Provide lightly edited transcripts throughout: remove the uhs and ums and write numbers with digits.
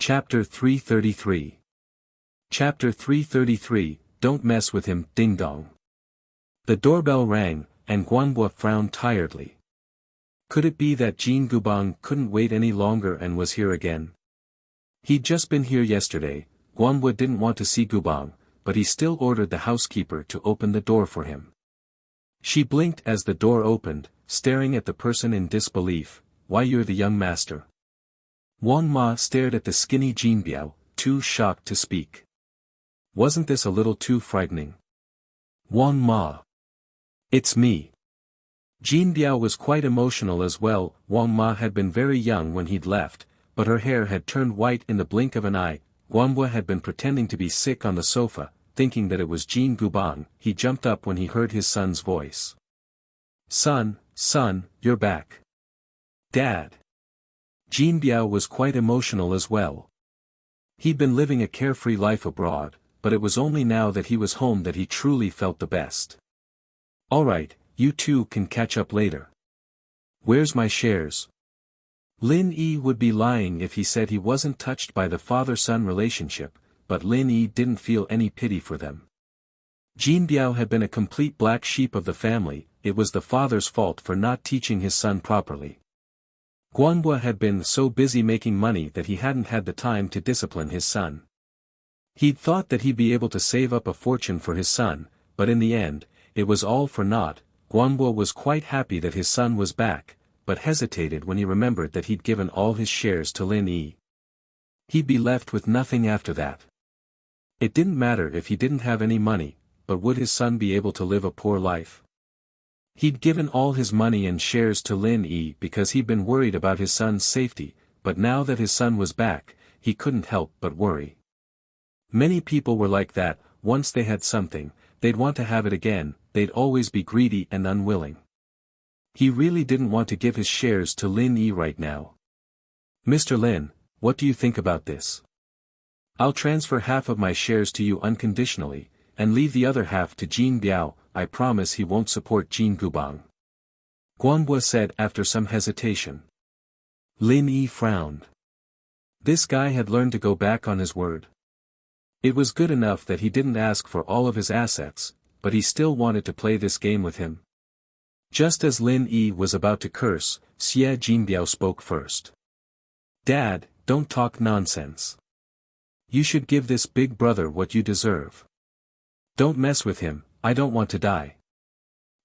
Chapter 333. Chapter 333, Don't Mess with Him, Ding Dong. The doorbell rang, and Guanbo frowned tiredly. Could it be that Jin Gubang couldn't wait any longer and was here again? He'd just been here yesterday. Guanbo didn't want to see Gubang, but he still ordered the housekeeper to open the door for him. She blinked as the door opened, staring at the person in disbelief. Why, you're the young master. Wang Ma stared at the skinny Jin Biao, too shocked to speak. Wasn't this a little too frightening? Wang Ma. It's me. Jin Biao was quite emotional as well. Wang Ma had been very young when he'd left, but her hair had turned white in the blink of an eye. Guanbo had been pretending to be sick on the sofa, thinking that it was Jin Gubang. He jumped up when he heard his son's voice. Son, you're back. Dad. Jin Biao was quite emotional as well. He'd been living a carefree life abroad, but it was only now that he was home that he truly felt the best. Alright, you two can catch up later. Where's my shares? Lin Yi would be lying if he said he wasn't touched by the father-son relationship, but Lin Yi didn't feel any pity for them. Jin Biao had been a complete black sheep of the family. It was the father's fault for not teaching his son properly. Guanbo had been so busy making money that he hadn't had the time to discipline his son. He'd thought that he'd be able to save up a fortune for his son, but in the end, it was all for naught. Guanbo was quite happy that his son was back, but hesitated when he remembered that he'd given all his shares to Lin Yi. He'd be left with nothing after that. It didn't matter if he didn't have any money, but would his son be able to live a poor life? He'd given all his money and shares to Lin Yi because he'd been worried about his son's safety, but now that his son was back, he couldn't help but worry. Many people were like that. Once they had something, they'd want to have it again. They'd always be greedy and unwilling. He really didn't want to give his shares to Lin Yi right now. Mr. Lin, what do you think about this? I'll transfer half of my shares to you unconditionally, and leave the other half to Jin Biao. I promise he won't support Jin Gubang. Guanbo said after some hesitation. Lin Yi frowned. This guy had learned to go back on his word. It was good enough that he didn't ask for all of his assets, but he still wanted to play this game with him. Just as Lin Yi was about to curse, Xie Jinbiao spoke first. Dad, don't talk nonsense. You should give this big brother what you deserve. Don't mess with him. I don't want to die.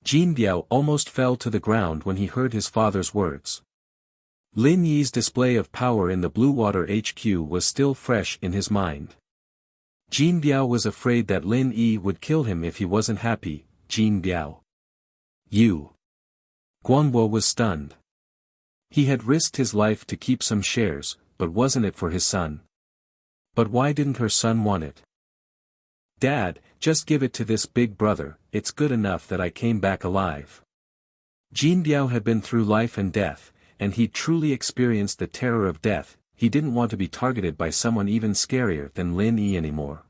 Jin Biao almost fell to the ground when he heard his father's words. Lin Yi's display of power in the Blue Water HQ was still fresh in his mind. Jin Biao was afraid that Lin Yi would kill him if he wasn't happy. Jin Biao. You. Guanbo was stunned. He had risked his life to keep some shares, but wasn't it for his son? But why didn't her son want it? Dad, just give it to this big brother. It's good enough that I came back alive. Jin Biao had been through life and death, and he'd truly experienced the terror of death. He didn't want to be targeted by someone even scarier than Lin Yi anymore.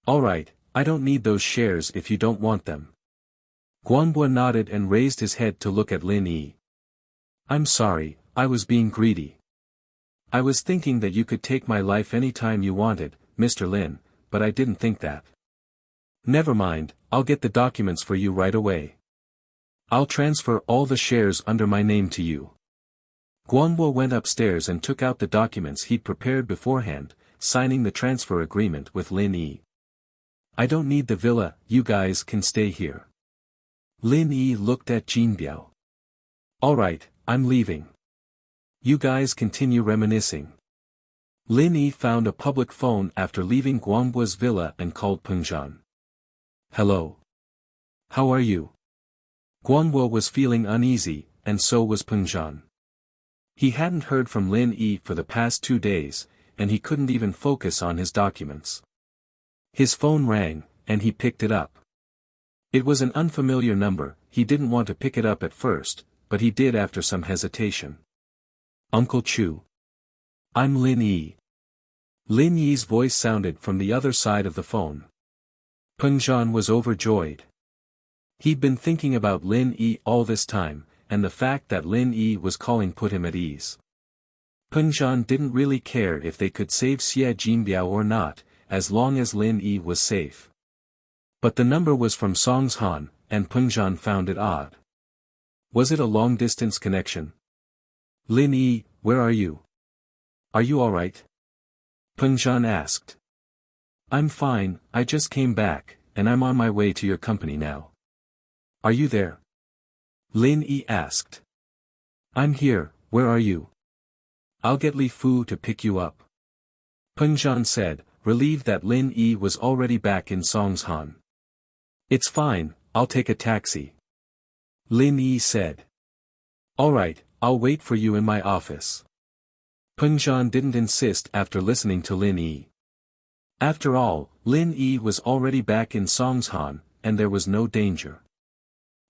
Alright, I don't need those shares if you don't want them. Guanbo nodded and raised his head to look at Lin Yi. I'm sorry, I was being greedy. I was thinking that you could take my life any time you wanted, Mr. Lin, but I didn't think that. Never mind, I'll get the documents for you right away. I'll transfer all the shares under my name to you. Guanbo went upstairs and took out the documents he'd prepared beforehand, signing the transfer agreement with Lin Yi. I don't need the villa, you guys can stay here. Lin Yi looked at Jin Biao. Alright, I'm leaving. You guys continue reminiscing. Lin Yi found a public phone after leaving Guanbo's villa and called Pengzhan. Hello. How are you? Guanbo was feeling uneasy, and so was Pengzhan. He hadn't heard from Lin Yi for the past 2 days, and he couldn't even focus on his documents. His phone rang, and he picked it up. It was an unfamiliar number. He didn't want to pick it up at first, but he did after some hesitation. Uncle Chu. I'm Lin Yi. Lin Yi's voice sounded from the other side of the phone. Pengzhan was overjoyed. He'd been thinking about Lin Yi all this time, and the fact that Lin Yi was calling put him at ease. Peng Zhan didn't really care if they could save Xie Jinbiao or not, as long as Lin Yi was safe. But the number was from Song's Han, and Peng Zhan found it odd. Was it a long-distance connection? Lin Yi, where are you? Are you alright? Peng Zhan asked. I'm fine, I just came back, and I'm on my way to your company now. Are you there? Lin Yi asked. I'm here, where are you? I'll get Li Fu to pick you up. Peng Zhan said, relieved that Lin Yi was already back in Song's Han. It's fine, I'll take a taxi. Lin Yi said. Alright, I'll wait for you in my office. Peng Zhan didn't insist after listening to Lin Yi. After all, Lin Yi was already back in Song's Han, and there was no danger.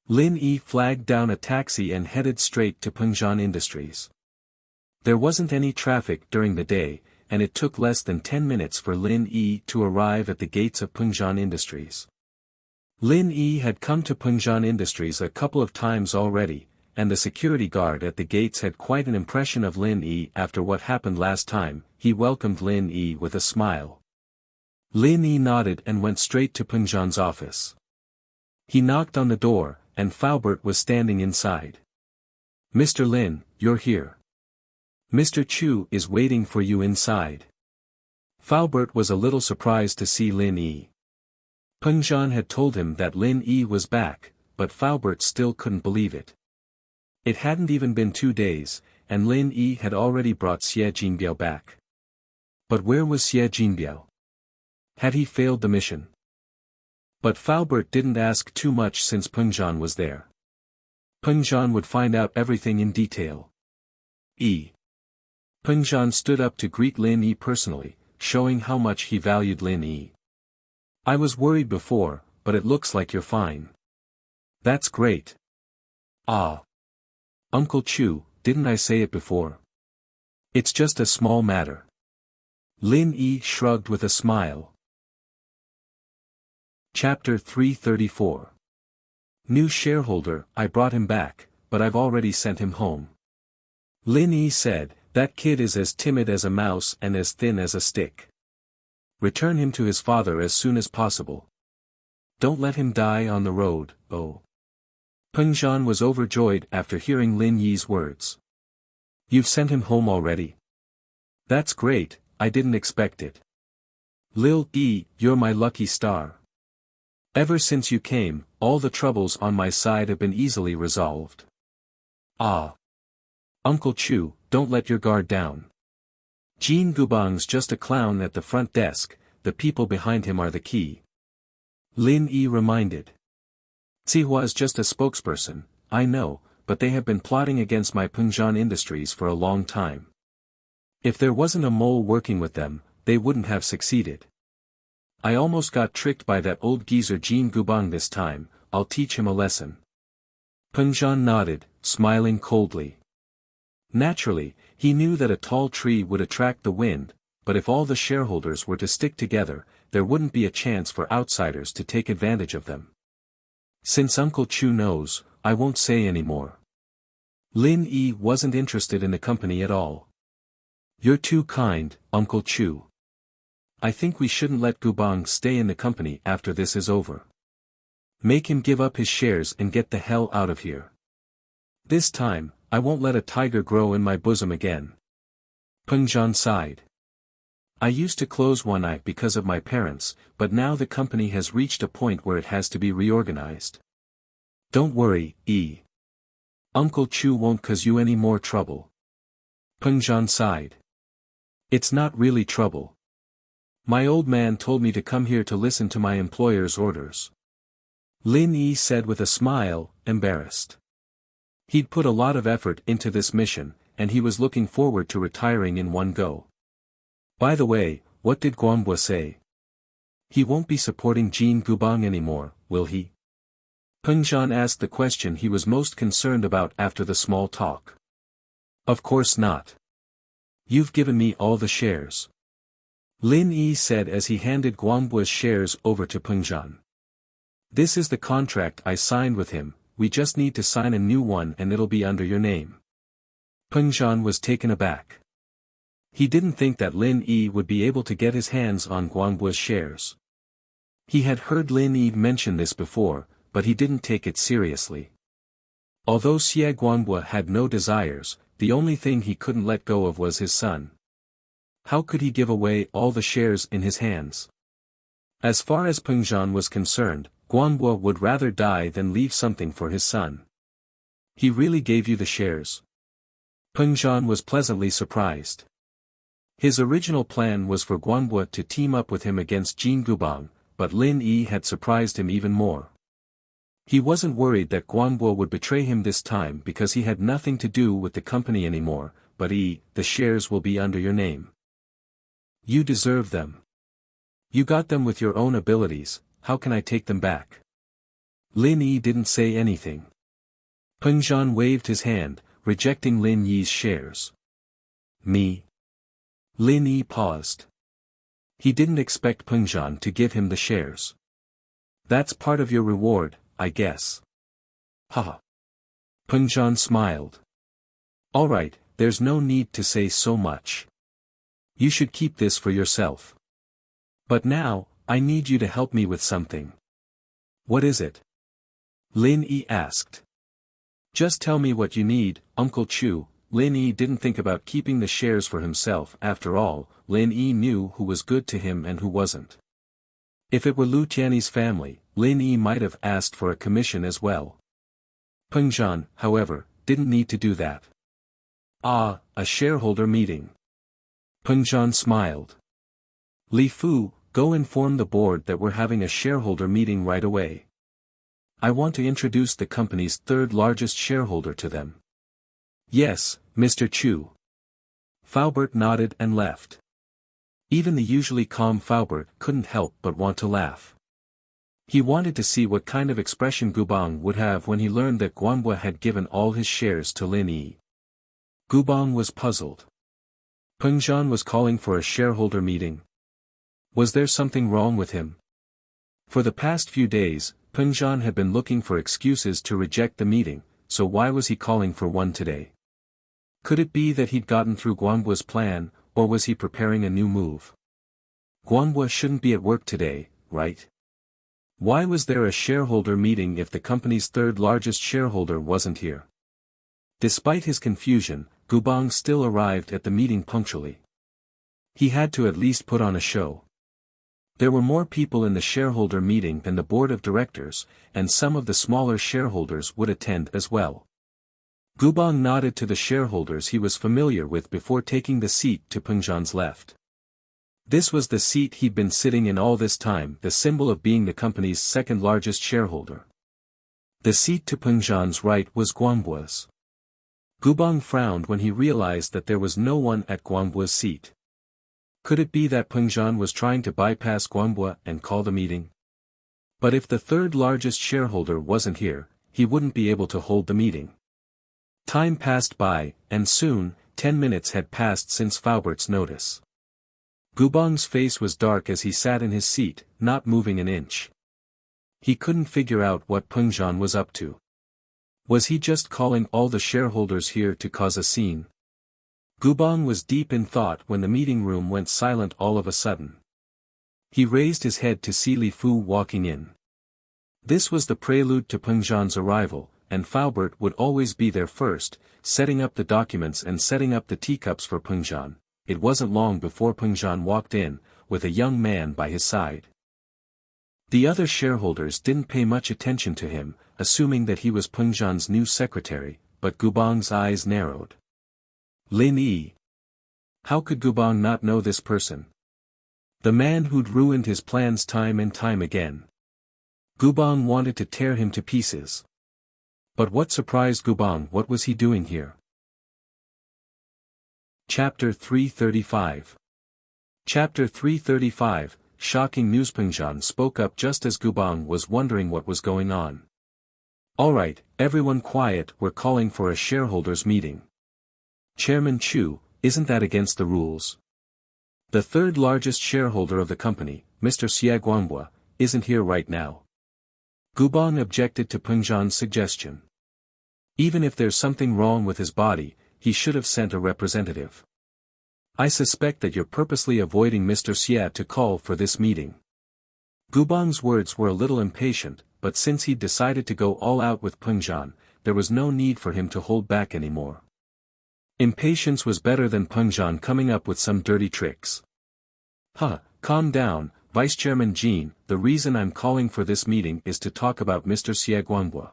Lin Yi flagged down a taxi and headed straight to Peng Zhan Industries. There wasn't any traffic during the day, and it took less than 10 minutes for Lin Yi to arrive at the gates of Peng Zhan Industries. Lin Yi had come to Peng Zhan Industries a couple of times already, and the security guard at the gates had quite an impression of Lin Yi after what happened last time. He welcomed Lin Yi with a smile. Lin Yi nodded and went straight to Peng Zhan's office. He knocked on the door, and Faubert was standing inside. Mr. Lin, you're here. Mr. Chu is waiting for you inside. Faubert was a little surprised to see Lin Yi. Peng Zhan had told him that Lin Yi was back, but Faubert still couldn't believe it. It hadn't even been 2 days, and Lin Yi had already brought Xie Jinbiao back. But where was Xie Jinbiao? Had he failed the mission? But Faubert didn't ask too much since Peng Zhan was there. Peng Zhan would find out everything in detail. Peng Zhan stood up to greet Lin Yi personally, showing how much he valued Lin Yi. I was worried before, but it looks like you're fine. That's great. Ah. Uncle Chu, didn't I say it before? It's just a small matter. Lin Yi shrugged with a smile. Chapter 334. New shareholder, I brought him back, but I've already sent him home. Lin Yi said, that kid is as timid as a mouse and as thin as a stick. Return him to his father as soon as possible. Don't let him die on the road, oh. Peng Zhan was overjoyed after hearing Lin Yi's words. You've sent him home already? That's great, I didn't expect it. Lil Yi, you're my lucky star. Ever since you came, all the troubles on my side have been easily resolved. Ah. Uncle Chu, don't let your guard down. Jean Gubang's just a clown at the front desk, the people behind him are the key. Lin Yi reminded. Zihua is just a spokesperson, I know, but they have been plotting against my Peng Zhan Industries for a long time. If there wasn't a mole working with them, they wouldn't have succeeded. I almost got tricked by that old geezer Jean Gubang this time, I'll teach him a lesson. Peng Zhan nodded, smiling coldly. Naturally, he knew that a tall tree would attract the wind, but if all the shareholders were to stick together, there wouldn't be a chance for outsiders to take advantage of them. Since Uncle Chu knows, I won't say any more. Lin Yi wasn't interested in the company at all. You're too kind, Uncle Chu. I think we shouldn't let Gubang stay in the company after this is over. Make him give up his shares and get the hell out of here. This time, I won't let a tiger grow in my bosom again. Peng Zhan sighed. I used to close one eye because of my parents, but now the company has reached a point where it has to be reorganized. Don't worry, E. Uncle Chu won't cause you any more trouble. Peng Zhan sighed. It's not really trouble. My old man told me to come here to listen to my employer's orders. Lin Yi said with a smile, embarrassed. He'd put a lot of effort into this mission, and he was looking forward to retiring in one go. By the way, what did Guanbo say? He won't be supporting Jean Gubang anymore, will he? Peng Zhan asked the question he was most concerned about after the small talk. Of course not. You've given me all the shares. Lin Yi said as he handed Guanbo's shares over to Peng Zhan. This is the contract I signed with him, we just need to sign a new one and it'll be under your name. Peng Zhan was taken aback. He didn't think that Lin Yi would be able to get his hands on Guangbua's shares. He had heard Lin Yi mention this before, but he didn't take it seriously. Although Xie Guangbua had no desires, the only thing he couldn't let go of was his son. How could he give away all the shares in his hands? As far as Peng Zhan was concerned, Guangbua would rather die than leave something for his son. He really gave you the shares? Peng Zhan was pleasantly surprised. His original plan was for Guangbua to team up with him against Jin Gubang, but Lin Yi had surprised him even more. He wasn't worried that Guangbua would betray him this time because he had nothing to do with the company anymore, but the shares will be under your name. You deserve them. You got them with your own abilities, how can I take them back? Lin Yi didn't say anything. Peng Zhan waved his hand, rejecting Lin Yi's shares. Me? Lin Yi paused. He didn't expect Peng Zhan to give him the shares. That's part of your reward, I guess. Haha. Peng Zhan smiled. Alright, there's no need to say so much. You should keep this for yourself. But now, I need you to help me with something. What is it? Lin Yi asked. Just tell me what you need, Uncle Chu. Lin Yi didn't think about keeping the shares for himself. After all, Lin Yi knew who was good to him and who wasn't. If it were Lu Tiany's family, Lin Yi might have asked for a commission as well. Peng Zhan, however, didn't need to do that. Ah, a shareholder meeting. Peng Zhan smiled. Li Fu, go inform the board that we're having a shareholder meeting right away. I want to introduce the company's third largest shareholder to them. Yes, Mr. Chu. Faubert nodded and left. Even the usually calm Faubert couldn't help but want to laugh. He wanted to see what kind of expression Gubang would have when he learned that Guangbua had given all his shares to Lin Yi. Gubang was puzzled. Peng Zhan was calling for a shareholder meeting. Was there something wrong with him? For the past few days, Peng Zhan had been looking for excuses to reject the meeting, so why was he calling for one today? Could it be that he'd gotten through Guangbua's plan, or was he preparing a new move? Guangbua shouldn't be at work today, right? Why was there a shareholder meeting if the company's third largest shareholder wasn't here? Despite his confusion, Gubang still arrived at the meeting punctually. He had to at least put on a show. There were more people in the shareholder meeting than the board of directors, and some of the smaller shareholders would attend as well. Gubang nodded to the shareholders he was familiar with before taking the seat to Peng Zhan's left. This was the seat he'd been sitting in all this time, the symbol of being the company's second largest shareholder. The seat to Peng Zhan's right was Guangbua's. Gubang frowned when he realized that there was no one at Guangbua's seat. Could it be that Peng Zhan was trying to bypass Guangbua and call the meeting? But if the third largest shareholder wasn't here, he wouldn't be able to hold the meeting. Time passed by, and soon, 10 minutes had passed since Faubert's notice. Gubang's face was dark as he sat in his seat, not moving an inch. He couldn't figure out what Peng Zhan was up to. Was he just calling all the shareholders here to cause a scene? Gubang was deep in thought when the meeting room went silent all of a sudden. He raised his head to see Li Fu walking in. This was the prelude to Peng Zhan's arrival, and Faubert would always be there first, setting up the documents and setting up the teacups for Peng Zhan. It wasn't long before Peng Zhan walked in, with a young man by his side. The other shareholders didn't pay much attention to him, assuming that he was Peng Zhan's new secretary, but Gubang's eyes narrowed. Lin Yi. How could Gubang not know this person? The man who'd ruined his plans time and time again. Gubang wanted to tear him to pieces. But what surprised Gubang? What was he doing here? Chapter 335. Chapter 335, Shocking News. Peng Zhan spoke up just as Gubang was wondering what was going on. Alright, everyone quiet, we're calling for a shareholders meeting. Chairman Chu, isn't that against the rules? The third largest shareholder of the company, Mr. Xie Guangbua, isn't here right now. Gubang objected to Peng Zhan's suggestion. Even if there's something wrong with his body, he should have sent a representative. I suspect that you're purposely avoiding Mr. Xie to call for this meeting. Gubang's words were a little impatient, but since he'd decided to go all out with Peng Zhan, there was no need for him to hold back anymore. Impatience was better than Peng Zhan coming up with some dirty tricks. Calm down, Vice Chairman Jean, the reason I'm calling for this meeting is to talk about Mr. Xie Guangbo.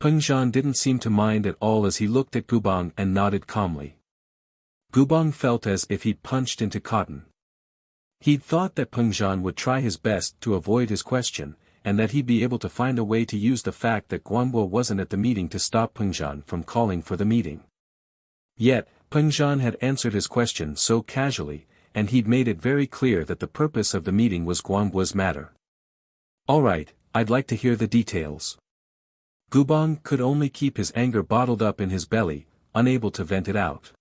Peng Zhan didn't seem to mind at all as he looked at Gubang and nodded calmly. Gubang felt as if he'd punched into cotton. He'd thought that Peng Zhan would try his best to avoid his question, and that he'd be able to find a way to use the fact that Guangbo wasn't at the meeting to stop Peng Zhan from calling for the meeting. Yet, Peng Zhan had answered his question so casually, and he'd made it very clear that the purpose of the meeting was Guangbo's matter. All right, I'd like to hear the details. Gubang could only keep his anger bottled up in his belly, unable to vent it out.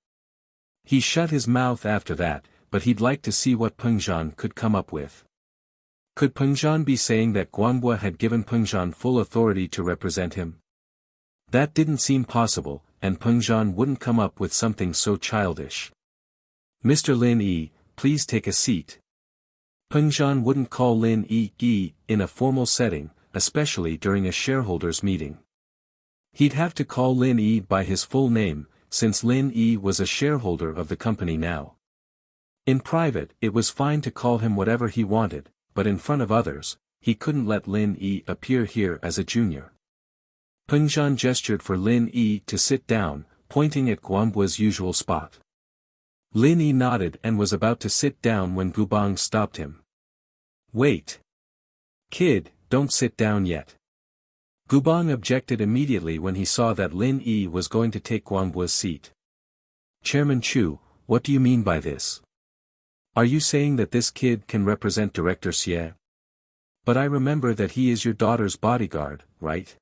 He shut his mouth after that, but he'd like to see what Peng Zhan could come up with. Could Peng Zhan be saying that Guangbo had given Peng Zhan full authority to represent him? That didn't seem possible, and Peng Zhan wouldn't come up with something so childish. Mr. Lin Yi, please take a seat. Peng Zhan wouldn't call Lin Yi in a formal setting, especially during a shareholders' meeting. He'd have to call Lin Yi by his full name, since Lin Yi was a shareholder of the company now. In private, it was fine to call him whatever he wanted, but in front of others, he couldn't let Lin Yi appear here as a junior. Peng Zhan gestured for Lin Yi to sit down, pointing at Guangbo's usual spot. Lin Yi nodded and was about to sit down when Gubang stopped him. Wait. Kid, don't sit down yet. Gubang objected immediately when he saw that Lin Yi was going to take Guangbo's seat. Chairman Chu, what do you mean by this? Are you saying that this kid can represent Director Xie? But I remember that he is your daughter's bodyguard, right?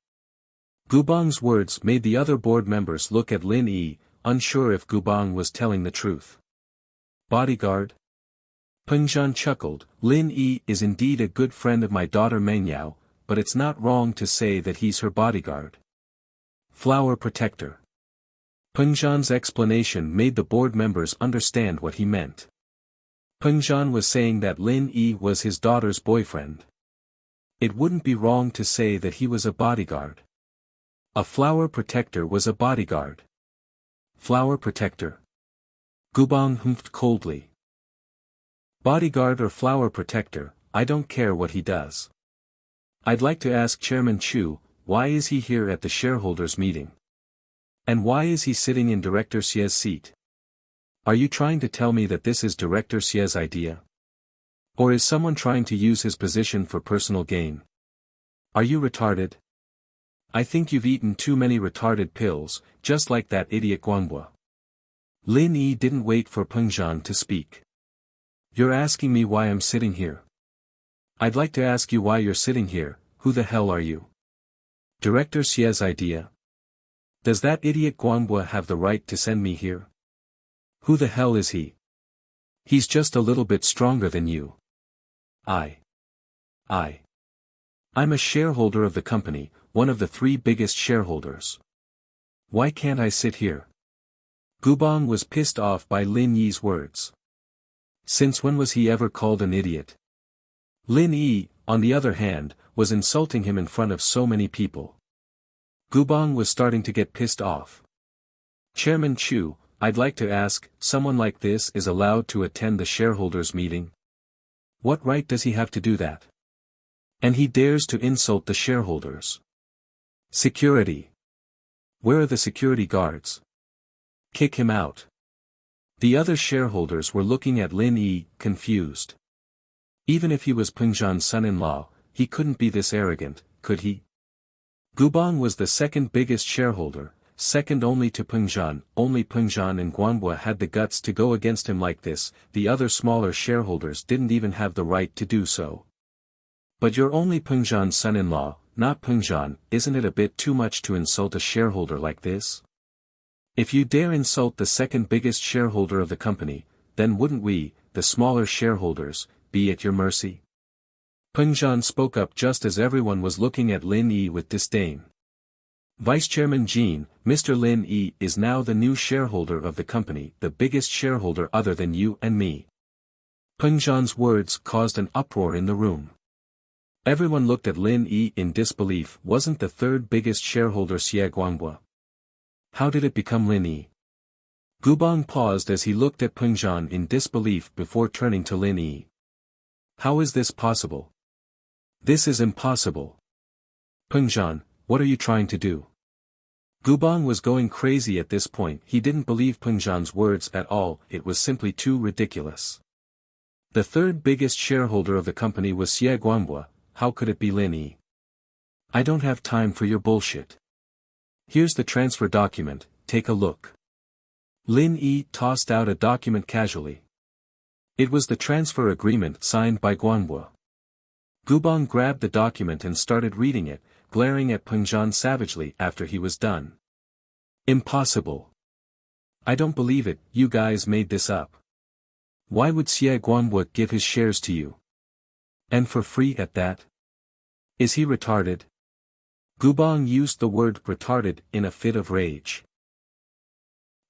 Gubang's words made the other board members look at Lin Yi, unsure if Gubang was telling the truth. Bodyguard? Peng Zhan chuckled. Lin Yi is indeed a good friend of my daughter Meng Yao, but it's not wrong to say that he's her bodyguard. Flower protector. Peng Zhan's explanation made the board members understand what he meant. Peng Zhan was saying that Lin Yi was his daughter's boyfriend. It wouldn't be wrong to say that he was a bodyguard. A flower protector was a bodyguard. Flower protector. Gubang humphed coldly. Bodyguard or flower protector, I don't care what he does. I'd like to ask Chairman Chu, why is he here at the shareholders' meeting? And why is he sitting in Director Xie's seat? Are you trying to tell me that this is Director Xie's idea? Or is someone trying to use his position for personal gain? Are you retarded? I think you've eaten too many retarded pills, just like that idiot Guangbo. Lin Yi didn't wait for Peng Zhan to speak. You're asking me why I'm sitting here. I'd like to ask you why you're sitting here. Who the hell are you? Director Xie's idea? Does that idiot Guangbo have the right to send me here? Who the hell is he? He's just a little bit stronger than you. I'm a shareholder of the company, one of the 3 biggest shareholders. Why can't I sit here? Gubang was pissed off by Lin Yi's words. Since when was he ever called an idiot? Lin Yi, on the other hand, was insulting him in front of so many people. Gubang was starting to get pissed off. Chairman Chu, I'd like to ask, someone like this is allowed to attend the shareholders' meeting? What right does he have to do that? And he dares to insult the shareholders. Security. Where are the security guards? Kick him out. The other shareholders were looking at Lin Yi, confused. Even if he was Peng Zhan's son-in-law, he couldn't be this arrogant, could he? Gubang was the second biggest shareholder, second only to Peng Zhan. Only Peng Zhan and Guangbo had the guts to go against him like this. The other smaller shareholders didn't even have the right to do so. But you're only Peng Zhan's son-in-law, not Peng Zhan. Isn't it a bit too much to insult a shareholder like this? If you dare insult the second biggest shareholder of the company, then wouldn't we, the smaller shareholders, be at your mercy? Peng Zhan spoke up just as everyone was looking at Lin Yi with disdain. Vice Chairman Jean, Mr. Lin Yi is now the new shareholder of the company, the biggest shareholder other than you and me. Peng Zhan's words caused an uproar in the room. Everyone looked at Lin Yi in disbelief. Wasn't the third biggest shareholder Xie Guanghua? How did it become Lin Yi? Gubang paused as he looked at Peng Zhan in disbelief before turning to Lin Yi. How is this possible? This is impossible. Peng Zhan, what are you trying to do? Gubang was going crazy at this point. He didn't believe Peng Zhan's words at all. It was simply too ridiculous. The third biggest shareholder of the company was Xie Guanghua. How could it be Lin Yi? I don't have time for your bullshit. Here's the transfer document, take a look. Lin Yi tossed out a document casually. It was the transfer agreement signed by Guanghua. Gubang grabbed the document and started reading it, glaring at Peng Zhan savagely after he was done. Impossible. I don't believe it, you guys made this up. Why would Xie Guanghua give his shares to you? And for free at that? Is he retarded? Gubang used the word retarded in a fit of rage.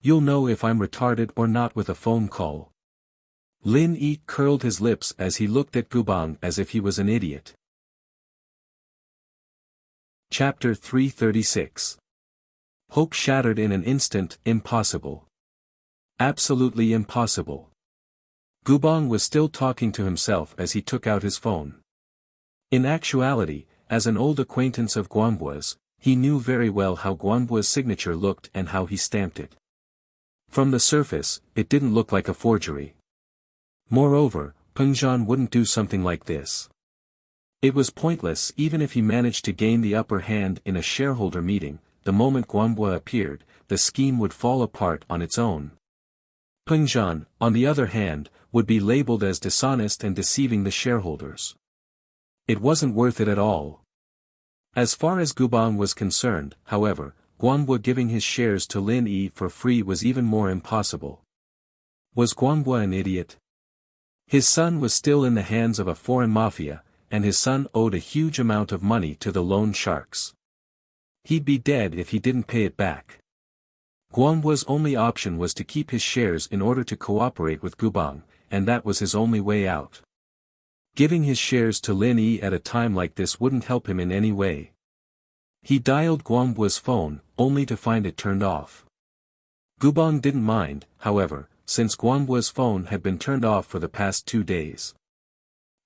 You'll know if I'm retarded or not with a phone call. Lin Yi curled his lips as he looked at Gubang as if he was an idiot. Chapter 336. Hope shattered in an instant. Impossible. Absolutely impossible. Gubang was still talking to himself as he took out his phone. In actuality, as an old acquaintance of Guanghua's, he knew very well how Guanghua's signature looked and how he stamped it. From the surface, it didn't look like a forgery. Moreover, Peng Zhan wouldn't do something like this. It was pointless. Even if he managed to gain the upper hand in a shareholder meeting, the moment Guanghua appeared, the scheme would fall apart on its own. Peng Zhan, on the other hand, would be labeled as dishonest and deceiving the shareholders. It wasn't worth it at all. As far as Gubang was concerned, however, Guanghua giving his shares to Lin Yi for free was even more impossible. Was Guanghua an idiot? His son was still in the hands of a foreign mafia, and his son owed a huge amount of money to the loan sharks. He'd be dead if he didn't pay it back. Guanghua's only option was to keep his shares in order to cooperate with Gubang, and that was his only way out. Giving his shares to Lin Yi at a time like this wouldn't help him in any way. He dialed Guanghua's phone, only to find it turned off. Gubang didn't mind, however, since Guanghua's phone had been turned off for the past 2 days.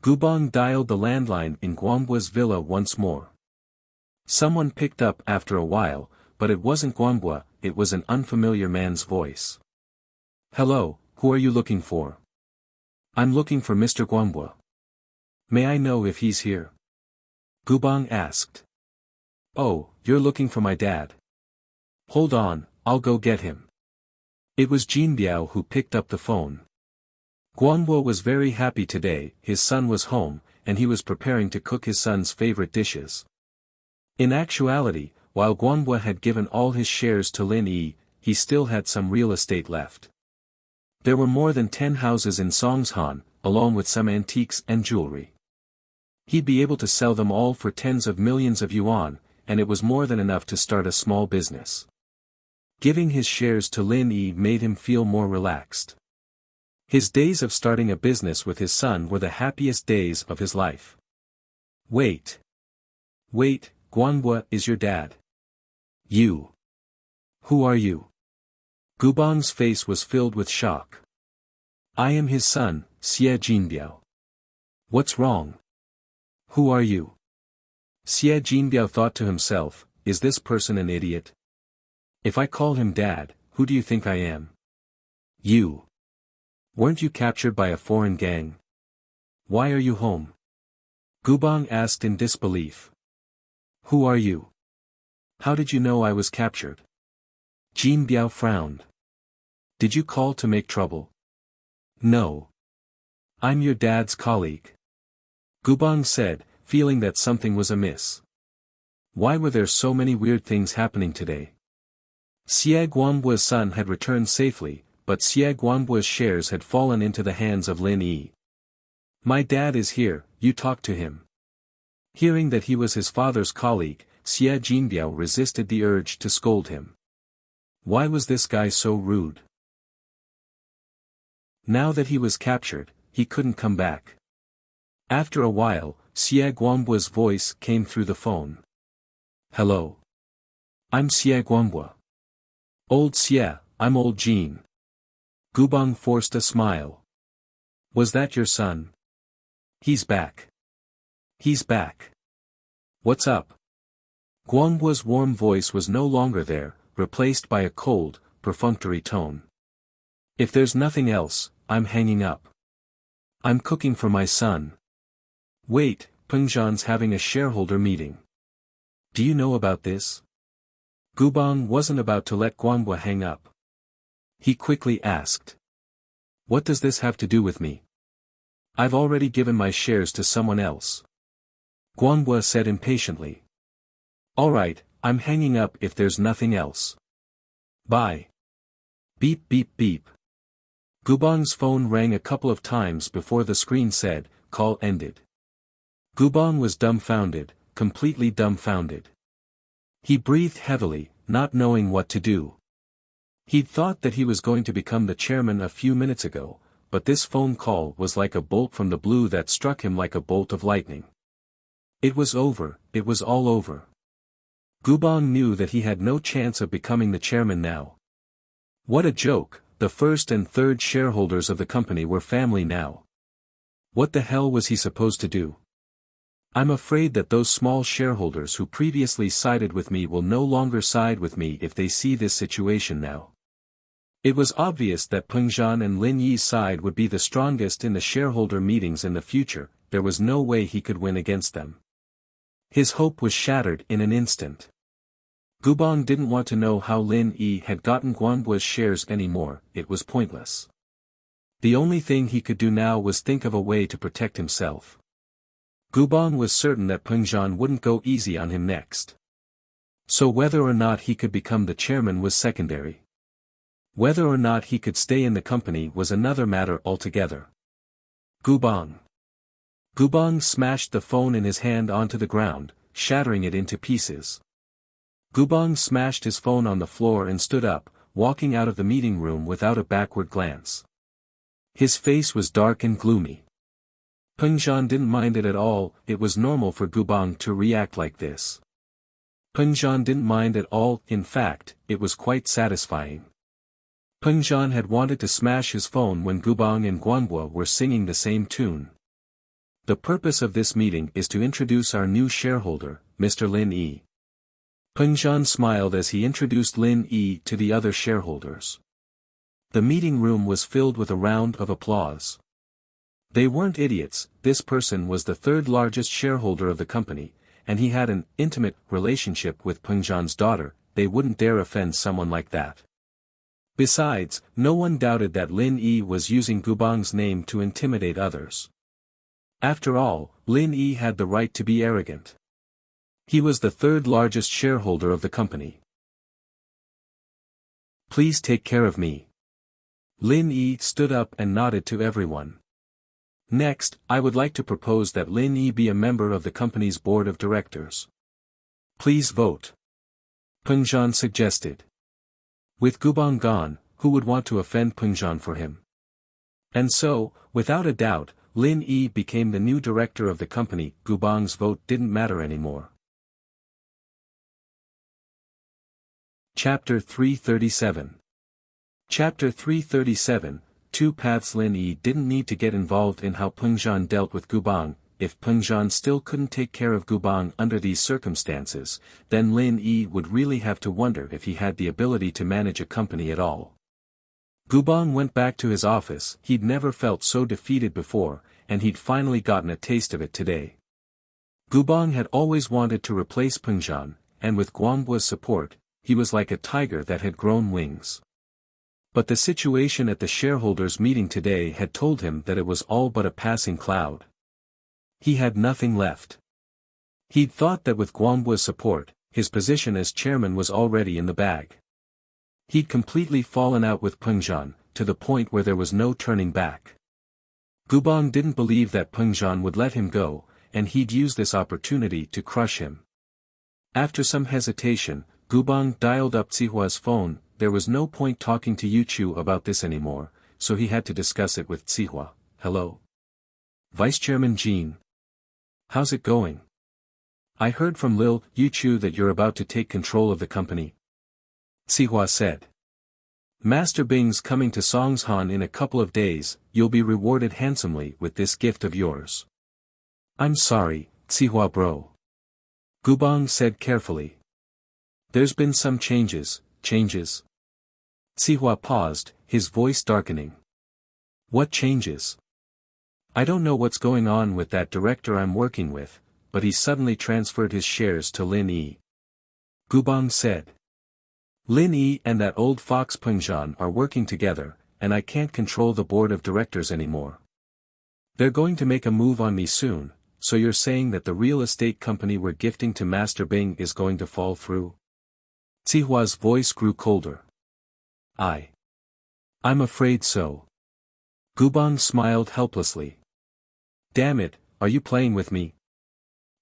Gubang dialed the landline in Guanghua's villa once more. Someone picked up after a while, but it wasn't Guanghua, it was an unfamiliar man's voice. Hello, who are you looking for? I'm looking for Mr. Guanghua. May I know if he's here? Gubang asked. Oh, you're looking for my dad. Hold on, I'll go get him. It was Jin Biao who picked up the phone. Guanghua was very happy today. His son was home, and he was preparing to cook his son's favorite dishes. In actuality, while Guanghua had given all his shares to Lin Yi, he still had some real estate left. There were more than 10 houses in Songshan, along with some antiques and jewelry. He'd be able to sell them all for tens of millions of yuan, and it was more than enough to start a small business. Giving his shares to Lin Yi made him feel more relaxed. His days of starting a business with his son were the happiest days of his life. Wait. Wait, Guanghua is your dad. You. Who are you? Gubang's face was filled with shock. I am his son, Xie Jinbiao. What's wrong? Who are you? Xie Jinbiao thought to himself, is this person an idiot? If I call him dad, who do you think I am? You. Weren't you captured by a foreign gang? Why are you home? Gubang asked in disbelief. Who are you? How did you know I was captured? Jin Biao frowned. Did you call to make trouble? No. I'm your dad's colleague. Gubang said, feeling that something was amiss. Why were there so many weird things happening today? Xie Guanghua's son had returned safely, but Xie Guanghua's shares had fallen into the hands of Lin Yi. My dad is here, you talk to him. Hearing that he was his father's colleague, Xie Jinbiao resisted the urge to scold him. Why was this guy so rude? Now that he was captured, he couldn't come back. After a while, Xie Guangbua's voice came through the phone. Hello. I'm Xie Guangbua. Old Xie, I'm old Jean. Gubang forced a smile. Was that your son? He's back. He's back. What's up? Guangbua's warm voice was no longer there, replaced by a cold, perfunctory tone. If there's nothing else, I'm hanging up. I'm cooking for my son. Wait, Pengzhan's having a shareholder meeting. Do you know about this? Gubang wasn't about to let Guangbua hang up. He quickly asked. What does this have to do with me? I've already given my shares to someone else. Guangbua said impatiently. Alright, I'm hanging up if there's nothing else. Bye. Beep beep beep. Gubang's phone rang a couple of times before the screen said, call ended. Gubang was dumbfounded, completely dumbfounded. He breathed heavily, not knowing what to do. He'd thought that he was going to become the chairman a few minutes ago, but this phone call was like a bolt from the blue that struck him like a bolt of lightning. It was over, it was all over. Gubang knew that he had no chance of becoming the chairman now. What a joke, the first and third shareholders of the company were family now. What the hell was he supposed to do? I'm afraid that those small shareholders who previously sided with me will no longer side with me if they see this situation now. It was obvious that Pengzhan and Lin Yi's side would be the strongest in the shareholder meetings in the future, there was no way he could win against them. His hope was shattered in an instant. Gubang didn't want to know how Lin Yi had gotten Guangbua's shares anymore, it was pointless. The only thing he could do now was think of a way to protect himself. Gubang was certain that Pengzhan wouldn't go easy on him next. So whether or not he could become the chairman was secondary. Whether or not he could stay in the company was another matter altogether. Gubang. Gubang smashed the phone in his hand onto the ground, shattering it into pieces. Gubang smashed his phone on the floor and stood up, walking out of the meeting room without a backward glance. His face was dark and gloomy. Pengzhan didn't mind it at all, it was normal for Gubang to react like this. Pengzhan didn't mind at all, in fact, it was quite satisfying. Pengzhan had wanted to smash his phone when Gubang and Guangbua were singing the same tune. The purpose of this meeting is to introduce our new shareholder, Mr. Lin Yi. Pengzhan smiled as he introduced Lin Yi to the other shareholders. The meeting room was filled with a round of applause. They weren't idiots, this person was the third largest shareholder of the company, and he had an intimate relationship with Pengzhan's daughter, they wouldn't dare offend someone like that. Besides, no one doubted that Lin Yi was using Gubang's name to intimidate others. After all, Lin Yi had the right to be arrogant. He was the third largest shareholder of the company. Please take care of me. Lin Yi stood up and nodded to everyone. Next, I would like to propose that Lin Yi be a member of the company's board of directors. Please vote. Pengzhan suggested. With Gubang gone, who would want to offend Pengzhan for him? And so, without a doubt, Lin Yi became the new director of the company. Gubang's vote didn't matter anymore. Chapter 337. Chapter 337, Two Paths. Lin Yi didn't need to get involved in how Pengzhan dealt with Gubang. If Pengzhan still couldn't take care of Gubang under these circumstances, then Lin Yi would really have to wonder if he had the ability to manage a company at all. Gubang went back to his office. He'd never felt so defeated before, and he'd finally gotten a taste of it today. Gubang had always wanted to replace Pengzhan, and with Guangbua's support, he was like a tiger that had grown wings. But the situation at the shareholders' meeting today had told him that it was all but a passing cloud. He had nothing left. He'd thought that with Guangbua's support, his position as chairman was already in the bag. He'd completely fallen out with Pengzhan, to the point where there was no turning back. Gubang didn't believe that Pengzhan would let him go, and he'd use this opportunity to crush him. After some hesitation, Gubang dialed up Tsihua's phone. There was no point talking to Yuchu about this anymore, so he had to discuss it with Tsihua. Hello? Vice Chairman Jean. How's it going? I heard from Lil Yuchu that you're about to take control of the company. Tsihua said. Master Bing's coming to Songshan in a couple of days. You'll be rewarded handsomely with this gift of yours. I'm sorry, Tsihua bro. Gubang said carefully. There's been some changes. Tsihua paused, his voice darkening. What changes? I don't know what's going on with that director I'm working with, but he suddenly transferred his shares to Lin Yi. Gubang said. Lin Yi and that old fox Pengzhan are working together, and I can't control the board of directors anymore. They're going to make a move on me soon, so you're saying that the real estate company we're gifting to Master Bing is going to fall through? Tsihua's voice grew colder. I'm afraid so. Gubang smiled helplessly. Damn it, are you playing with me?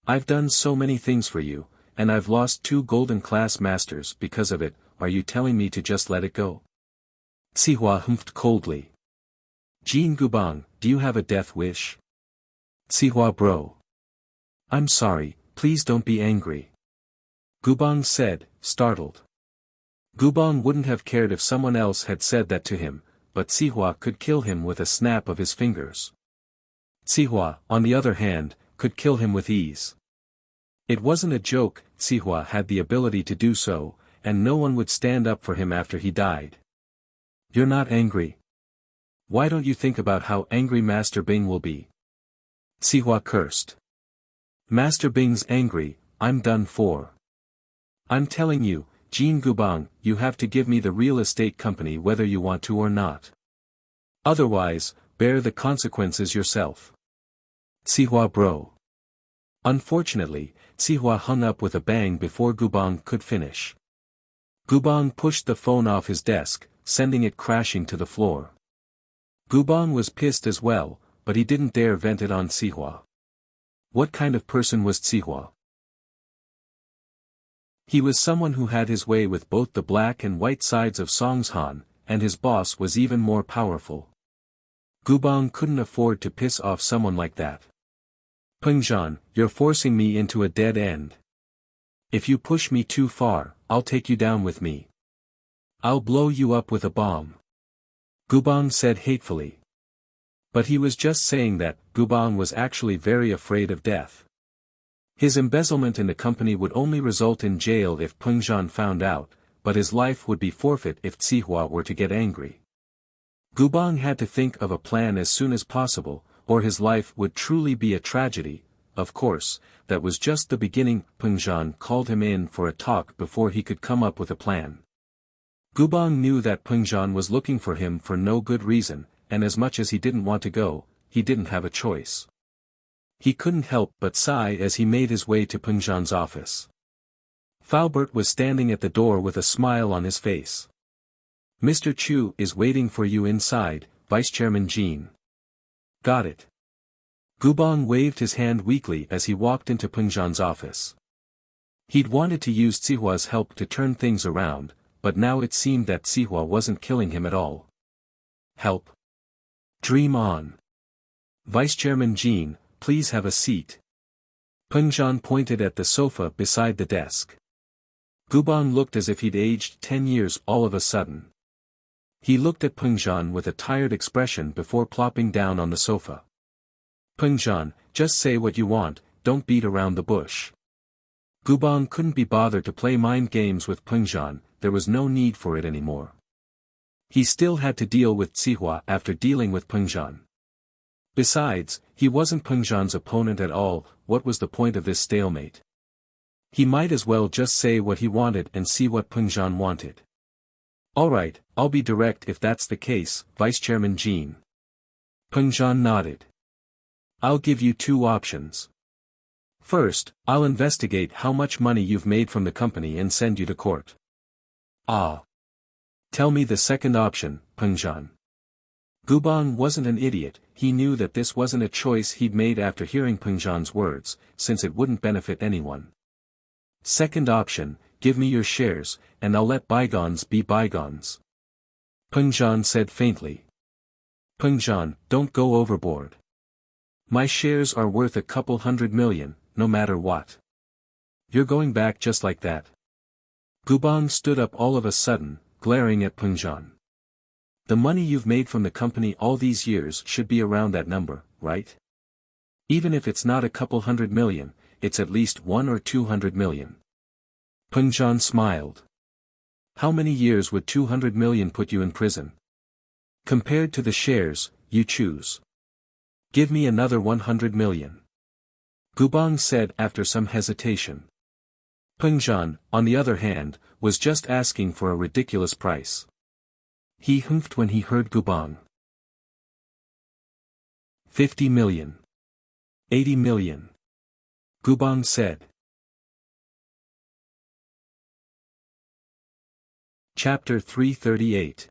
I've done so many things for you, and I've lost 2 golden class masters because of it. Are you telling me to just let it go? Tsihua humphed coldly. Jean Gubang, do you have a death wish? Tsihua bro. I'm sorry, please don't be angry. Gubang said, startled. Gubang wouldn't have cared if someone else had said that to him, but Tsihua could kill him with a snap of his fingers. Tsihua, on the other hand, could kill him with ease. It wasn't a joke. Tsihua had the ability to do so, and no one would stand up for him after he died. You're not angry. Why don't you think about how angry Master Bing will be? Tsihua cursed. Master Bing's angry, I'm done for. I'm telling you, Jean Gubang, you have to give me the real estate company whether you want to or not. Otherwise, bear the consequences yourself. Tsihua bro. Unfortunately, Tsihua hung up with a bang before Gubang could finish. Gubang pushed the phone off his desk, sending it crashing to the floor. Gubang was pissed as well, but he didn't dare vent it on Tsihua. What kind of person was Tsihua? He was someone who had his way with both the black and white sides of Songshan, and his boss was even more powerful. Gubang couldn't afford to piss off someone like that. Pengzhan, you're forcing me into a dead end. If you push me too far, I'll take you down with me. I'll blow you up with a bomb. Gubang said hatefully. But he was just saying that. Gubang was actually very afraid of death. His embezzlement in the company would only result in jail if Pengzhan found out, but his life would be forfeit if Tsihua were to get angry. Gubang had to think of a plan as soon as possible, or his life would truly be a tragedy. Of course, that was just the beginning. Pengzhan called him in for a talk before he could come up with a plan. Gubang knew that Pengzhan was looking for him for no good reason, and as much as he didn't want to go, he didn't have a choice. He couldn't help but sigh as he made his way to Pengzhan's office. Faubert was standing at the door with a smile on his face. Mr. Chu is waiting for you inside, Vice Chairman Jean. Got it. Gubang waved his hand weakly as he walked into Pengzhan's office. He'd wanted to use Tsihua's help to turn things around, but now it seemed that Tsihua wasn't killing him at all. Help? Dream on. Vice Chairman Jean, please have a seat. Pengzhan pointed at the sofa beside the desk. Gubang looked as if he'd aged 10 years all of a sudden. He looked at Pengzhan with a tired expression before plopping down on the sofa. Pengzhan, just say what you want, don't beat around the bush. Gubang couldn't be bothered to play mind games with Pengzhan. There was no need for it anymore. He still had to deal with Tsihua after dealing with Pengzhan. Besides, he wasn't Pengzhan's opponent at all. What was the point of this stalemate? He might as well just say what he wanted and see what Pengzhan wanted. Alright, I'll be direct if that's the case, Vice Chairman Jean. Pengzhan nodded. I'll give you 2 options. First, I'll investigate how much money you've made from the company and send you to court. Ah. Tell me the second option, Pengzhan. Gubang wasn't an idiot. He knew that this wasn't a choice he'd made after hearing Pengzhan's words, since it wouldn't benefit anyone. Second option, give me your shares, and I'll let bygones be bygones. Peng Zhan said faintly. Peng Zhan, don't go overboard. My shares are worth a couple $100 million, no matter what. You're going back just like that. Gubang stood up all of a sudden, glaring at Peng Zhan. The money you've made from the company all these years should be around that number, right? Even if it's not a couple $100 million, it's at least 1 or 200 million. Peng Zhan smiled. How many years would 200 million put you in prison? Compared to the shares, you choose. Give me another 100 million. Gubang said after some hesitation. Peng Zhan, on the other hand, was just asking for a ridiculous price. He humphed when he heard Gubang. 50 million. 80 million. Gubang said. Chapter 338.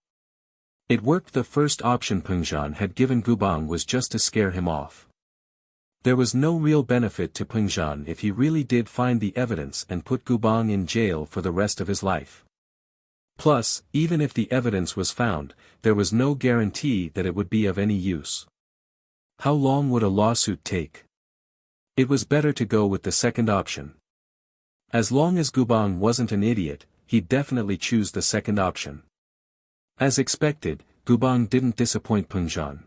It worked. The first option Peng Zhan had given Gubang was just to scare him off. There was no real benefit to Peng Zhan if he really did find the evidence and put Gubang in jail for the rest of his life. Plus, even if the evidence was found, there was no guarantee that it would be of any use. How long would a lawsuit take? It was better to go with the second option. As long as Gubang wasn't an idiot, he'd definitely choose the second option. As expected, Gubang didn't disappoint Peng Zhan.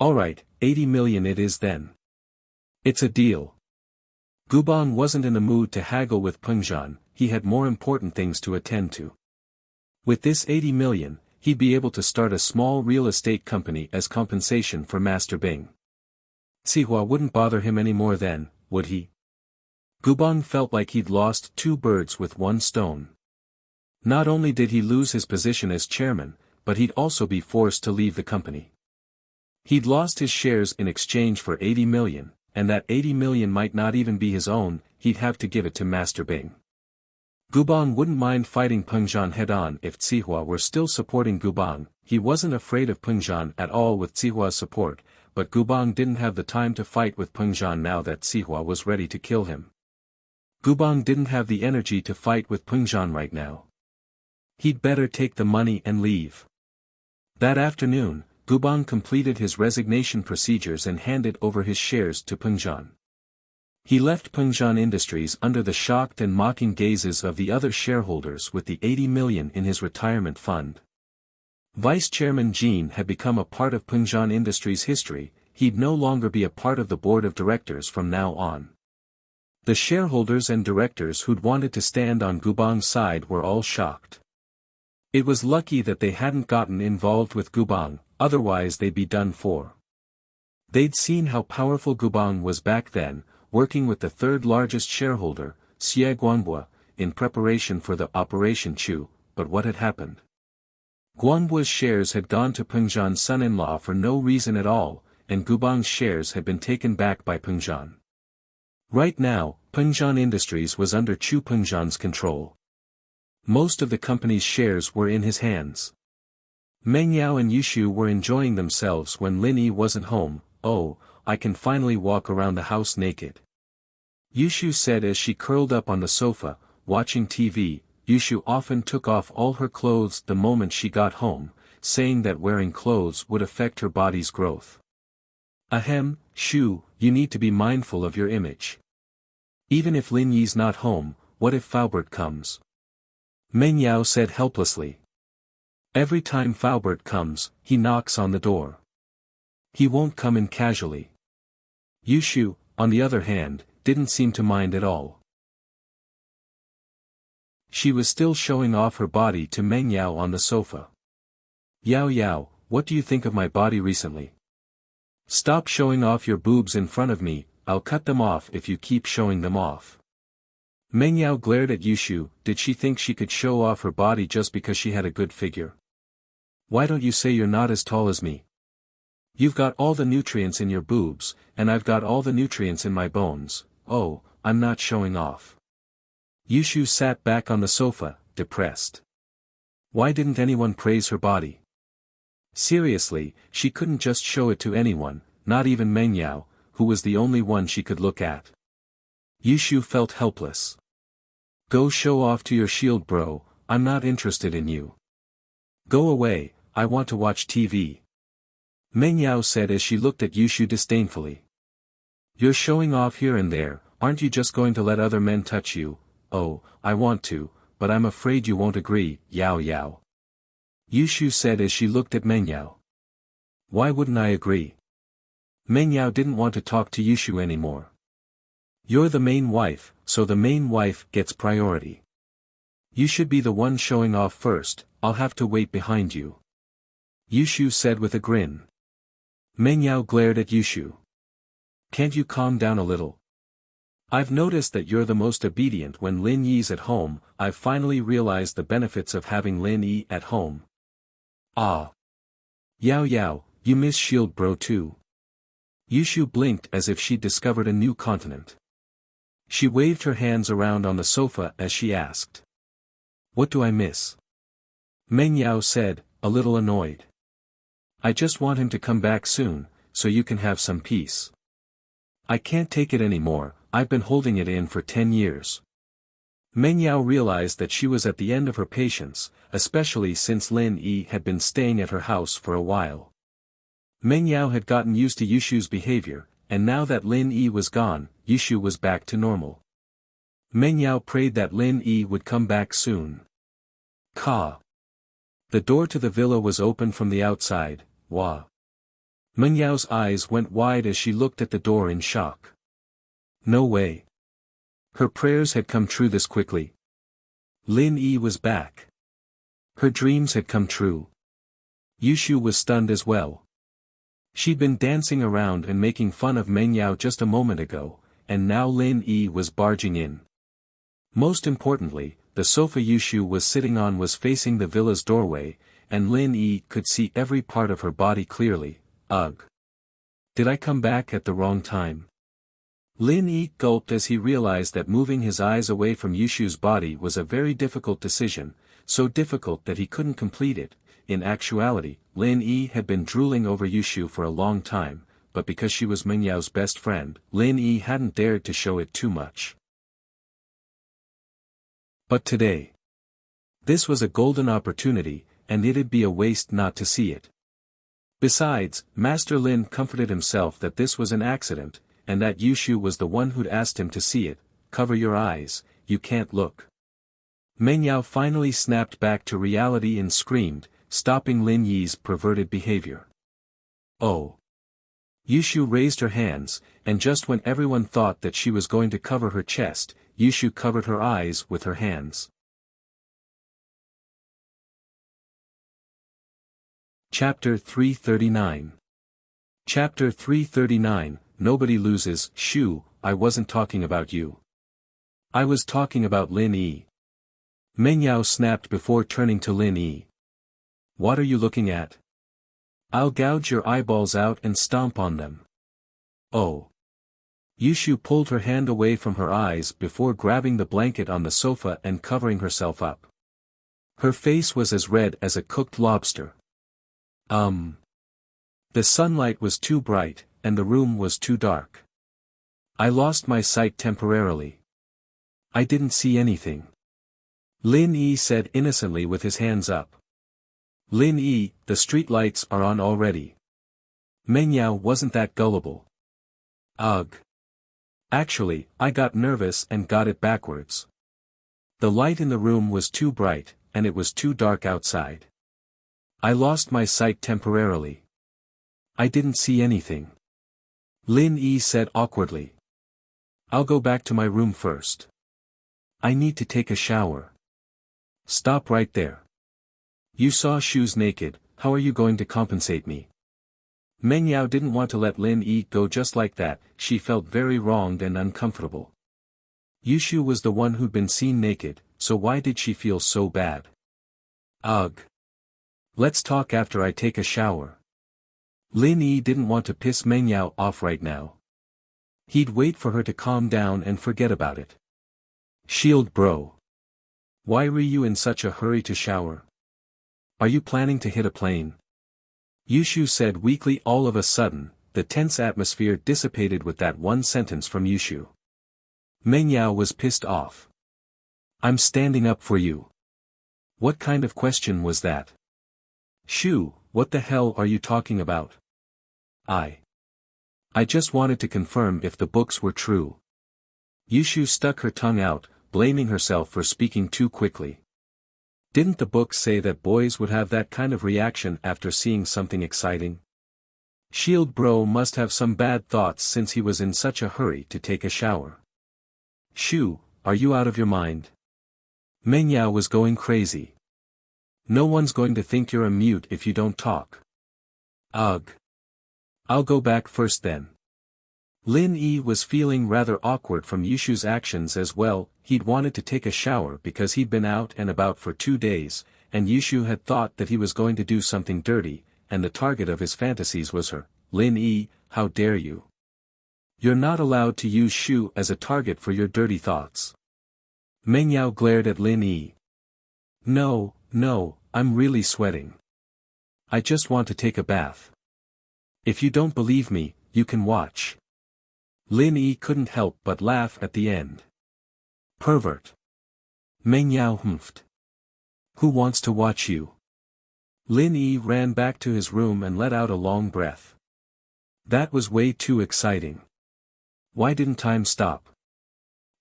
Alright, 80 million it is then. It's a deal. Gubang wasn't in the mood to haggle with Peng Zhan, he had more important things to attend to. With this 80 million, he'd be able to start a small real estate company as compensation for Master Bing. Sihua wouldn't bother him anymore then, would he? Gubang felt like he'd lost 2 birds with 1 stone. Not only did he lose his position as chairman, but he'd also be forced to leave the company. He'd lost his shares in exchange for 80 million, and that 80 million might not even be his own, he'd have to give it to Master Bing. Gubang wouldn't mind fighting Peng Zhan head-on if Sihua were still supporting Gubang. He wasn't afraid of Peng Zhan at all with Sihua's support, but Gubang didn't have the time to fight with Peng Zhan now that Sihua was ready to kill him. Gubang didn't have the energy to fight with Peng Zhan right now. He'd better take the money and leave. That afternoon, Gubang completed his resignation procedures and handed over his shares to Peng Zhan. He left Peng Zhan Industries under the shocked and mocking gazes of the other shareholders with the 80 million in his retirement fund. Vice Chairman Jean had become a part of Peng Zhan Industries' history. He'd no longer be a part of the board of directors from now on. The shareholders and directors who'd wanted to stand on Gubang's side were all shocked. It was lucky that they hadn't gotten involved with Gubang, otherwise they'd be done for. They'd seen how powerful Gubang was back then, working with the third largest shareholder, Xie Guanbo, in preparation for the Operation Chu, but what had happened? Guanbo's shares had gone to Peng Zhan's son-in-law for no reason at all, and Gubang's shares had been taken back by Peng Zhan. Right now, Peng Zhan Industries was under Chu Peng Zhan's control. Most of the company's shares were in his hands. Meng Yao and Yushu were enjoying themselves when Lin Yi wasn't home. Oh, I can finally walk around the house naked. Yushu said as she curled up on the sofa, watching TV. Yushu often took off all her clothes the moment she got home, saying that wearing clothes would affect her body's growth. Ahem, Shu, you need to be mindful of your image. Even if Lin Yi's not home, what if Faubert comes? Meng Yao said helplessly. Every time Faubert comes, he knocks on the door. He won't come in casually. Yushu, on the other hand, didn't seem to mind at all. She was still showing off her body to Meng Yao on the sofa. Yao Yao, what do you think of my body recently? Stop showing off your boobs in front of me, I'll cut them off if you keep showing them off. Meng Yao glared at Yushu. Did she think she could show off her body just because she had a good figure? Why don't you say you're not as tall as me? You've got all the nutrients in your boobs, and I've got all the nutrients in my bones. Oh, I'm not showing off. Yushu sat back on the sofa, depressed. Why didn't anyone praise her body? Seriously, she couldn't just show it to anyone, not even Meng Yao, who was the only one she could look at. Yushu felt helpless. Go show off to your shield bro, I'm not interested in you. Go away, I want to watch TV. Meng Yao said as she looked at Yushu disdainfully. You're showing off here and there, aren't you just going to let other men touch you? Oh, I want to, but I'm afraid you won't agree, Yao Yao. Yushu said as she looked at Meng Yao. Why wouldn't I agree? Meng Yao didn't want to talk to Yushu anymore. You're the main wife, so the main wife gets priority. You should be the one showing off first, I'll have to wait behind you. Yushu said with a grin. Meng Yao glared at Yushu. Can't you calm down a little? I've noticed that you're the most obedient when Lin Yi's at home. I've finally realized the benefits of having Lin Yi at home. Ah. Yao Yao, you miss shield bro too. Yushu blinked as if she'd discovered a new continent. She waved her hands around on the sofa as she asked. What do I miss? Meng Yao said, a little annoyed. I just want him to come back soon, so you can have some peace. I can't take it anymore, I've been holding it in for 10 years. Meng Yao realized that she was at the end of her patience, especially since Lin Yi had been staying at her house for a while. Meng Yao had gotten used to Yushu's behavior, and now that Lin Yi was gone, Yushu was back to normal. Meng Yao prayed that Lin Yi would come back soon. Ka. The door to the villa was open from the outside. Wah. Meng Yao's eyes went wide as she looked at the door in shock. No way. Her prayers had come true this quickly. Lin Yi was back. Her dreams had come true. Yushu was stunned as well. She'd been dancing around and making fun of Meng Yao just a moment ago, and now Lin Yi was barging in. Most importantly, the sofa Yushu was sitting on was facing the villa's doorway, and Lin Yi could see every part of her body clearly. Ugh. Did I come back at the wrong time? Lin Yi gulped as he realized that moving his eyes away from Yushu's body was a very difficult decision, so difficult that he couldn't complete it. In actuality, Lin Yi had been drooling over Yushu for a long time, but because she was Meng Yao's best friend, Lin Yi hadn't dared to show it too much. But today, this was a golden opportunity, and it'd be a waste not to see it. Besides, Master Lin comforted himself that this was an accident, and that Yushu was the one who'd asked him to see it. Cover your eyes, you can't look. Meng Yao finally snapped back to reality and screamed, stopping Lin Yi's perverted behavior. Oh. Yushu raised her hands, and just when everyone thought that she was going to cover her chest, Yushu covered her eyes with her hands. Chapter 339. Chapter 339, Nobody Loses. Shoo, I wasn't talking about you. I was talking about Lin Yi. Meng Yao snapped before turning to Lin Yi. What are you looking at? I'll gouge your eyeballs out and stomp on them. Oh. Yushu pulled her hand away from her eyes before grabbing the blanket on the sofa and covering herself up. Her face was as red as a cooked lobster. The sunlight was too bright, and the room was too dark. I lost my sight temporarily. I didn't see anything. Lin Yi said innocently with his hands up. Lin Yi, the street lights are on already. Meng Yao wasn't that gullible. Ugh. Actually, I got nervous and got it backwards. The light in the room was too bright, and it was too dark outside. I lost my sight temporarily. I didn't see anything. Lin Yi said awkwardly. I'll go back to my room first. I need to take a shower. Stop right there. You saw Shu's naked, how are you going to compensate me? Meng Yao didn't want to let Lin Yi go just like that, she felt very wronged and uncomfortable. Yushu was the one who'd been seen naked, so why did she feel so bad? Ugh. Let's talk after I take a shower. Lin Yi didn't want to piss Meng Yao off right now. He'd wait for her to calm down and forget about it. Shield bro. Why were you in such a hurry to shower? Are you planning to hit a plane? Yushu said weakly. All of a sudden, the tense atmosphere dissipated with that one sentence from Yushu. Meng Yao was pissed off. I'm standing up for you. What kind of question was that? Shoo, what the hell are you talking about? I just wanted to confirm if the books were true. Yushu stuck her tongue out, blaming herself for speaking too quickly. Didn't the books say that boys would have that kind of reaction after seeing something exciting? Shield Bro must have some bad thoughts since he was in such a hurry to take a shower. Shoo, are you out of your mind? Meng Yao was going crazy. No one's going to think you're a mute if you don't talk. Ugh. I'll go back first then. Lin Yi was feeling rather awkward from Yushu's actions as well. He'd wanted to take a shower because he'd been out and about for 2 days, and Yushu had thought that he was going to do something dirty, and the target of his fantasies was her. Lin Yi, how dare you? You're not allowed to use Shu as a target for your dirty thoughts. Meng Yao glared at Lin Yi. No, I'm really sweating. I just want to take a bath. If you don't believe me, you can watch. Lin Yi couldn't help but laugh at the end. Pervert. Meng Yao humphed. Who wants to watch you? Lin Yi ran back to his room and let out a long breath. That was way too exciting. Why didn't time stop?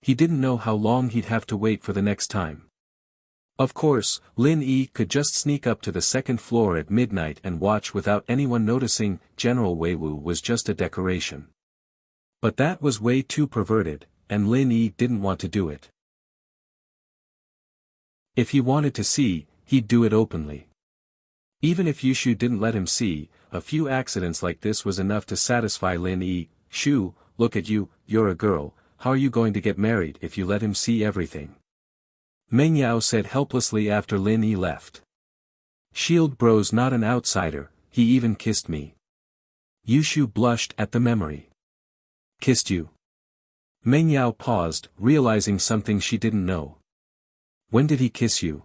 He didn't know how long he'd have to wait for the next time. Of course, Lin Yi could just sneak up to the second floor at midnight and watch without anyone noticing. General Weiwu was just a decoration. But that was way too perverted, and Lin Yi didn't want to do it. If he wanted to see, he'd do it openly. Even if Yushu didn't let him see, a few accidents like this was enough to satisfy Lin Yi. Shu, look at you, you're a girl, how are you going to get married if you let him see everything? Meng Yao said helplessly after Lin Yi left. Shield Bro's not an outsider, he even kissed me. Yushu blushed at the memory. Kissed you? Meng Yao paused, realizing something she didn't know. When did he kiss you?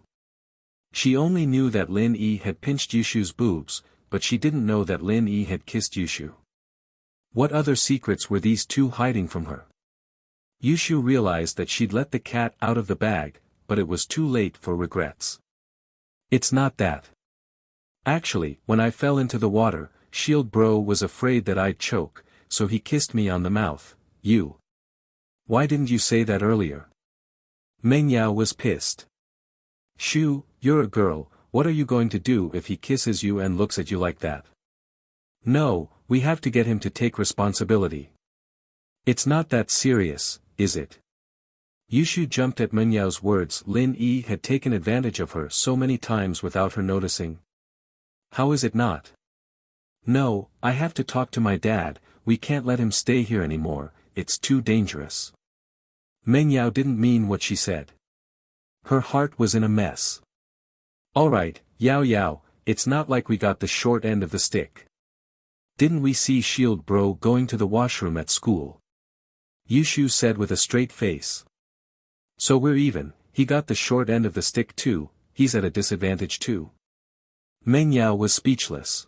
She only knew that Lin Yi had pinched Yushu's boobs, but she didn't know that Lin Yi had kissed Yushu. What other secrets were these two hiding from her? Yushu realized that she'd let the cat out of the bag, but it was too late for regrets. It's not that. Actually, when I fell into the water, Shield Bro was afraid that I'd choke, so he kissed me on the mouth. You. Why didn't you say that earlier? Meng Yao was pissed. Shu, you're a girl, what are you going to do if he kisses you and looks at you like that? No, we have to get him to take responsibility. It's not that serious, is it? Yushu jumped at Meng Yao's words. Lin Yi had taken advantage of her so many times without her noticing. How is it not? No, I have to talk to my dad, we can't let him stay here anymore, it's too dangerous. Meng Yao didn't mean what she said. Her heart was in a mess. Alright, Yao, it's not like we got the short end of the stick. Didn't we see Shield Bro going to the washroom at school? Yushu said with a straight face. So we're even, he got the short end of the stick too, he's at a disadvantage too. Meng Yao was speechless.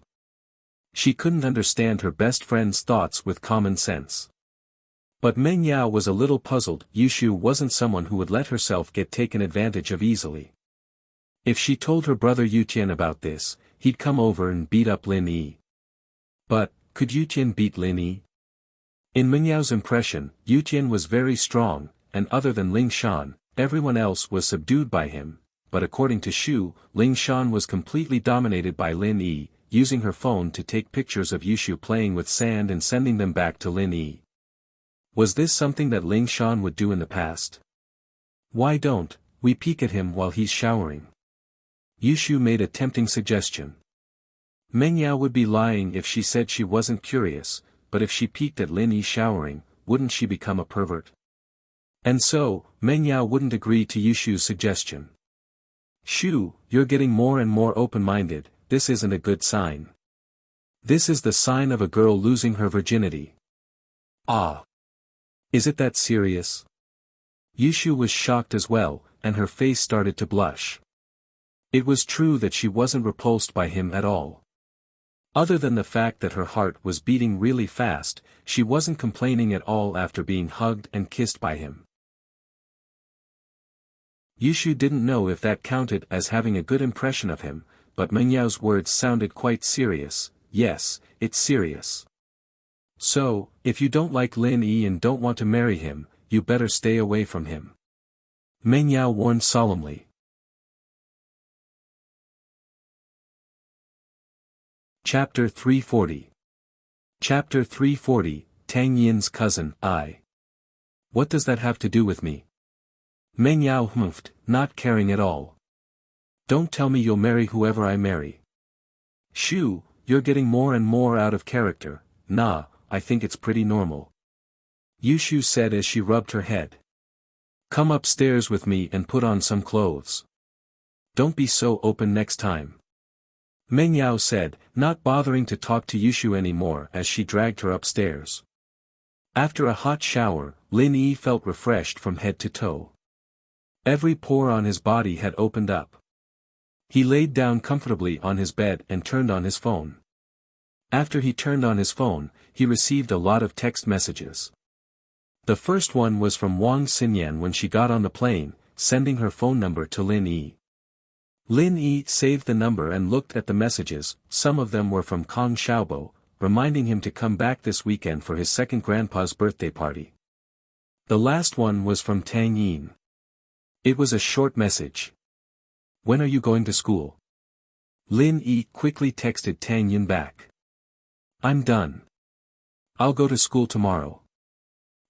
She couldn't understand her best friend's thoughts with common sense. But Meng Yao was a little puzzled. Yushu wasn't someone who would let herself get taken advantage of easily. If she told her brother Yutian about this, he'd come over and beat up Lin Yi. But, could Yutian beat Lin Yi? In Meng Yao's impression, Yutian was very strong, and other than Ling Shan, everyone else was subdued by him, but according to Shu, Ling Shan was completely dominated by Lin Yi, using her phone to take pictures of Yushu playing with sand and sending them back to Lin Yi. Was this something that Ling Shan would do in the past? Why don't we peek at him while he's showering? Yushu made a tempting suggestion. Meng Yao would be lying if she said she wasn't curious, but if she peeked at Lin Yi showering, wouldn't she become a pervert? And so, Meng Yao wouldn't agree to Yushu's suggestion. Shu, you're getting more and more open-minded, this isn't a good sign. This is the sign of a girl losing her virginity. Ah. Is it that serious? Yushu was shocked as well, and her face started to blush. It was true that she wasn't repulsed by him at all. Other than the fact that her heart was beating really fast, she wasn't complaining at all after being hugged and kissed by him. Yushu didn't know if that counted as having a good impression of him, but Meng Yao's words sounded quite serious. Yes, it's serious. So, if you don't like Lin Yi and don't want to marry him, you better stay away from him. Meng Yao warned solemnly. Chapter 340. Chapter 340, Tang Yin's cousin, I. What does that have to do with me? Meng Yao humphed, not caring at all. Don't tell me you'll marry whoever I marry. Shoo, you're getting more and more out of character. Nah, I think it's pretty normal. Yushu said as she rubbed her head. Come upstairs with me and put on some clothes. Don't be so open next time. Meng Yao said, not bothering to talk to Yushu anymore as she dragged her upstairs. After a hot shower, Lin Yi felt refreshed from head to toe. Every pore on his body had opened up. He laid down comfortably on his bed and turned on his phone. After he turned on his phone, he received a lot of text messages. The first one was from Wang Xinyan when she got on the plane, sending her phone number to Lin Yi. Lin Yi saved the number and looked at the messages. Some of them were from Kong Xiaobo, reminding him to come back this weekend for his second grandpa's birthday party. The last one was from Tang Yin. It was a short message. When are you going to school? Lin Yi quickly texted Tang Yin back. I'm done. I'll go to school tomorrow.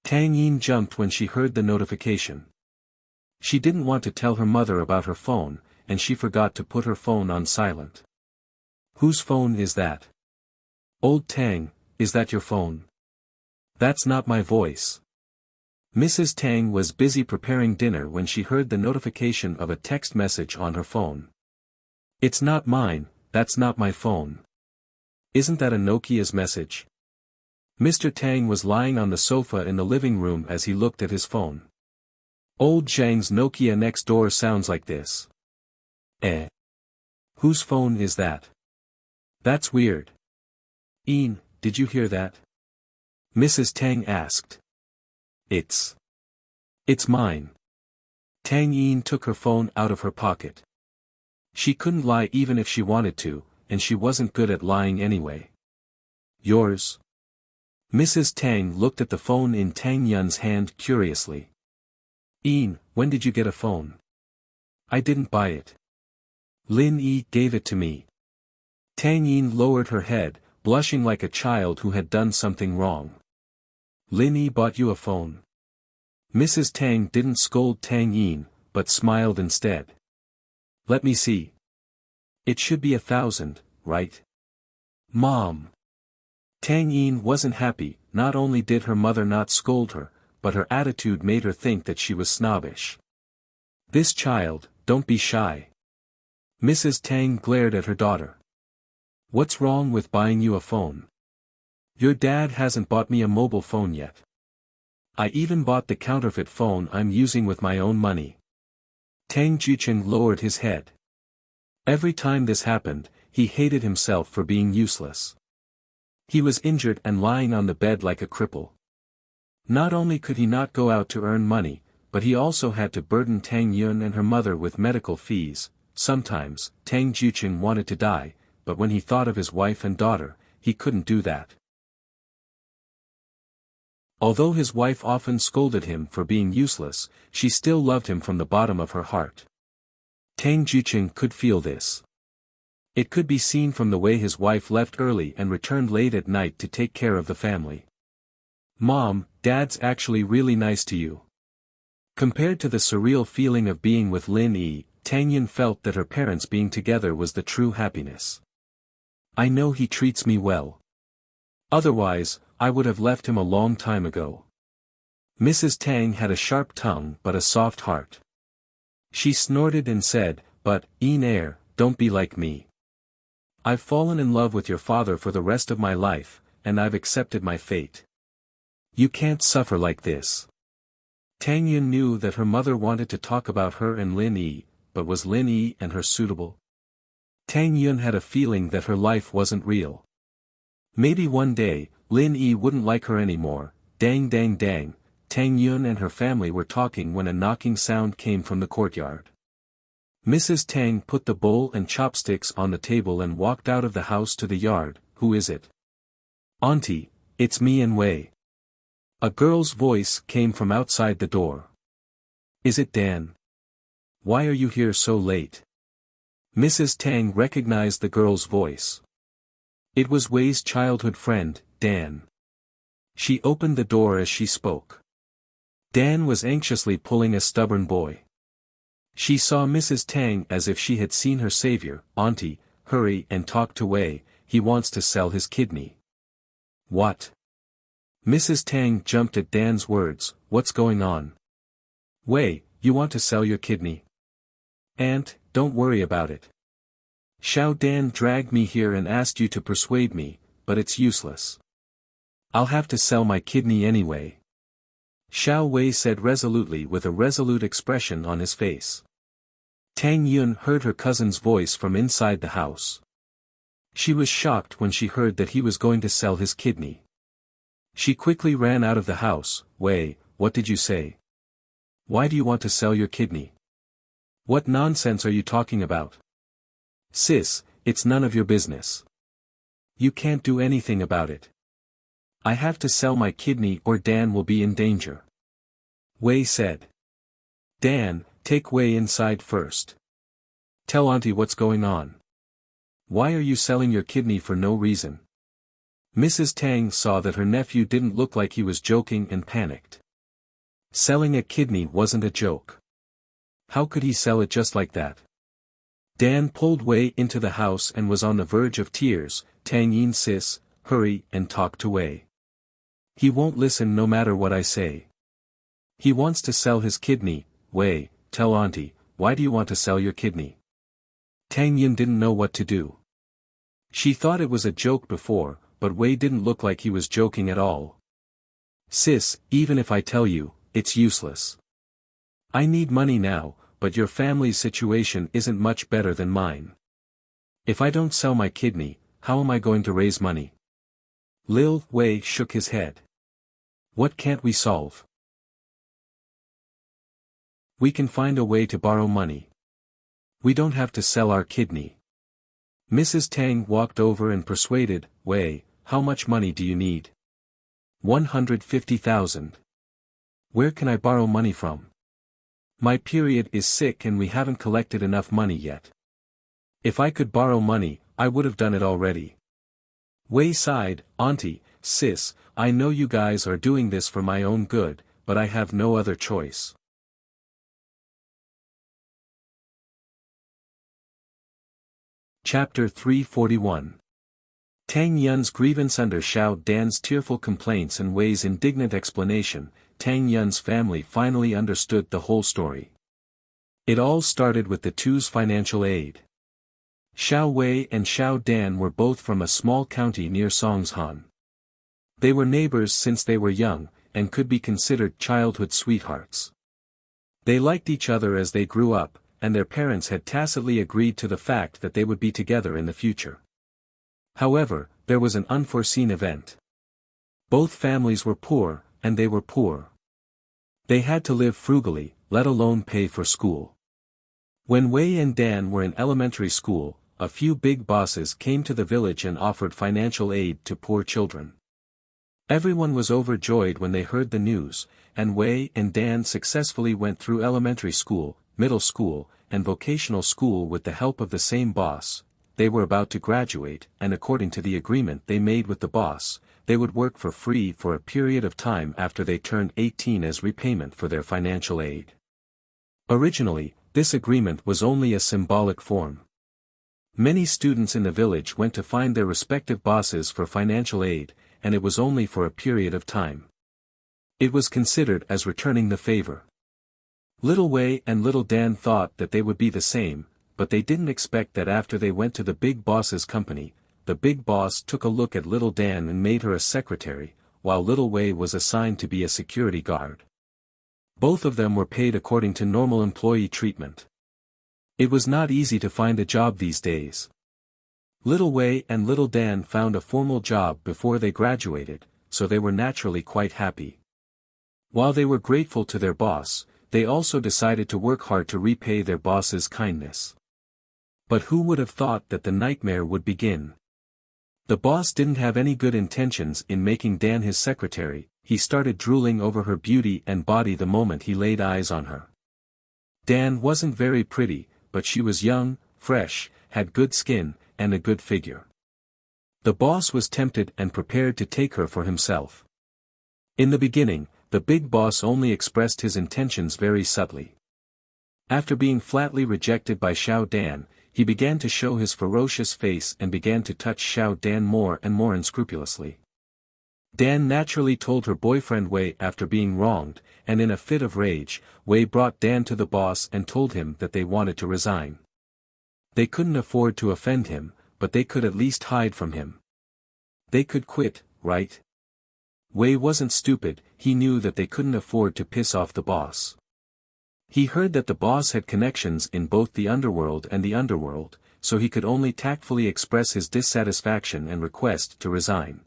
Tang Yin jumped when she heard the notification. She didn't want to tell her mother about her phone, and she forgot to put her phone on silent. Whose phone is that? Old Tang, is that your phone? That's not my voice. Mrs. Tang was busy preparing dinner when she heard the notification of a text message on her phone. It's not mine, that's not my phone. Isn't that a Nokia's message? Mr. Tang was lying on the sofa in the living room as he looked at his phone. Old Zhang's Nokia next door sounds like this. Eh? Whose phone is that? That's weird. Ian, did you hear that? Mrs. Tang asked. It's mine. Tang Yin took her phone out of her pocket. She couldn't lie even if she wanted to, and she wasn't good at lying anyway. Yours? Mrs. Tang looked at the phone in Tang Yun's hand curiously. Ian, when did you get a phone? I didn't buy it. Lin Yi gave it to me. Tang Yin lowered her head, blushing like a child who had done something wrong. Lin Yi bought you a phone. Mrs. Tang didn't scold Tang Yin, but smiled instead. Let me see. It should be 1,000, right? Mom. Tang Yin wasn't happy. Not only did her mother not scold her, but her attitude made her think that she was snobbish. This child, don't be shy. Mrs. Tang glared at her daughter. What's wrong with buying you a phone? Your dad hasn't bought me a mobile phone yet. I even bought the counterfeit phone I'm using with my own money. Tang Jucheng lowered his head. Every time this happened, he hated himself for being useless. He was injured and lying on the bed like a cripple. Not only could he not go out to earn money, but he also had to burden Tang Yun and her mother with medical fees. Sometimes, Tang Jucheng wanted to die, but when he thought of his wife and daughter, he couldn't do that. Although his wife often scolded him for being useless, she still loved him from the bottom of her heart. Tang Jucheng could feel this. It could be seen from the way his wife left early and returned late at night to take care of the family. Mom, Dad's actually really nice to you. Compared to the surreal feeling of being with Lin Yi, Tang Yin felt that her parents being together was the true happiness. I know he treats me well. Otherwise, I would have left him a long time ago. Mrs. Tang had a sharp tongue but a soft heart. She snorted and said, but, Air, don't be like me. I've fallen in love with your father for the rest of my life, and I've accepted my fate. You can't suffer like this. Tang Yin knew that her mother wanted to talk about her and Lin Yi, but was Lin Yi and her suitable? Tang Yun had a feeling that her life wasn't real. Maybe one day, Lin Yi wouldn't like her anymore. Dang dang dang, Tang Yun and her family were talking when a knocking sound came from the courtyard. Mrs. Tang put the bowl and chopsticks on the table and walked out of the house to the yard. "Who is it?" "Auntie, it's me and Wei." A girl's voice came from outside the door. "Is it Dan? Why are you here so late?" Mrs. Tang recognized the girl's voice. It was Wei's childhood friend, Dan. She opened the door as she spoke. Dan was anxiously pulling a stubborn boy. She saw Mrs. Tang as if she had seen her savior. "Auntie, hurry and talk to Wei, he wants to sell his kidney." "What?" Mrs. Tang jumped at Dan's words. "What's going on?" "Wei, you want to sell your kidney?" "Aunt, don't worry about it. Xiao Dan dragged me here and asked you to persuade me, but it's useless. I'll have to sell my kidney anyway," Xiao Wei said resolutely with a resolute expression on his face. Tang Yun heard her cousin's voice from inside the house. She was shocked when she heard that he was going to sell his kidney. She quickly ran out of the house. "Wei, what did you say? Why do you want to sell your kidney? What nonsense are you talking about?" "Sis, it's none of your business. You can't do anything about it. I have to sell my kidney or Dan will be in danger," Wei said. "Dan, take Wei inside first. Tell Auntie what's going on. Why are you selling your kidney for no reason?" Mrs. Tang saw that her nephew didn't look like he was joking and panicked. Selling a kidney wasn't a joke. How could he sell it just like that? Dan pulled Wei into the house and was on the verge of tears. "Tang Yin sis, hurry and talk to Wei. He won't listen no matter what I say. He wants to sell his kidney." "Wei, tell Auntie, why do you want to sell your kidney?" Tang Yin didn't know what to do. She thought it was a joke before, but Wei didn't look like he was joking at all. "Sis, even if I tell you, it's useless. I need money now, but your family's situation isn't much better than mine. If I don't sell my kidney, how am I going to raise money?" Lil Wei shook his head. "What can't we solve? We can find a way to borrow money. We don't have to sell our kidney." Mrs. Tang walked over and persuaded. "Wei, how much money do you need?" 150,000. "Where can I borrow money from? My period is sick and we haven't collected enough money yet. If I could borrow money, I would have done it already." Wei sighed. "Auntie, sis, I know you guys are doing this for my own good, but I have no other choice." Chapter 341. Tang Yun's grievance. Under Xiao Dan's tearful complaints and Wei's indignant explanation, Tang Yun's family finally understood the whole story. It all started with the two's financial aid. Xiao Wei and Xiao Dan were both from a small county near Songshan. They were neighbors since they were young, and could be considered childhood sweethearts. They liked each other as they grew up, and their parents had tacitly agreed to the fact that they would be together in the future. However, there was an unforeseen event. Both families were poor, and they were poor. They had to live frugally, let alone pay for school. When Wei and Dan were in elementary school, a few big bosses came to the village and offered financial aid to poor children. Everyone was overjoyed when they heard the news, and Wei and Dan successfully went through elementary school, middle school, and vocational school with the help of the same boss. They were about to graduate, and according to the agreement they made with the boss, they would work for free for a period of time after they turned 18 as repayment for their financial aid. Originally, this agreement was only a symbolic form. Many students in the village went to find their respective bosses for financial aid, and it was only for a period of time. It was considered as returning the favor. Little Wei and Little Dan thought that they would be the same, but they didn't expect that after they went to the big boss's company, the big boss took a look at Little Dan and made her a secretary, while Little Wei was assigned to be a security guard. Both of them were paid according to normal employee treatment. It was not easy to find a job these days. Little Wei and Little Dan found a formal job before they graduated, so they were naturally quite happy. While they were grateful to their boss, they also decided to work hard to repay their boss's kindness. But who would have thought that the nightmare would begin? The boss didn't have any good intentions in making Dan his secretary. He started drooling over her beauty and body the moment he laid eyes on her. Dan wasn't very pretty, but she was young, fresh, had good skin, and a good figure. The boss was tempted and prepared to take her for himself. In the beginning, the big boss only expressed his intentions very subtly. After being flatly rejected by Xiao Dan, he began to show his ferocious face and began to touch Xiao Dan more and more unscrupulously. Dan naturally told her boyfriend Wei after being wronged, and in a fit of rage, Wei brought Dan to the boss and told him that they wanted to resign. They couldn't afford to offend him, but they could at least hide from him. They could quit, right? Wei wasn't stupid, he knew that they couldn't afford to piss off the boss. He heard that the boss had connections in both the underworld and the underworld, so he could only tactfully express his dissatisfaction and request to resign.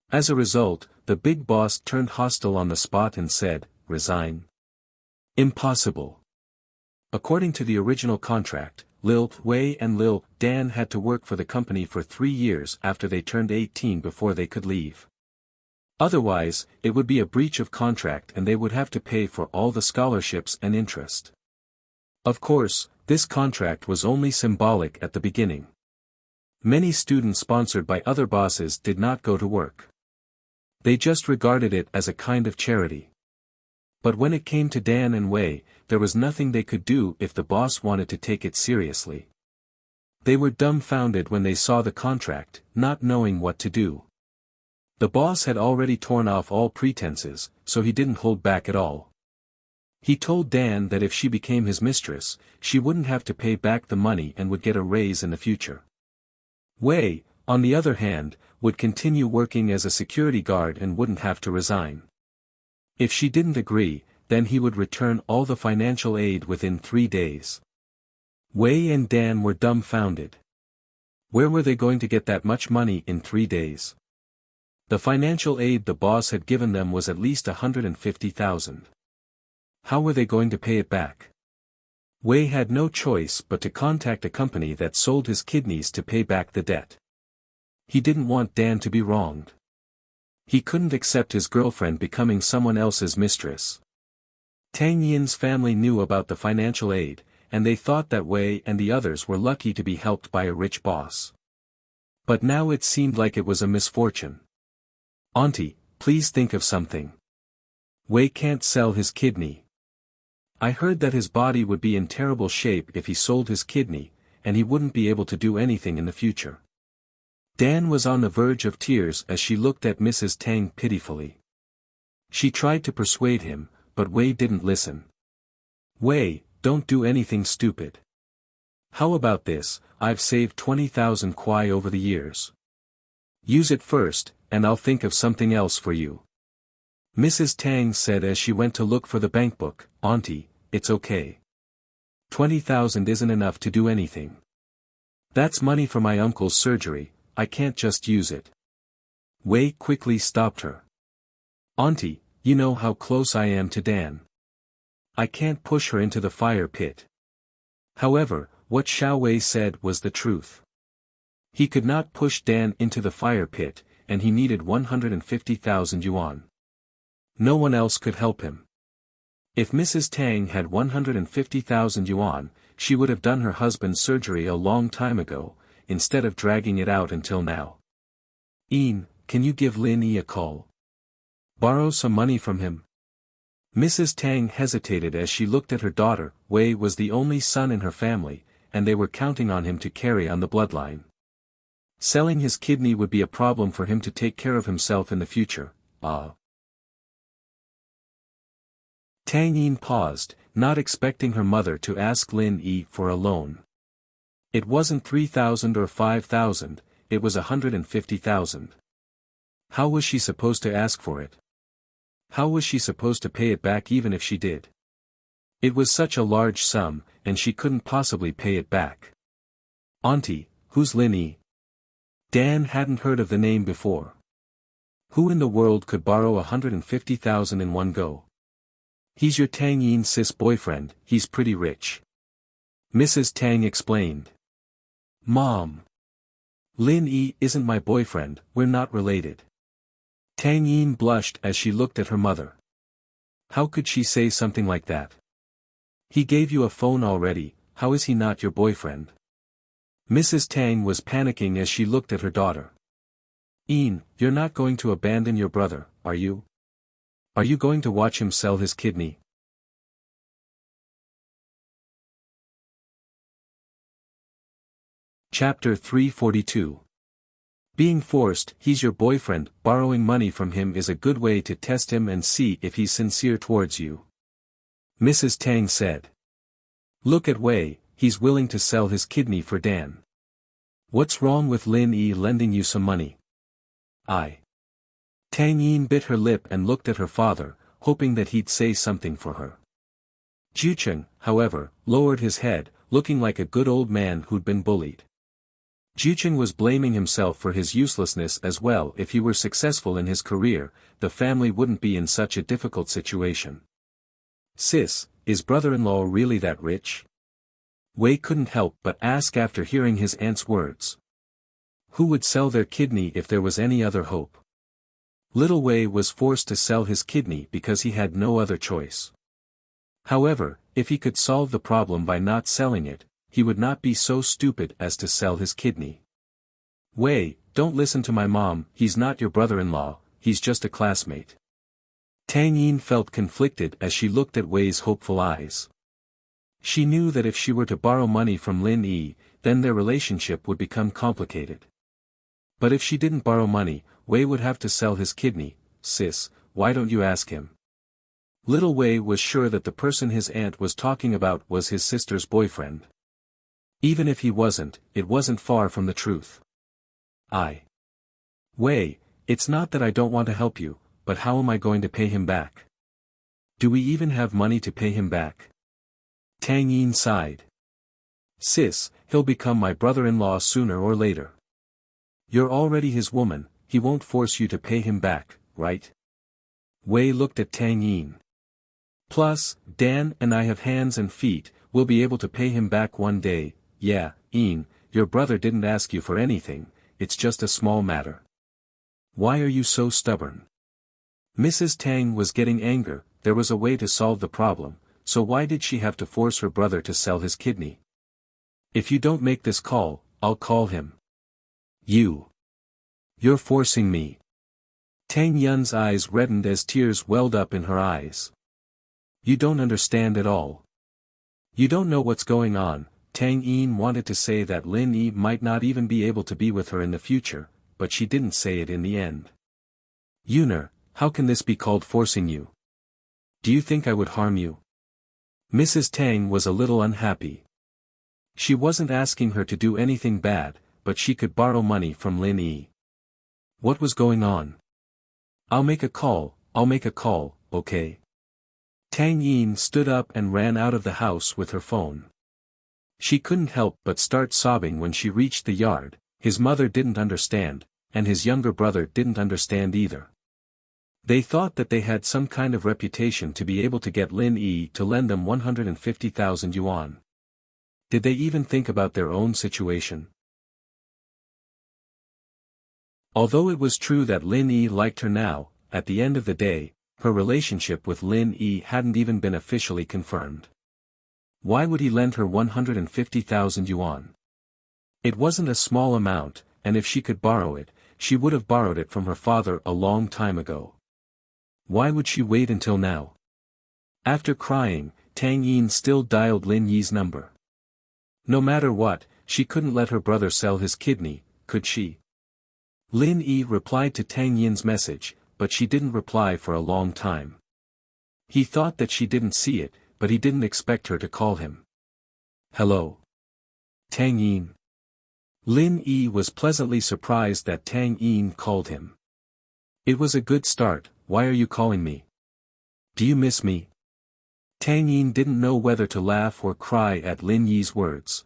As a result, the big boss turned hostile on the spot and said, "Resign? Impossible." According to the original contract, Lil Wei and Lil Dan had to work for the company for 3 years after they turned 18 before they could leave. Otherwise, it would be a breach of contract and they would have to pay for all the scholarships and interest. Of course, this contract was only symbolic at the beginning. Many students sponsored by other bosses did not go to work. They just regarded it as a kind of charity. But when it came to Dan and Wei, there was nothing they could do if the boss wanted to take it seriously. They were dumbfounded when they saw the contract, not knowing what to do. The boss had already torn off all pretenses, so he didn't hold back at all. He told Dan that if she became his mistress, she wouldn't have to pay back the money and would get a raise in the future. Wei, on the other hand, would continue working as a security guard and wouldn't have to resign. If she didn't agree, then he would return all the financial aid within 3 days. Wei and Dan were dumbfounded. Where were they going to get that much money in 3 days? The financial aid the boss had given them was at least 150,000. How were they going to pay it back? Wei had no choice but to contact a company that sold his kidneys to pay back the debt. He didn't want Dan to be wronged. He couldn't accept his girlfriend becoming someone else's mistress. Tang Yin's family knew about the financial aid, and they thought that Wei and the others were lucky to be helped by a rich boss. But now it seemed like it was a misfortune. "Auntie, please think of something. Wei can't sell his kidney. I heard that his body would be in terrible shape if he sold his kidney, and he wouldn't be able to do anything in the future." Dan was on the verge of tears as she looked at Mrs. Tang pitifully. She tried to persuade him, but Wei didn't listen. "Wei, don't do anything stupid. How about this? I've saved 20,000 kwai over the years. Use it first, and I'll think of something else for you." Mrs. Tang said as she went to look for the bankbook, "Auntie, it's okay. 20,000 isn't enough to do anything. That's money for my uncle's surgery, I can't just use it." Wei quickly stopped her. "Auntie, you know how close I am to Dan. I can't push her into the fire pit." However, what Xiao Wei said was the truth. He could not push Dan into the fire pit, and he needed 150,000 yuan. No one else could help him. If Mrs. Tang had 150,000 yuan, she would have done her husband's surgery a long time ago, instead of dragging it out until now. "Ian, can you give Lin Yi a call? Borrow some money from him?" Mrs. Tang hesitated as she looked at her daughter. Wei was the only son in her family, and they were counting on him to carry on the bloodline. Selling his kidney would be a problem for him to take care of himself in the future. Tang Yin paused, not expecting her mother to ask Lin Yi for a loan. It wasn't 3,000 or 5,000, it was 150,000. How was she supposed to ask for it? How was she supposed to pay it back even if she did? It was such a large sum, and she couldn't possibly pay it back. "Auntie, who's Lin Yi?" Dan hadn't heard of the name before. Who in the world could borrow 150,000 in one go? He's your Tang Yin sis boyfriend, he's pretty rich. Mrs. Tang explained. Mom. Lin Yi isn't my boyfriend, we're not related. Tang Yin blushed as she looked at her mother. How could she say something like that? He gave you a phone already, how is he not your boyfriend? Mrs. Tang was panicking as she looked at her daughter. Yin, you're not going to abandon your brother, are you? Are you going to watch him sell his kidney? Chapter 342. Being forced, he's your boyfriend, borrowing money from him is a good way to test him and see if he's sincere towards you. Mrs. Tang said. Look at Wei, he's willing to sell his kidney for Dan. What's wrong with Lin Yi lending you some money? Tang Yin bit her lip and looked at her father, hoping that he'd say something for her. Jucheng, however, lowered his head, looking like a good old man who'd been bullied. Jucheng was blaming himself for his uselessness as well. If he were successful in his career, the family wouldn't be in such a difficult situation. Sis, is brother-in-law really that rich? Wei couldn't help but ask after hearing his aunt's words. Who would sell their kidney if there was any other hope? Little Wei was forced to sell his kidney because he had no other choice. However, if he could solve the problem by not selling it, he would not be so stupid as to sell his kidney. Wei, don't listen to my mom, he's not your brother-in-law, he's just a classmate. Tang Yin felt conflicted as she looked at Wei's hopeful eyes. She knew that if she were to borrow money from Lin Yi, then their relationship would become complicated. But if she didn't borrow money, Wei would have to sell his kidney. Sis, why don't you ask him? Little Wei was sure that the person his aunt was talking about was his sister's boyfriend. Even if he wasn't, it wasn't far from the truth. Wei, it's not that I don't want to help you, but how am I going to pay him back? Do we even have money to pay him back? Tang Yin sighed. Sis, he'll become my brother-in-law sooner or later. You're already his woman, he won't force you to pay him back, right? Wei looked at Tang Yin. Plus, Dan and I have hands and feet, we'll be able to pay him back one day. Yeah, Yin, your brother didn't ask you for anything, it's just a small matter. Why are you so stubborn? Mrs. Tang was getting angry. There was a way to solve the problem, so why did she have to force her brother to sell his kidney? If you don't make this call, I'll call him. You're forcing me. Tang Yun's eyes reddened as tears welled up in her eyes. You don't understand at all. You don't know what's going on. Tang Yin wanted to say that Lin Yi might not even be able to be with her in the future, but she didn't say it in the end. Yuner, how can this be called forcing you? Do you think I would harm you? Mrs. Tang was a little unhappy. She wasn't asking her to do anything bad, but she could borrow money from Lin Yi. What was going on? I'll make a call, okay? Tang Yin stood up and ran out of the house with her phone. She couldn't help but start sobbing when she reached the yard. His mother didn't understand, and his younger brother didn't understand either. They thought that they had some kind of reputation to be able to get Lin Yi to lend them 150,000 yuan. Did they even think about their own situation? Although it was true that Lin Yi liked her now, at the end of the day, her relationship with Lin Yi hadn't even been officially confirmed. Why would he lend her 150,000 yuan? It wasn't a small amount, and if she could borrow it, she would have borrowed it from her father a long time ago. Why would she wait until now? After crying, Tang Yin still dialed Lin Yi's number. No matter what, she couldn't let her brother sell his kidney, could she? Lin Yi replied to Tang Yin's message, but she didn't reply for a long time. He thought that she didn't see it, but he didn't expect her to call him. Hello? Tang Yin. Lin Yi was pleasantly surprised that Tang Yin called him. It was a good start, why are you calling me? Do you miss me? Tang Yin didn't know whether to laugh or cry at Lin Yi's words.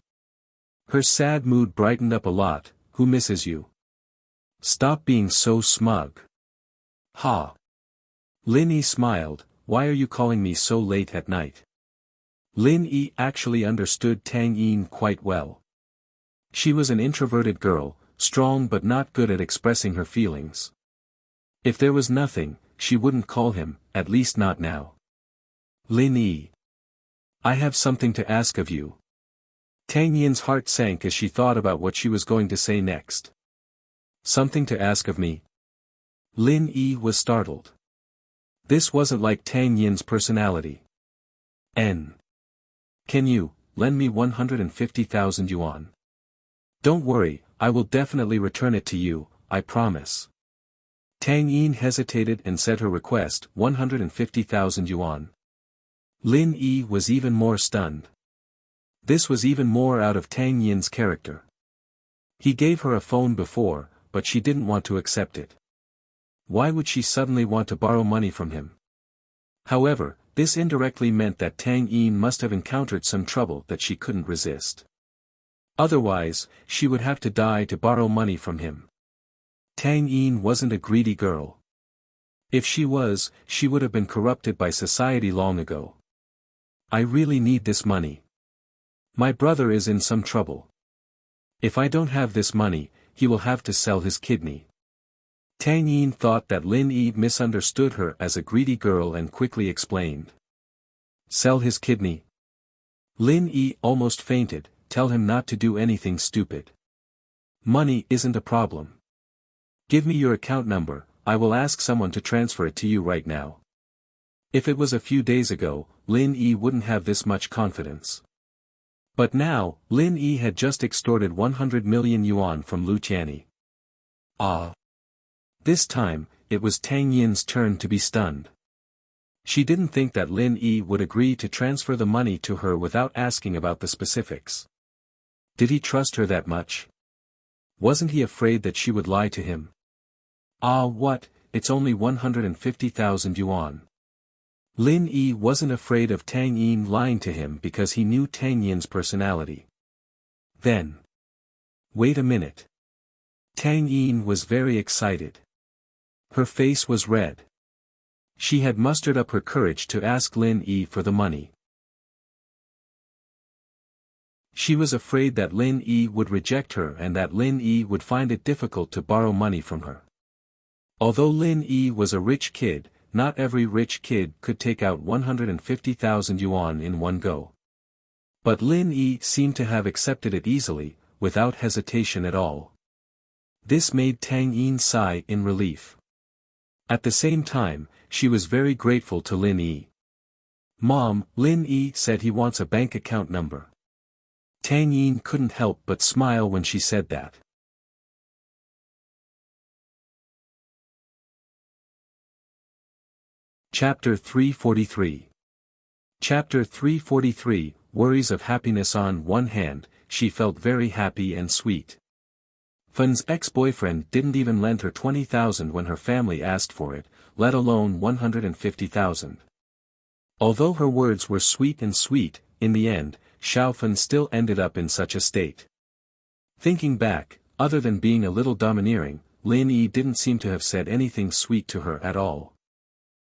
Her sad mood brightened up a lot. Who misses you? Stop being so smug. Ha! Lin Yi smiled, why are you calling me so late at night? Lin Yi actually understood Tang Yin quite well. She was an introverted girl, strong but not good at expressing her feelings. If there was nothing, she wouldn't call him, at least not now. Lin Yi. I have something to ask of you. Tang Yin's heart sank as she thought about what she was going to say next. Something to ask of me? Lin Yi was startled. This wasn't like Tang Yin's personality. Can you lend me 150,000 yuan? Don't worry, I will definitely return it to you, I promise. Tang Yin hesitated and said her request, 150,000 yuan. Lin Yi was even more stunned. This was even more out of Tang Yin's character. He gave her a phone before, but she didn't want to accept it. Why would she suddenly want to borrow money from him? However, this indirectly meant that Tang Yin must have encountered some trouble that she couldn't resist. Otherwise, she would have to die to borrow money from him. Tang Yin wasn't a greedy girl. If she was, she would have been corrupted by society long ago. I really need this money. My brother is in some trouble. If I don't have this money, he will have to sell his kidney. Tang Yin thought that Lin Yi misunderstood her as a greedy girl and quickly explained. Sell his kidney? Lin Yi almost fainted, tell him not to do anything stupid. Money isn't a problem. Give me your account number, I will ask someone to transfer it to you right now. If it was a few days ago, Lin Yi wouldn't have this much confidence. But now, Lin Yi had just extorted 100 million yuan from Lu Qianni. Ah! This time, it was Tang Yin's turn to be stunned. She didn't think that Lin Yi would agree to transfer the money to her without asking about the specifics. Did he trust her that much? Wasn't he afraid that she would lie to him? Ah what, it's only 150,000 yuan. Lin Yi wasn't afraid of Tang Yin lying to him because he knew Tang Yin's personality. Then. Wait a minute. Tang Yin was very excited. Her face was red. She had mustered up her courage to ask Lin Yi for the money. She was afraid that Lin Yi would reject her and that Lin Yi would find it difficult to borrow money from her. Although Lin Yi was a rich kid, not every rich kid could take out 150,000 yuan in one go. But Lin Yi seemed to have accepted it easily, without hesitation at all. This made Tang Yin sigh in relief. At the same time, she was very grateful to Lin Yi. Mom, Lin Yi said he wants a bank account number. Tang Yin couldn't help but smile when she said that. Chapter 343. Chapter 343, Worries of Happiness. On one hand, she felt very happy and sweet. Fen's ex-boyfriend didn't even lend her 20,000 when her family asked for it, let alone 150,000. Although her words were sweet, in the end, Xiao Fen still ended up in such a state. Thinking back, other than being a little domineering, Lin Yi didn't seem to have said anything sweet to her at all.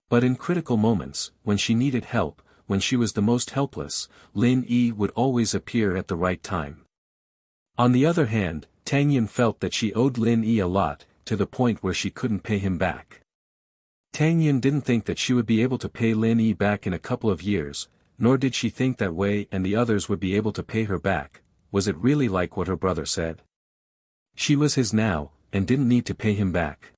But in critical moments, when she needed help, when she was the most helpless, Lin Yi would always appear at the right time. On the other hand, Tang Yin felt that she owed Lin Yi a lot, to the point where she couldn't pay him back. Tang Yin didn't think that she would be able to pay Lin Yi back in a couple of years, nor did she think that Wei and the others would be able to pay her back. Was it really like what her brother said? She was his now, and didn't need to pay him back.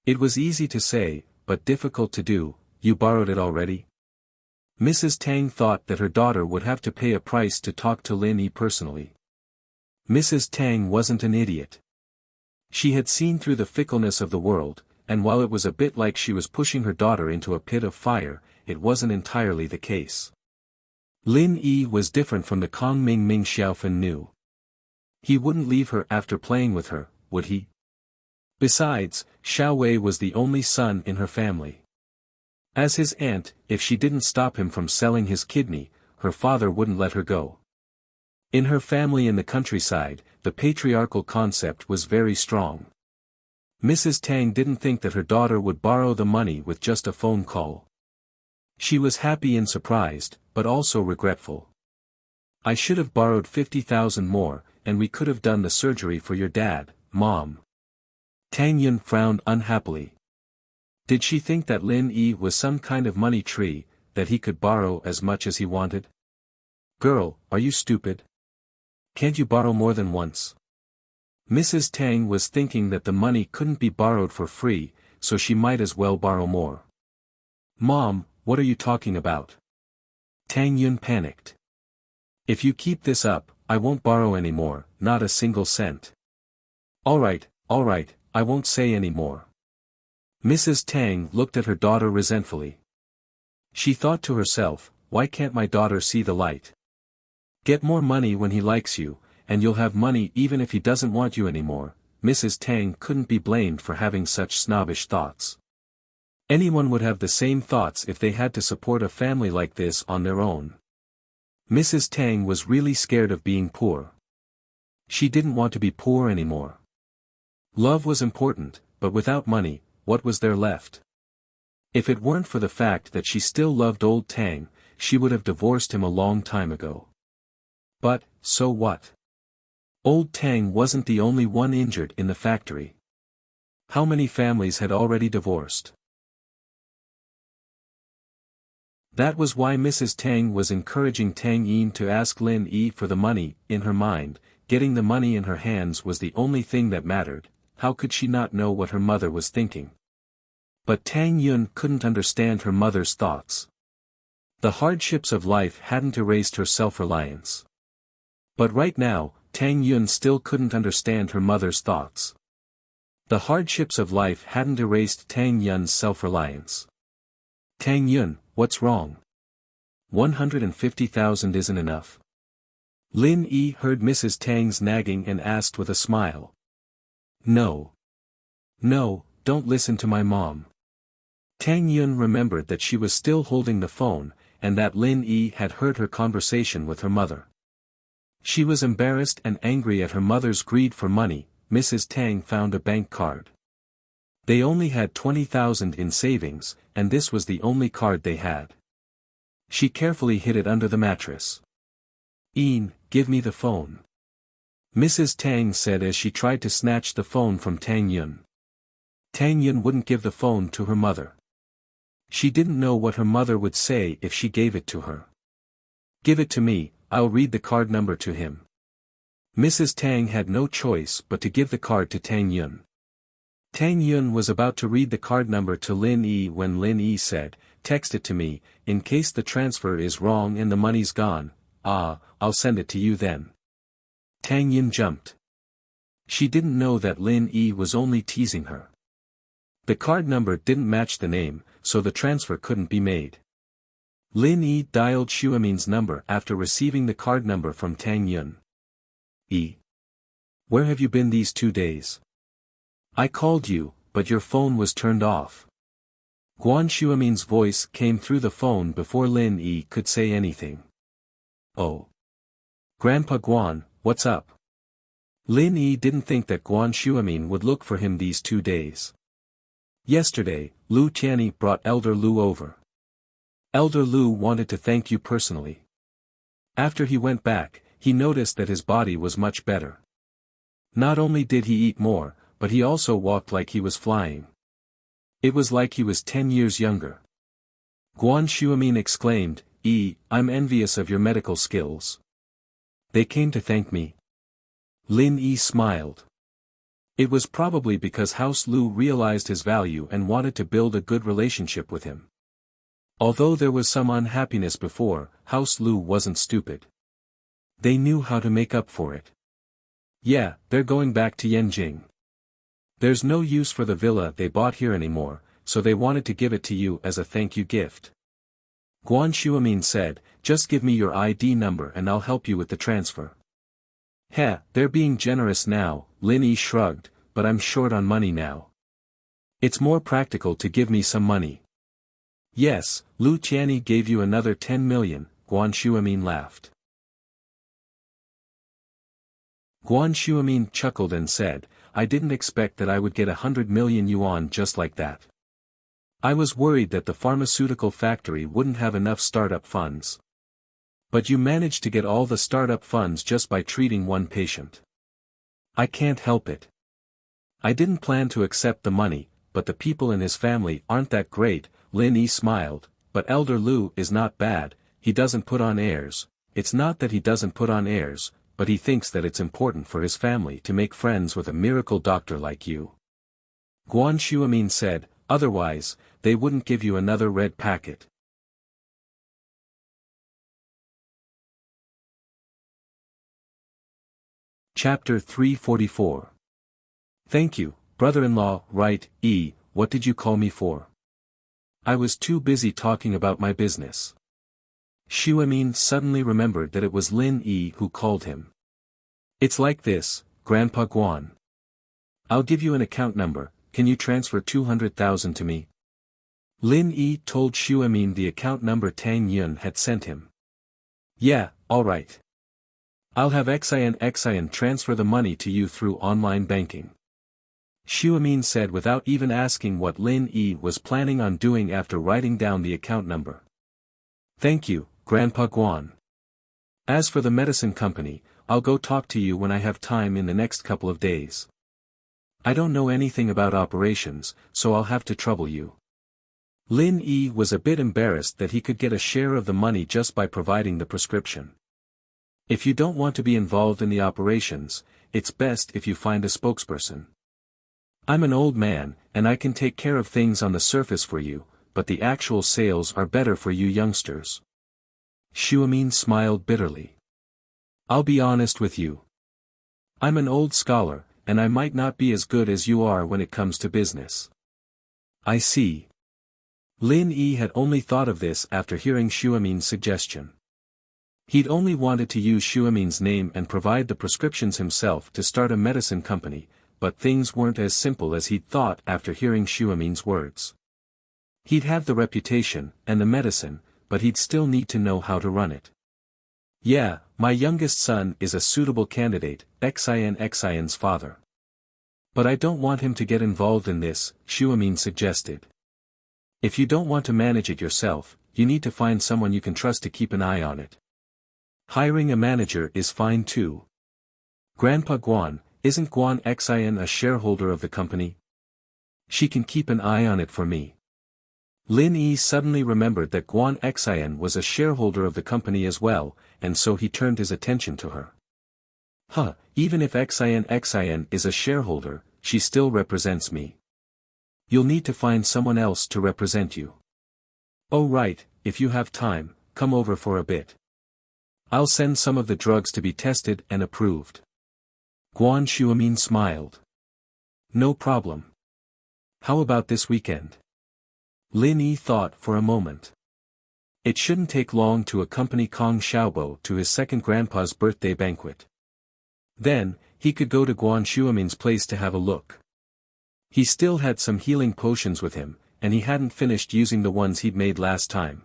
It was easy to say, but difficult to do. You borrowed it already? Mrs. Tang thought that her daughter would have to pay a price to talk to Lin Yi personally. Mrs. Tang wasn't an idiot. She had seen through the fickleness of the world, and while it was a bit like she was pushing her daughter into a pit of fire, it wasn't entirely the case. Lin Yi was different from the Kong Ming Xiao Fen knew. He wouldn't leave her after playing with her, would he? Besides, Xiao Wei was the only son in her family. As his aunt, if she didn't stop him from selling his kidney, her father wouldn't let her go. In her family in the countryside, the patriarchal concept was very strong. Mrs. Tang didn't think that her daughter would borrow the money with just a phone call. She was happy and surprised, but also regretful. I should have borrowed 50,000 more, and we could have done the surgery for your dad, Mom. Tang Yun frowned unhappily. Did she think that Lin Yi was some kind of money tree, that he could borrow as much as he wanted? Girl, are you stupid? Can't you borrow more than once? Mrs. Tang was thinking that the money couldn't be borrowed for free, so she might as well borrow more. Mom, what are you talking about? Tang Yun panicked. If you keep this up, I won't borrow any more, not a single cent. Alright, I won't say any more. Mrs. Tang looked at her daughter resentfully. She thought to herself, why can't my daughter see the light? Get more money when he likes you, and you'll have money even if he doesn't want you anymore. Mrs. Tang couldn't be blamed for having such snobbish thoughts. Anyone would have the same thoughts if they had to support a family like this on their own. Mrs. Tang was really scared of being poor. She didn't want to be poor anymore. Love was important, but without money, what was there left? If it weren't for the fact that she still loved old Tang, she would have divorced him a long time ago. But, so what? Old Tang wasn't the only one injured in the factory. How many families had already divorced? That was why Mrs. Tang was encouraging Tang Yin to ask Lin Yi for the money. In her mind, getting the money in her hands was the only thing that mattered. How could she not know what her mother was thinking? But Tang Yun couldn't understand her mother's thoughts. The hardships of life hadn't erased her self-reliance. But right now, Tang Yun still couldn't understand her mother's thoughts. The hardships of life hadn't erased Tang Yun's self-reliance. Tang Yun, what's wrong? 150,000 isn't enough. Lin Yi heard Mrs. Tang's nagging and asked with a smile. No, don't listen to my mom. Tang Yun remembered that she was still holding the phone, and that Lin Yi had heard her conversation with her mother. She was embarrassed and angry at her mother's greed for money. Mrs. Tang found a bank card. They only had 20,000 in savings, and this was the only card they had. She carefully hid it under the mattress. Ian, give me the phone. Mrs. Tang said as she tried to snatch the phone from Tang Yun. Tang Yun wouldn't give the phone to her mother. She didn't know what her mother would say if she gave it to her. Give it to me, I'll read the card number to him. Mrs. Tang had no choice but to give the card to Tang Yun. Tang Yun was about to read the card number to Lin Yi when Lin Yi said, text it to me, in case the transfer is wrong and the money's gone. I'll send it to you then. Tang Yun jumped. She didn't know that Lin Yi was only teasing her. The card number didn't match the name, so the transfer couldn't be made. Lin Yi dialed Xuemin's number after receiving the card number from Tang Yun. Where have you been these 2 days? I called you, but your phone was turned off. Guan Xuemin's voice came through the phone before Lin Yi could say anything. Oh. Grandpa Guan, what's up? Lin Yi didn't think that Guan Xuemin would look for him these 2 days. Yesterday, Lu Tianyi brought Elder Lu over. Elder Lu wanted to thank you personally. After he went back, he noticed that his body was much better. Not only did he eat more, but he also walked like he was flying. It was like he was 10 years younger. Guan Xuemin exclaimed, I'm envious of your medical skills. They came to thank me. Lin Yi smiled. It was probably because House Lu realized his value and wanted to build a good relationship with him. Although there was some unhappiness before, House Lu wasn't stupid. They knew how to make up for it. Yeah, they're going back to Yanjing. There's no use for the villa they bought here anymore, so they wanted to give it to you as a thank you gift. Guan Xuemin said, just give me your ID number and I'll help you with the transfer. They're being generous now, Lin Yi shrugged, but I'm short on money now. It's more practical to give me some money. Yes, Lu Tianyi gave you another 10 million, Guan Xuemin laughed. Guan Xuemin chuckled and said, I didn't expect that I would get 100 million yuan just like that. I was worried that the pharmaceutical factory wouldn't have enough startup funds. But you managed to get all the startup funds just by treating one patient. I can't help it. I didn't plan to accept the money, but the people in his family aren't that great. Lin Yi smiled, but Elder Lu is not bad. He doesn't put on airs. It's not that he doesn't put on airs, but he thinks that it's important for his family to make friends with a miracle doctor like you. Guan Shuamin said, otherwise, they wouldn't give you another red packet. Chapter 344. Thank you, brother-in-law. Right, what did you call me for? I was too busy talking about my business. Shuamin suddenly remembered that it was Lin Yi who called him. It's like this, Grandpa Guan. I'll give you an account number, can you transfer 200,000 to me? Lin Yi told Shuamin the account number Tang Yun had sent him. Yeah, alright. I'll have Xian transfer the money to you through online banking. Shuamin said without even asking what Lin Yi was planning on doing after writing down the account number. Thank you, Grandpa Guan. As for the medicine company, I'll go talk to you when I have time in the next couple of days. I don't know anything about operations, so I'll have to trouble you. Lin Yi was a bit embarrassed that he could get a share of the money just by providing the prescription. If you don't want to be involved in the operations, it's best if you find a spokesperson. I'm an old man, and I can take care of things on the surface for you, but the actual sales are better for you youngsters. Shuamin smiled bitterly. I'll be honest with you. I'm an old scholar, and I might not be as good as you are when it comes to business. I see. Lin Yi had only thought of this after hearing Shuamin's suggestion. He'd only wanted to use Shuamin's name and provide the prescriptions himself to start a medicine company, but things weren't as simple as he'd thought after hearing Shuamin's words. He'd have the reputation and the medicine, but he'd still need to know how to run it. Yeah, my youngest son is a suitable candidate, Xian's father. But I don't want him to get involved in this, Shuamin suggested. If you don't want to manage it yourself, you need to find someone you can trust to keep an eye on it. Hiring a manager is fine too. Grandpa Guan, isn't Guan Xian a shareholder of the company? She can keep an eye on it for me. Lin Yi suddenly remembered that Guan Xian was a shareholder of the company as well, and so he turned his attention to her. Even if Xian is a shareholder, she still represents me. You'll need to find someone else to represent you. Oh right, if you have time, come over for a bit. I'll send some of the drugs to be tested and approved. Guan Shuamin smiled. No problem. How about this weekend? Lin Yi thought for a moment. It shouldn't take long to accompany Kong Xiaobo to his second grandpa's birthday banquet. Then, he could go to Guan Shuamin's place to have a look. He still had some healing potions with him, and he hadn't finished using the ones he'd made last time.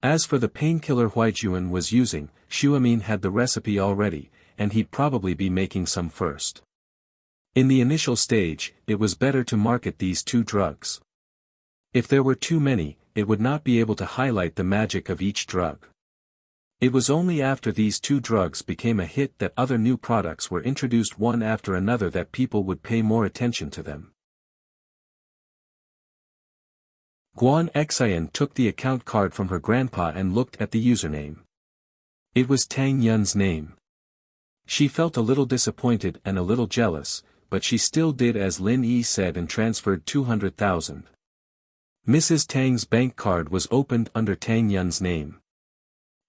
As for the painkiller Huaijuan was using, Shuamin had the recipe already, and he'd probably be making some first. In the initial stage, it was better to market these two drugs. If there were too many, it would not be able to highlight the magic of each drug. It was only after these two drugs became a hit that other new products were introduced one after another that people would pay more attention to them. Guan Xian took the account card from her grandpa and looked at the username. It was Tang Yun's name. She felt a little disappointed and a little jealous, but she still did as Lin Yi said and transferred 200,000. Mrs. Tang's bank card was opened under Tang Yun's name.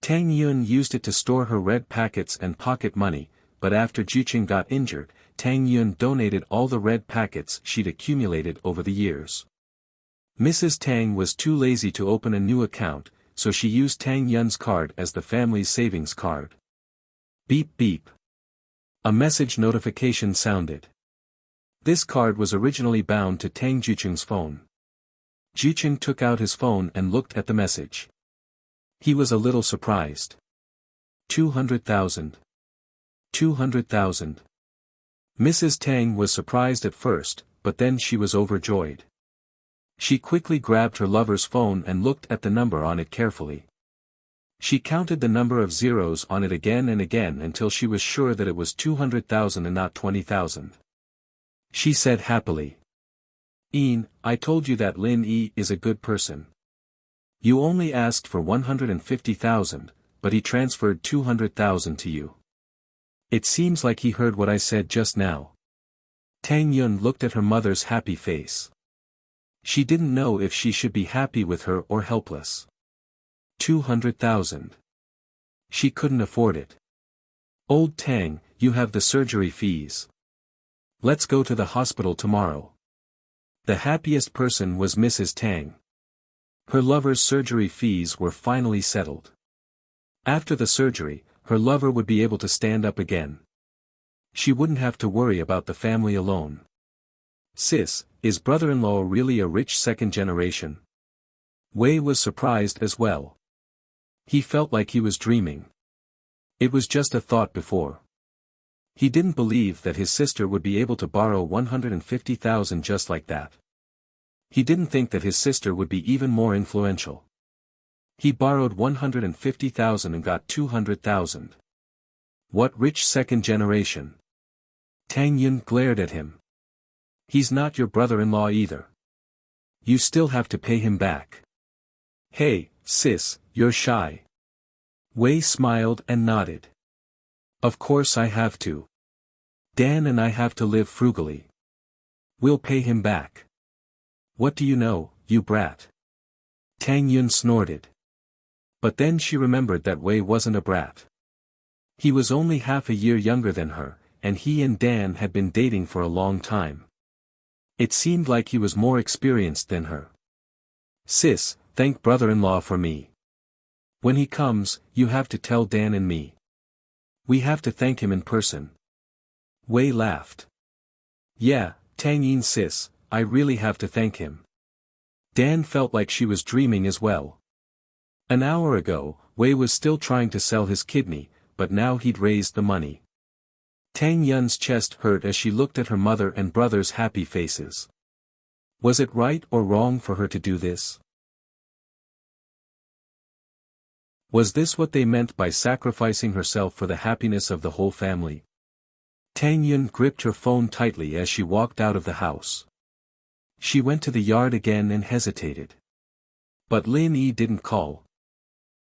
Tang Yun used it to store her red packets and pocket money, but after Juqing got injured, Tang Yun donated all the red packets she'd accumulated over the years. Mrs. Tang was too lazy to open a new account, so she used Tang Yun's card as the family's savings card. Beep beep. A message notification sounded. This card was originally bound to Tang Juqing's phone. Juqing took out his phone and looked at the message. He was a little surprised. 200,000. 200,000. Mrs. Tang was surprised at first, but then she was overjoyed. She quickly grabbed her lover's phone and looked at the number on it carefully. She counted the number of zeros on it again and again until she was sure that it was 200,000 and not 20,000. She said happily. I told you that Lin Yi is a good person. You only asked for 150,000, but he transferred 200,000 to you. It seems like he heard what I said just now. Tang Yun looked at her mother's happy face. She didn't know if she should be happy with her or helpless. 200,000. She couldn't afford it. Old Tang, you have the surgery fees. Let's go to the hospital tomorrow. The happiest person was Mrs. Tang. Her lover's surgery fees were finally settled. After the surgery, her lover would be able to stand up again. She wouldn't have to worry about the family alone. Sis, is brother-in-law really a rich second generation? Wei was surprised as well. He felt like he was dreaming. It was just a thought before. He didn't believe that his sister would be able to borrow 150,000 just like that. He didn't think that his sister would be even more influential. He borrowed 150,000 and got 200,000. What rich second generation? Tang Yun glared at him. He's not your brother-in-law either. You still have to pay him back. Hey, sis, you're shy. Wei smiled and nodded. Of course I have to. Dan and I have to live frugally. We'll pay him back. What do you know, you brat? Tang Yun snorted. But then she remembered that Wei wasn't a brat. He was only half a year younger than her, and he and Dan had been dating for a long time. It seemed like he was more experienced than her. Sis, thank brother-in-law for me. When he comes, you have to tell Dan and me. We have to thank him in person. Wei laughed. Yeah, Tang Yin sis, I really have to thank him. Dan felt like she was dreaming as well. An hour ago, Wei was still trying to sell his kidney, but now he'd raised the money. Tang Yun's chest hurt as she looked at her mother and brother's happy faces. Was it right or wrong for her to do this? Was this what they meant by sacrificing herself for the happiness of the whole family? Tang Yun gripped her phone tightly as she walked out of the house. She went to the yard again and hesitated. But Lin Yi didn't call.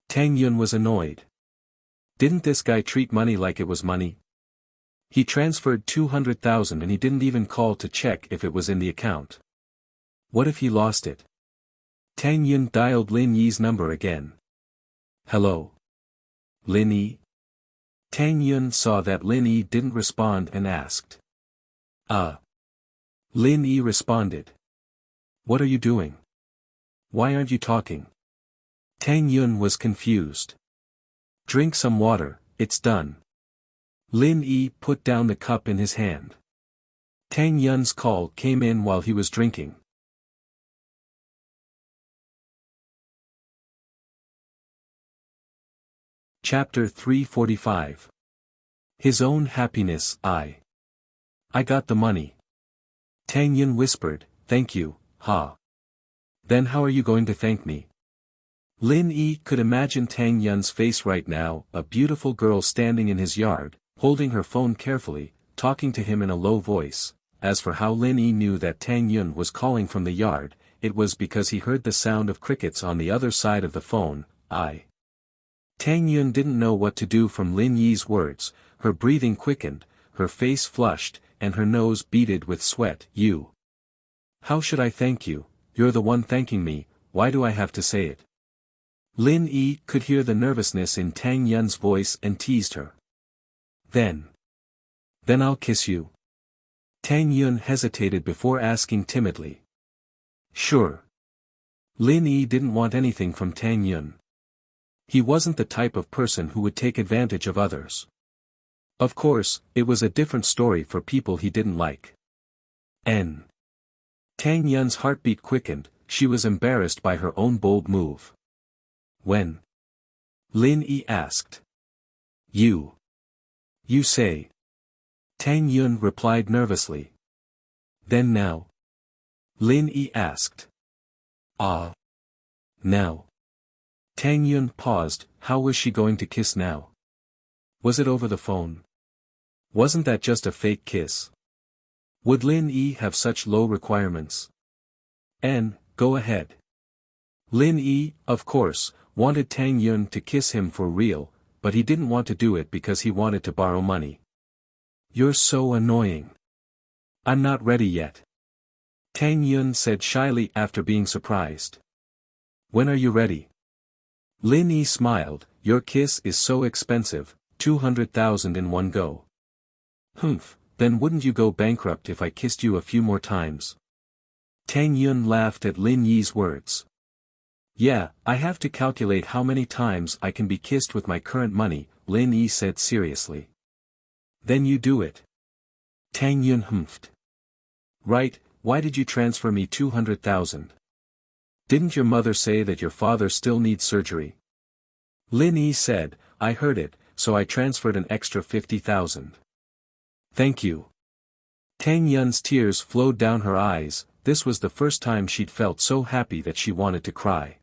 Tang Yun was annoyed. Didn't this guy treat money like it was money? He transferred 200,000 and he didn't even call to check if it was in the account. What if he lost it? Tang Yun dialed Lin Yi's number again. Hello? Lin Yi? Tang Yun saw that Lin Yi didn't respond and asked. Lin Yi responded. What are you doing? Why aren't you talking? Tang Yun was confused. Drink some water, it's done. Lin Yi put down the cup in his hand. Tang Yun's call came in while he was drinking. Chapter 345. His own happiness. I got the money. Tang Yun whispered, thank you, ha. Then how are you going to thank me? Lin Yi could imagine Tang Yun's face right now, a beautiful girl standing in his yard, holding her phone carefully, talking to him in a low voice. As for how Lin Yi knew that Tang Yun was calling from the yard, it was because he heard the sound of crickets on the other side of the phone. Tang Yun didn't know what to do from Lin Yi's words. Her breathing quickened, her face flushed, and her nose beaded with sweat. You. How should I thank you? You're the one thanking me, why do I have to say it? Lin Yi could hear the nervousness in Tang Yun's voice and teased her. Then I'll kiss you. Tang Yun hesitated before asking timidly. Sure. Lin Yi didn't want anything from Tang Yun. He wasn't the type of person who would take advantage of others. Of course, it was a different story for people he didn't like. Tang Yun's heartbeat quickened, she was embarrassed by her own bold move. When? Lin Yi asked. You say. Tang Yun replied nervously. Then now? Lin Yi asked. Ah. Now. Tang Yun paused. How was she going to kiss now? Was it over the phone? Wasn't that just a fake kiss? Would Lin Yi have such low requirements? Go ahead. Lin Yi, of course, wanted Tang Yun to kiss him for real, but he didn't want to do it because he wanted to borrow money. You're so annoying. I'm not ready yet. Tang Yun said shyly after being surprised. When are you ready? Lin Yi smiled. Your kiss is so expensive, 200,000 in one go. Humph, then wouldn't you go bankrupt if I kissed you a few more times? Tang Yun laughed at Lin Yi's words. Yeah, I have to calculate how many times I can be kissed with my current money, Lin Yi said seriously. Then you do it. Tang Yun humphed. Right, why did you transfer me 200,000? Didn't your mother say that your father still needs surgery? Lin Yi said, I heard it, so I transferred an extra 50,000. Thank you. Tang Yun's tears flowed down her eyes. This was the first time she'd felt so happy that she wanted to cry.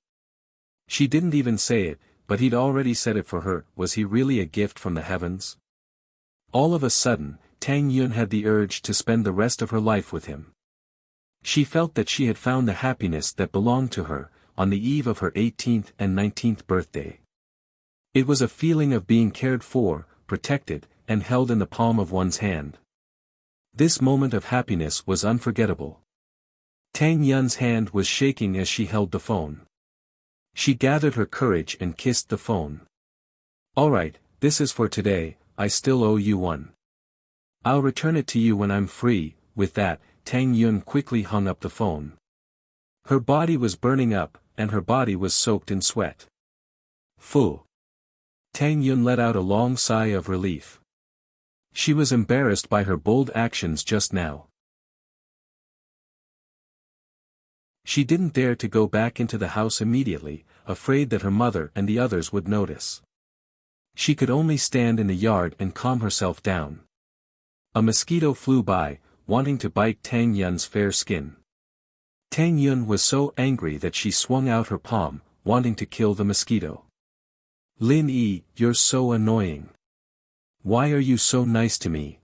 She didn't even say it, but he'd already said it for her. Was he really a gift from the heavens? All of a sudden, Tang Yun had the urge to spend the rest of her life with him. She felt that she had found the happiness that belonged to her, on the eve of her 18th and 19th birthday. It was a feeling of being cared for, protected, and held in the palm of one's hand. This moment of happiness was unforgettable. Tang Yun's hand was shaking as she held the phone. She gathered her courage and kissed the phone. Alright, this is for today, I still owe you one. I'll return it to you when I'm free. With that, Tang Yun quickly hung up the phone. Her body was burning up, and her body was soaked in sweat. Phew. Tang Yun let out a long sigh of relief. She was embarrassed by her bold actions just now. She didn't dare to go back into the house immediately, afraid that her mother and the others would notice. She could only stand in the yard and calm herself down. A mosquito flew by, wanting to bite Tang Yun's fair skin. Tang Yun was so angry that she swung out her palm, wanting to kill the mosquito. Lin Yi, you're so annoying. Why are you so nice to me?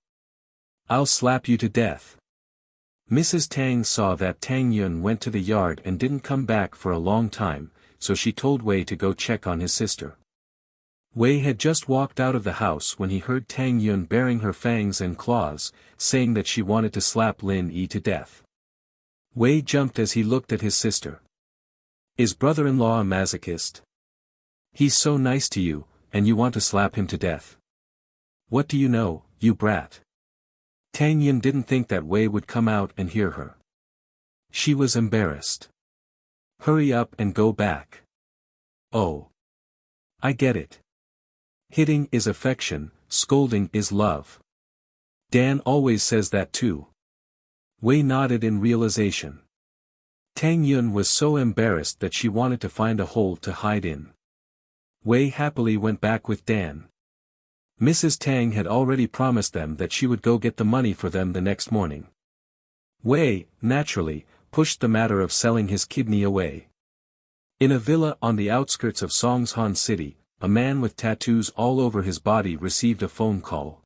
I'll slap you to death. Mrs. Tang saw that Tang Yun went to the yard and didn't come back for a long time, so she told Wei to go check on his sister. Wei had just walked out of the house when he heard Tang Yun baring her fangs and claws, saying that she wanted to slap Lin Yi to death. Wei jumped as he looked at his sister. Is brother-in-law a masochist? He's so nice to you, and you want to slap him to death. What do you know, you brat? Tang Yun didn't think that Wei would come out and hear her. She was embarrassed. Hurry up and go back. Oh. I get it. Hitting is affection, scolding is love. Dan always says that too. Wei nodded in realization. Tang Yun was so embarrassed that she wanted to find a hole to hide in. Wei happily went back with Dan. Mrs. Tang had already promised them that she would go get the money for them the next morning. Wei, naturally, pushed the matter of selling his kidney away. In a villa on the outskirts of Songshan City, a man with tattoos all over his body received a phone call.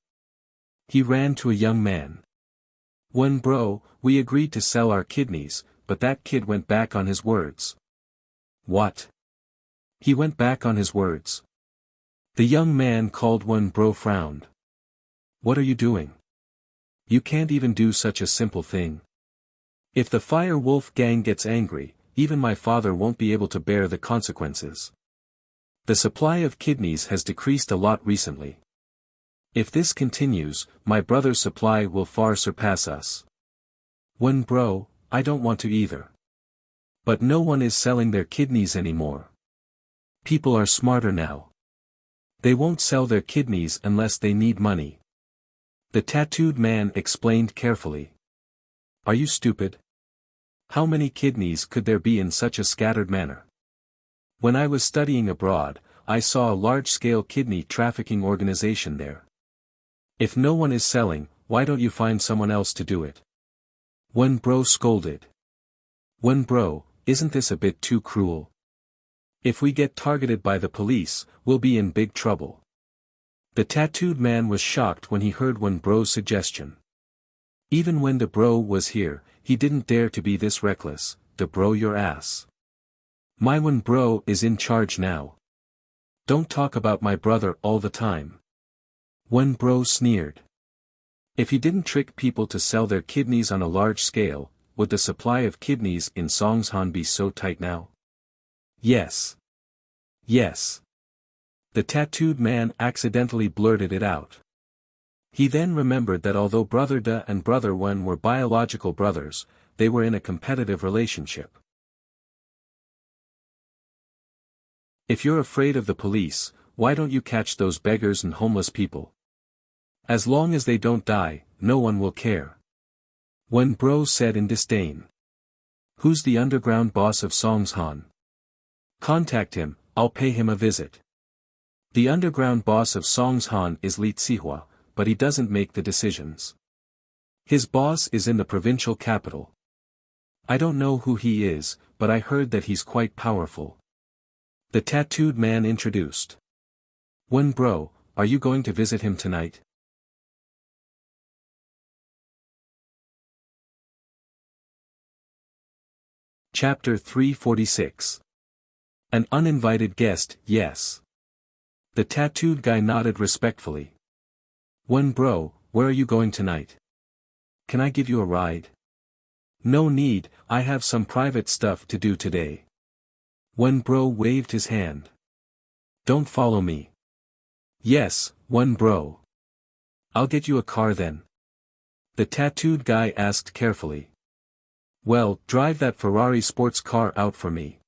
He ran to a young man. "One bro, we agreed to sell our kidneys, but that kid went back on his words." "What?" "He went back on his words." The young man called One bro frowned. "What are you doing? You can't even do such a simple thing. If the Fire Wolf gang gets angry, even my father won't be able to bear the consequences. The supply of kidneys has decreased a lot recently. If this continues, my brother's supply will far surpass us." "One bro, I don't want to either. But no one is selling their kidneys anymore. People are smarter now. They won't sell their kidneys unless they need money." The tattooed man explained carefully. "Are you stupid? How many kidneys could there be in such a scattered manner? When I was studying abroad, I saw a large-scale kidney trafficking organization there. If no one is selling, why don't you find someone else to do it? Wen Bro scolded. Wen Bro, isn't this a bit too cruel? If we get targeted by the police, we'll be in big trouble. The tattooed man was shocked when he heard Wen Bro's suggestion. Even when the bro was here, he didn't dare to be this reckless. The bro your ass. My Wen Bro is in charge now. Don't talk about my brother all the time. Wen Bro sneered. If he didn't trick people to sell their kidneys on a large scale, would the supply of kidneys in Songshan be so tight now? Yes. Yes. The tattooed man accidentally blurted it out. He then remembered that although Brother De and Brother Wen were biological brothers, they were in a competitive relationship. If you're afraid of the police, why don't you catch those beggars and homeless people? As long as they don't die, no one will care. Wen Bro said in disdain. Who's the underground boss of Songshan? Contact him, I'll pay him a visit. The underground boss of Songshan is Li Zihua, but he doesn't make the decisions. His boss is in the provincial capital. I don't know who he is, but I heard that he's quite powerful. The tattooed man introduced. Wen Bro, are you going to visit him tonight? Chapter 346. An uninvited guest, yes. The tattooed guy nodded respectfully. Wen Bro, where are you going tonight? Can I give you a ride? No need, I have some private stuff to do today. Wen Bro waved his hand. Don't follow me. Yes, Wen Bro. I'll get you a car then. The tattooed guy asked carefully. Well, drive that Ferrari sports car out for me.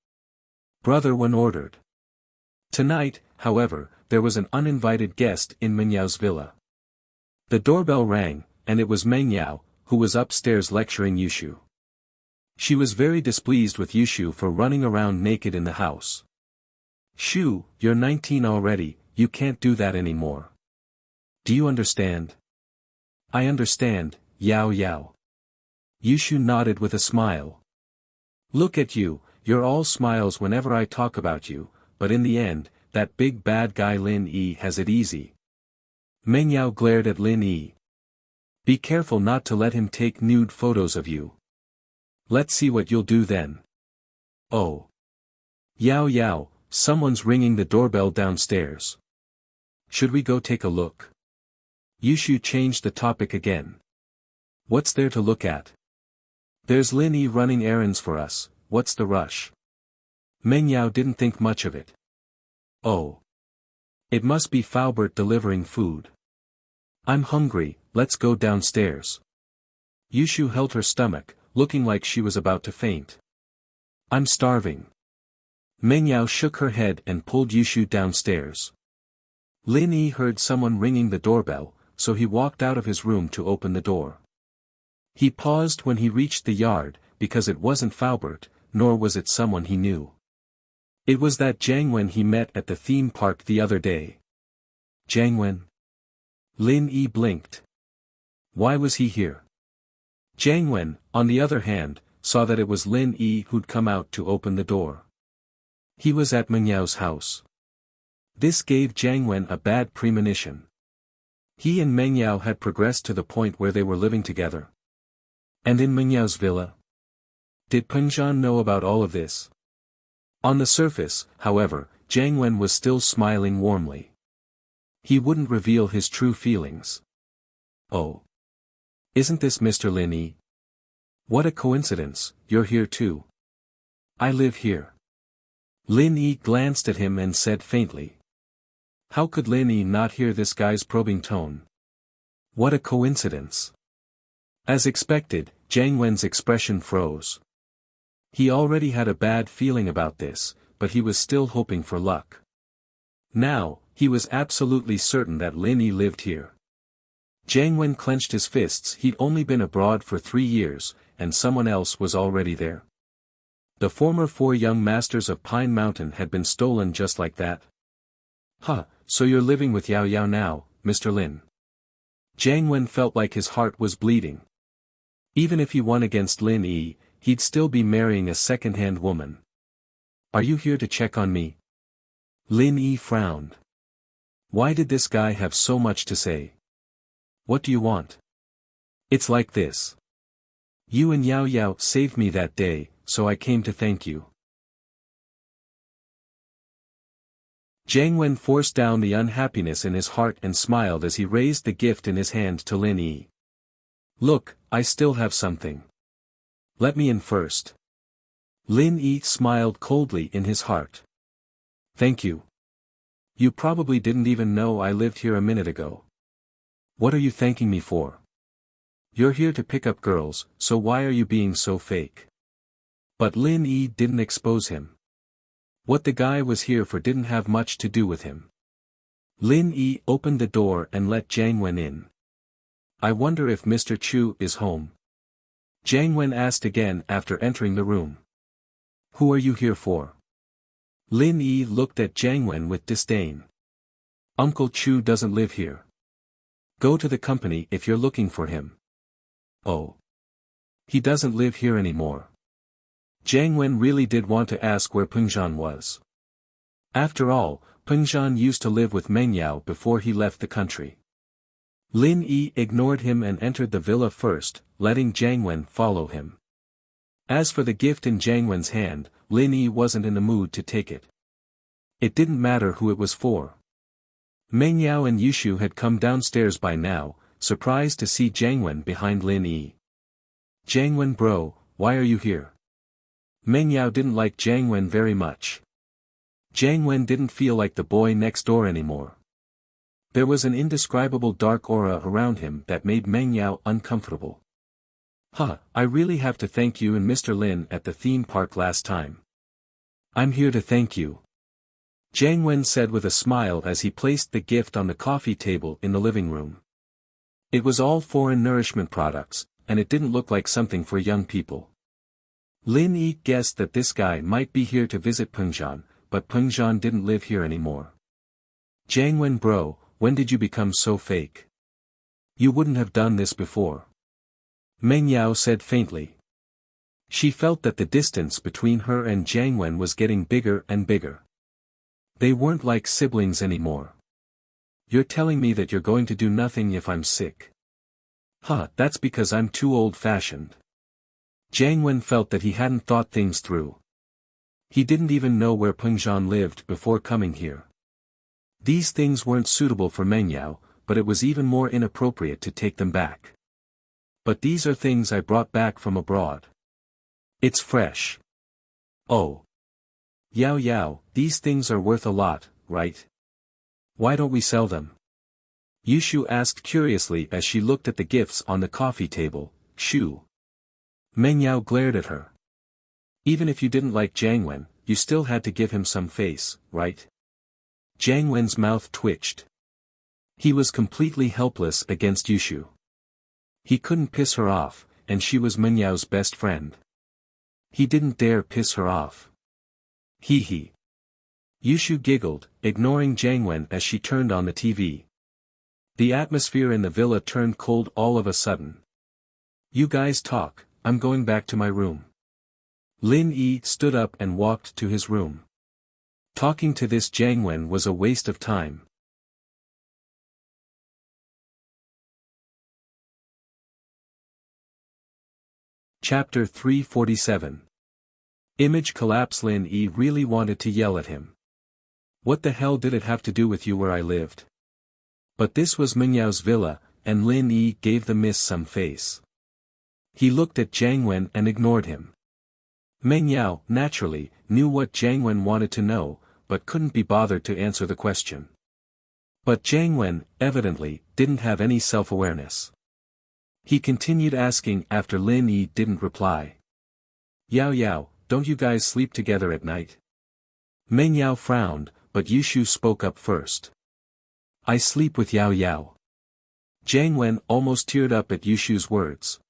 Brother Wen ordered. Tonight, however, there was an uninvited guest in Menyao's villa. The doorbell rang, and it was Mengyao, who was upstairs lecturing Yushu. She was very displeased with Yushu for running around naked in the house. Shu, you're 19 already, you can't do that anymore. Do you understand? I understand, Yao Yao. Yushu nodded with a smile. Look at you, you're all smiles whenever I talk about you, but in the end, that big bad guy Lin Yi has it easy. Mengyao glared at Lin Yi. Be careful not to let him take nude photos of you. Let's see what you'll do then. Oh. Yao Yao, someone's ringing the doorbell downstairs. Should we go take a look? Yushu changed the topic again. What's there to look at? There's Lin Yi running errands for us, what's the rush? Mengyao didn't think much of it. Oh. It must be Faubert delivering food. I'm hungry, let's go downstairs. Yushu held her stomach, looking like she was about to faint. I'm starving. Mengyao shook her head and pulled Yushu downstairs. Lin Yi heard someone ringing the doorbell, so he walked out of his room to open the door. He paused when he reached the yard, because it wasn't Faubert, nor was it someone he knew. It was that Jiang Wen he met at the theme park the other day. Jiang Wen? Lin Yi blinked. Why was he here? Jiang Wen, on the other hand, saw that it was Lin Yi who'd come out to open the door. He was at Menyao's house. This gave Jiang Wen a bad premonition. He and Mengyao had progressed to the point where they were living together. And in Menyao's villa? Did Pengzhan know about all of this? On the surface, however, Jiang Wen was still smiling warmly. He wouldn't reveal his true feelings. Oh. Isn't this Mr. Lin Yi? What a coincidence, you're here too. I live here. Lin Yi glanced at him and said faintly. How could Lin Yi not hear this guy's probing tone? What a coincidence. As expected, Jiang Wen's expression froze. He already had a bad feeling about this, but he was still hoping for luck. Now, he was absolutely certain that Lin Yi lived here. Jiang Wen clenched his fists. He'd only been abroad for 3 years, and someone else was already there. The former 4 young masters of Pine Mountain had been stolen just like that. Huh, so you're living with Yao Yao now, Mr. Lin. Jiang Wen felt like his heart was bleeding. Even if he won against Lin Yi, he'd still be marrying a second-hand woman. Are you here to check on me? Lin Yi frowned. Why did this guy have so much to say? What do you want? It's like this. You and Yao Yao saved me that day, so I came to thank you. Jiang Wen forced down the unhappiness in his heart and smiled as he raised the gift in his hand to Lin Yi. Look, I still have something. Let me in first. Lin Yi smiled coldly in his heart. Thank you. You probably didn't even know I lived here a minute ago. What are you thanking me for? You're here to pick up girls, so why are you being so fake? But Lin Yi didn't expose him. What the guy was here for didn't have much to do with him. Lin Yi opened the door and let Jiang Wen in. I wonder if Mr. Chu is home. Jiang Wen asked again after entering the room. Who are you here for? Lin Yi looked at Jiang Wen with disdain. Uncle Chu doesn't live here. Go to the company if you're looking for him. Oh. He doesn't live here anymore. Jiang Wen really did want to ask where Pengzhan was. After all, Pengzhan used to live with Meng Yao before he left the country. Lin Yi ignored him and entered the villa first, letting Jiang Wen follow him. As for the gift in Jiang Wen's hand, Lin Yi wasn't in the mood to take it. It didn't matter who it was for. Meng Yao and Yushu had come downstairs by now, surprised to see Jiang Wen behind Lin Yi. Jiang Wen bro, why are you here? Meng Yao didn't like Jiang Wen very much. Jiang Wen didn't feel like the boy next door anymore. There was an indescribable dark aura around him that made Meng Yao uncomfortable. I really have to thank you and Mr. Lin at the theme park last time. I'm here to thank you. Jiang Wen said with a smile as he placed the gift on the coffee table in the living room. It was all foreign nourishment products, and it didn't look like something for young people. Lin Yi guessed that this guy might be here to visit Pengzhan, but Pengzhan didn't live here anymore. Jiang Wen bro, when did you become so fake? You wouldn't have done this before. Meng Yao said faintly. She felt that the distance between her and Jiang Wen was getting bigger and bigger. They weren't like siblings anymore. You're telling me that you're going to do nothing if I'm sick. That's because I'm too old-fashioned. Jiang Wen felt that he hadn't thought things through. He didn't even know where Pengzhan lived before coming here. These things weren't suitable for Meng Yao, but it was even more inappropriate to take them back. But these are things I brought back from abroad. It's fresh. Oh. Yao Yao, these things are worth a lot, right? Why don't we sell them? Yushu asked curiously as she looked at the gifts on the coffee table. Shu. Meng Yao glared at her. Even if you didn't like Jiang Wen, you still had to give him some face, right? Jiang Wen's mouth twitched. He was completely helpless against Yushu. He couldn't piss her off, and she was Meng Yao's best friend. He didn't dare piss her off. Hee hee. Yushu giggled, ignoring Jiang Wen as she turned on the TV. The atmosphere in the villa turned cold all of a sudden. You guys talk, I'm going back to my room. Lin Yi stood up and walked to his room. Talking to this Jiang Wen was a waste of time. Chapter 347. Image collapse. Lin Yi really wanted to yell at him. What the hell did it have to do with you where I lived? But this was Meng Yao's villa, and Lin Yi gave the miss some face. He looked at Jiang Wen and ignored him. Meng Yao, naturally, knew what Jiang Wen wanted to know, but couldn't be bothered to answer the question. But Jiang Wen, evidently, didn't have any self-awareness. He continued asking after Lin Yi didn't reply. Yao Yao, don't you guys sleep together at night? Meng Yao frowned, but Yushu spoke up first. I sleep with Yao Yao. Jiang Wen almost teared up at Yushu's words.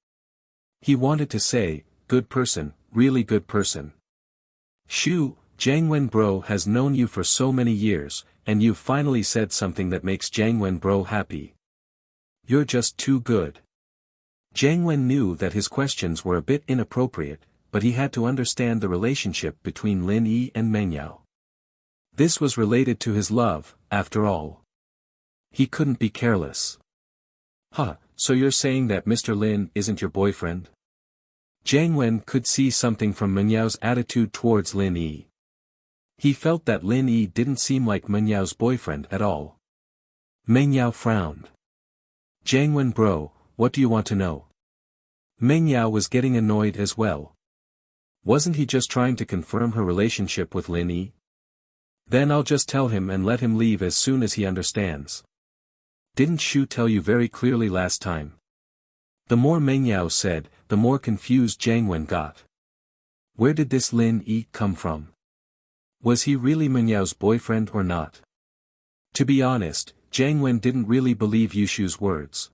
He wanted to say, good person, really good person. Shu, Jiang Wen bro has known you for so many years, and you've finally said something that makes Jiang Wen bro happy. You're just too good. Jiang Wen knew that his questions were a bit inappropriate, but he had to understand the relationship between Lin Yi and Meng Yao. This was related to his love, after all. He couldn't be careless. Huh, so you're saying that Mr. Lin isn't your boyfriend? Jiang Wen could see something from Meng Yao's attitude towards Lin Yi. He felt that Lin Yi didn't seem like Meng Yao's boyfriend at all. Meng Yao frowned. Jiang Wen bro, what do you want to know? Meng Yao was getting annoyed as well. Wasn't he just trying to confirm her relationship with Lin Yi? Then I'll just tell him and let him leave as soon as he understands. Didn't Shu tell you very clearly last time? The more Meng Yao said, the more confused Jiang Wen got. Where did this Lin Yi come from? Was he really Meng Yao's boyfriend or not? To be honest, Jiang Wen didn't really believe Yushu's words.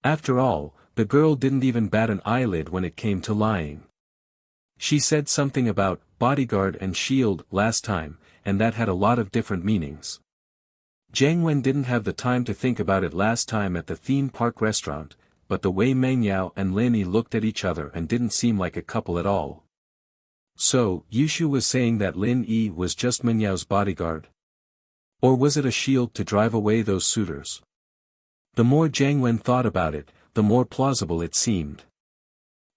After all, the girl didn't even bat an eyelid when it came to lying. She said something about bodyguard and shield last time, and that had a lot of different meanings. Jiang Wen didn't have the time to think about it last time at the theme park restaurant, but the way Meng Yao and Lin Yi looked at each other and didn't seem like a couple at all. So, Yushu was saying that Lin Yi was just Meng Yao's bodyguard? Or was it a shield to drive away those suitors? The more Jiang Wen thought about it, the more plausible it seemed.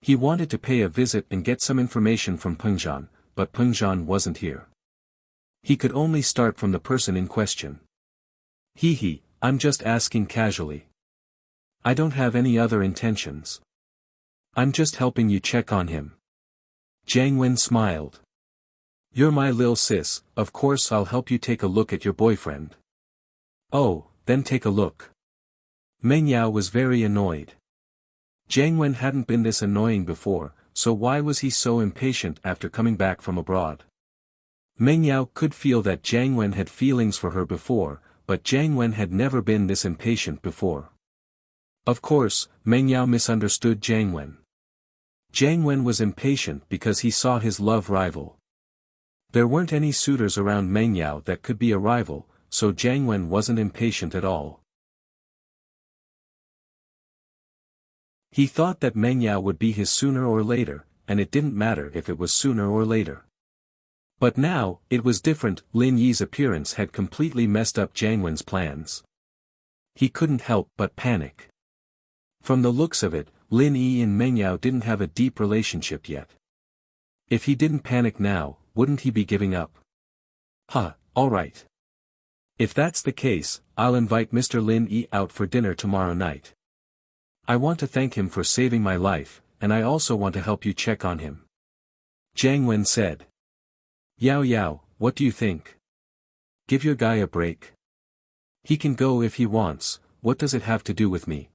He wanted to pay a visit and get some information from Pengzhan, but Pengzhan wasn't here. He could only start from the person in question. Hee, I'm just asking casually. I don't have any other intentions. I'm just helping you check on him. Jiang Wen smiled. You're my lil sis, of course I'll help you take a look at your boyfriend. Oh, then take a look. Meng Yao was very annoyed. Jiang Wen hadn't been this annoying before, so why was he so impatient after coming back from abroad? Meng Yao could feel that Jiang Wen had feelings for her before, but Jiang Wen had never been this impatient before. Of course, Meng Yao misunderstood Jiang Wen. Jiang Wen was impatient because he saw his love rival. There weren't any suitors around Meng Yao that could be a rival, so Jiang Wen wasn't impatient at all. He thought that Meng Yao would be his sooner or later, and it didn't matter if it was sooner or later. But now, it was different. Lin Yi's appearance had completely messed up Jiang Wen's plans. He couldn't help but panic. From the looks of it, Lin Yi and Meng Yao didn't have a deep relationship yet. If he didn't panic now, wouldn't he be giving up? Alright. If that's the case, I'll invite Mr. Lin Yi out for dinner tomorrow night. I want to thank him for saving my life, and I also want to help you check on him. Jiang Wen said. Yao, what do you think? Give your guy a break. He can go if he wants, what does it have to do with me?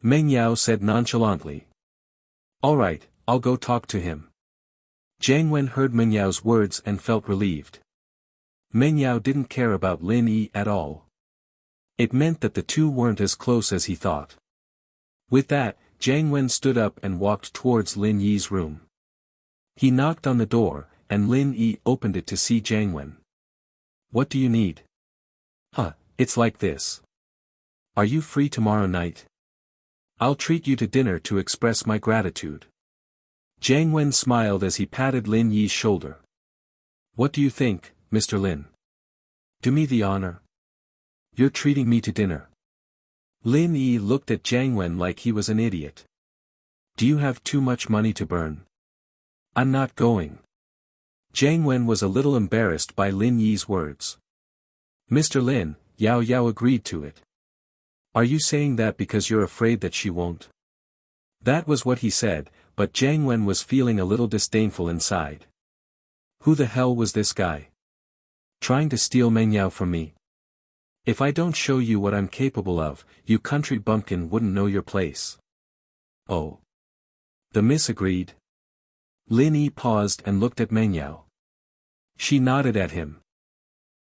Meng Yao said nonchalantly. Alright, I'll go talk to him. Jiang Wen heard Meng Yao's words and felt relieved. Meng Yao didn't care about Lin Yi at all. It meant that the two weren't as close as he thought. With that, Jiang Wen stood up and walked towards Lin Yi's room. He knocked on the door, and Lin Yi opened it to see Jiang Wen. What do you need? It's like this. Are you free tomorrow night? I'll treat you to dinner to express my gratitude. Jiang Wen smiled as he patted Lin Yi's shoulder. What do you think, Mr. Lin? Do me the honor. You're treating me to dinner. Lin Yi looked at Jiang Wen like he was an idiot. Do you have too much money to burn? I'm not going. Jiang Wen was a little embarrassed by Lin Yi's words. Mr. Lin, Yao agreed to it. Are you saying that because you're afraid that she won't? That was what he said, but Jiang Wen was feeling a little disdainful inside. Who the hell was this guy? Trying to steal Meng Yao from me? If I don't show you what I'm capable of, you country bumpkin wouldn't know your place. Oh. The miss agreed. Lin Yi paused and looked at Meng Yao. She nodded at him.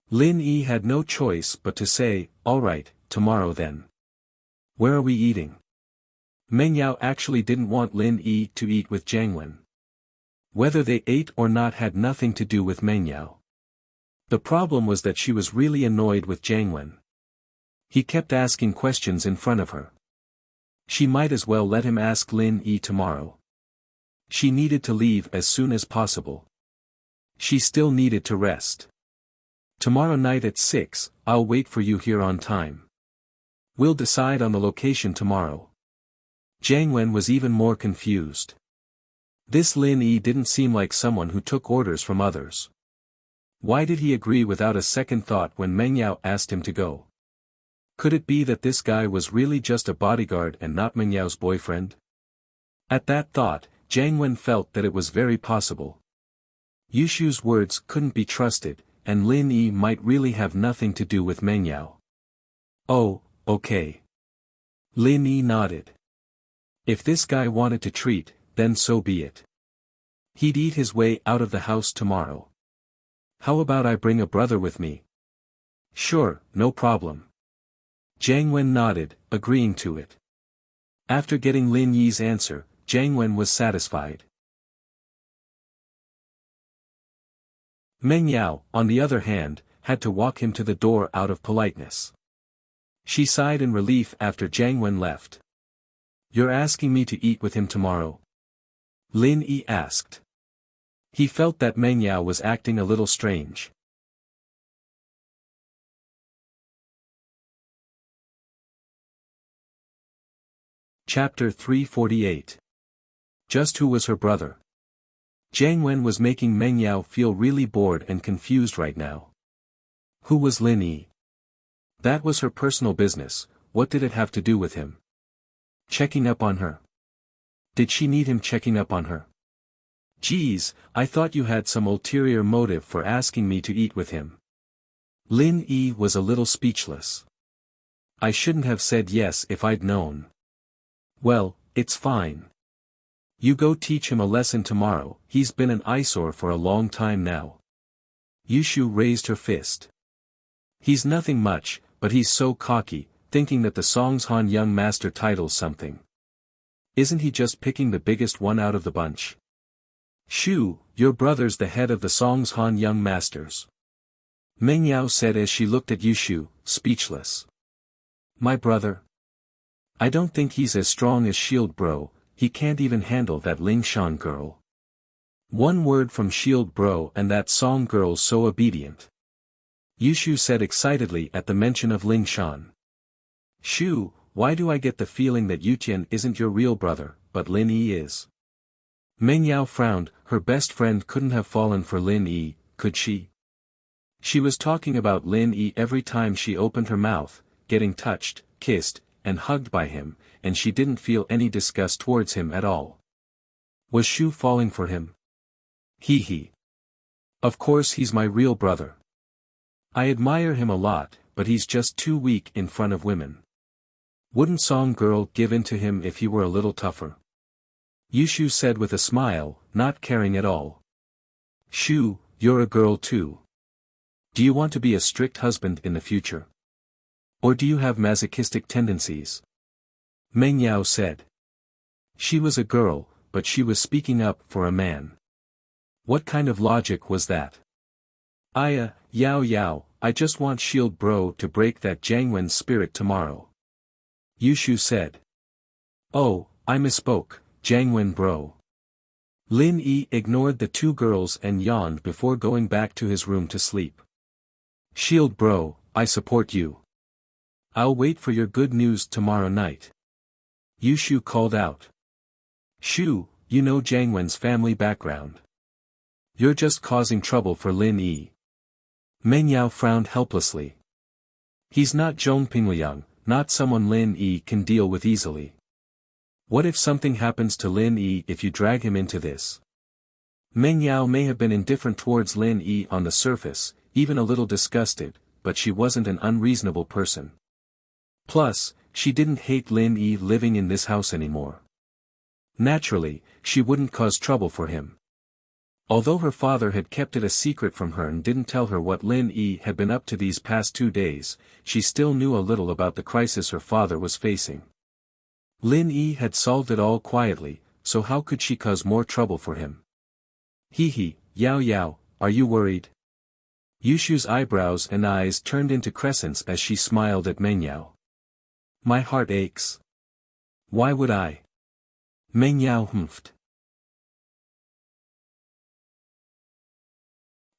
Lin Yi had no choice but to say, alright, tomorrow then. Where are we eating? Meng Yao actually didn't want Lin Yi to eat with Jiang Wen. Whether they ate or not had nothing to do with Meng Yao. The problem was that she was really annoyed with Jiang Wen. He kept asking questions in front of her. She might as well let him ask Lin Yi tomorrow. She needed to leave as soon as possible. She still needed to rest. Tomorrow night at 6, I'll wait for you here on time. We'll decide on the location tomorrow. Jiang Wen was even more confused. This Lin Yi didn't seem like someone who took orders from others. Why did he agree without a second thought when Meng Yao asked him to go? Could it be that this guy was really just a bodyguard and not Meng Yao's boyfriend? At that thought, Jiang Wen felt that it was very possible. Yushu's words couldn't be trusted, and Lin Yi might really have nothing to do with Meng Yao. Oh, okay. Lin Yi nodded. If this guy wanted to treat, then so be it. He'd eat his way out of the house tomorrow. How about I bring a brother with me? Sure, no problem. Jiang Wen nodded, agreeing to it. After getting Lin Yi's answer, Jiang Wen was satisfied. Meng Yao, on the other hand, had to walk him to the door out of politeness. She sighed in relief after Jiang Wen left. You're asking me to eat with him tomorrow? Lin Yi asked. He felt that Meng Yao was acting a little strange. Chapter 348. Just who was her brother? Jiang Wen was making Meng Yao feel really bored and confused right now. Who was Lin Yi? That was her personal business, what did it have to do with him? Checking up on her. Did she need him checking up on her? Geez, I thought you had some ulterior motive for asking me to eat with him. Lin Yi was a little speechless. I shouldn't have said yes if I'd known. Well, it's fine. You go teach him a lesson tomorrow, he's been an eyesore for a long time now. Yushu raised her fist. He's nothing much, but he's so cocky, thinking that the Song's young master title's something. Isn't he just picking the biggest one out of the bunch? Shu, your brother's the head of the Song's young masters. Meng Yao said as she looked at Yushu, speechless. My brother? I don't think he's as strong as Shield Bro, he can't even handle that Ling Shan girl. One word from Shield Bro and that Song girl's so obedient. Yushu said excitedly at the mention of Ling Shan. Shu, why do I get the feeling that Yutian isn't your real brother, but Lin Yi is? Meng Yao frowned, her best friend couldn't have fallen for Lin Yi, could she? She was talking about Lin Yi every time she opened her mouth, getting touched, kissed, and hugged by him, and she didn't feel any disgust towards him at all. Was Shu falling for him? He. Of course he's my real brother. I admire him a lot, but he's just too weak in front of women. Wouldn't Song girl give in to him if he were a little tougher? Yushu said with a smile, not caring at all. Shu, you're a girl too. Do you want to be a strict husband in the future? Or do you have masochistic tendencies? Meng Yao said. She was a girl, but she was speaking up for a man. What kind of logic was that? Yao, I just want Shield Bro to break that Jiang Wen's spirit tomorrow. Yushu said. Oh, I misspoke, Jiang Wen Bro. Lin Yi ignored the two girls and yawned before going back to his room to sleep. Shield Bro, I support you. I'll wait for your good news tomorrow night. Yushu called out. Shu, you know Jiang Wen's family background. You're just causing trouble for Lin Yi. Meng Yao frowned helplessly. He's not Zhongpingliang, not someone Lin Yi can deal with easily. What if something happens to Lin Yi if you drag him into this? Meng Yao may have been indifferent towards Lin Yi on the surface, even a little disgusted, but she wasn't an unreasonable person. Plus, she didn't hate Lin Yi living in this house anymore. Naturally, she wouldn't cause trouble for him. Although her father had kept it a secret from her and didn't tell her what Lin Yi had been up to these past 2 days, she still knew a little about the crisis her father was facing. Lin Yi had solved it all quietly, so how could she cause more trouble for him? Yao, are you worried? Yushu's eyebrows and eyes turned into crescents as she smiled at Mengyao. My heart aches. Why would I? Mengyao humphed.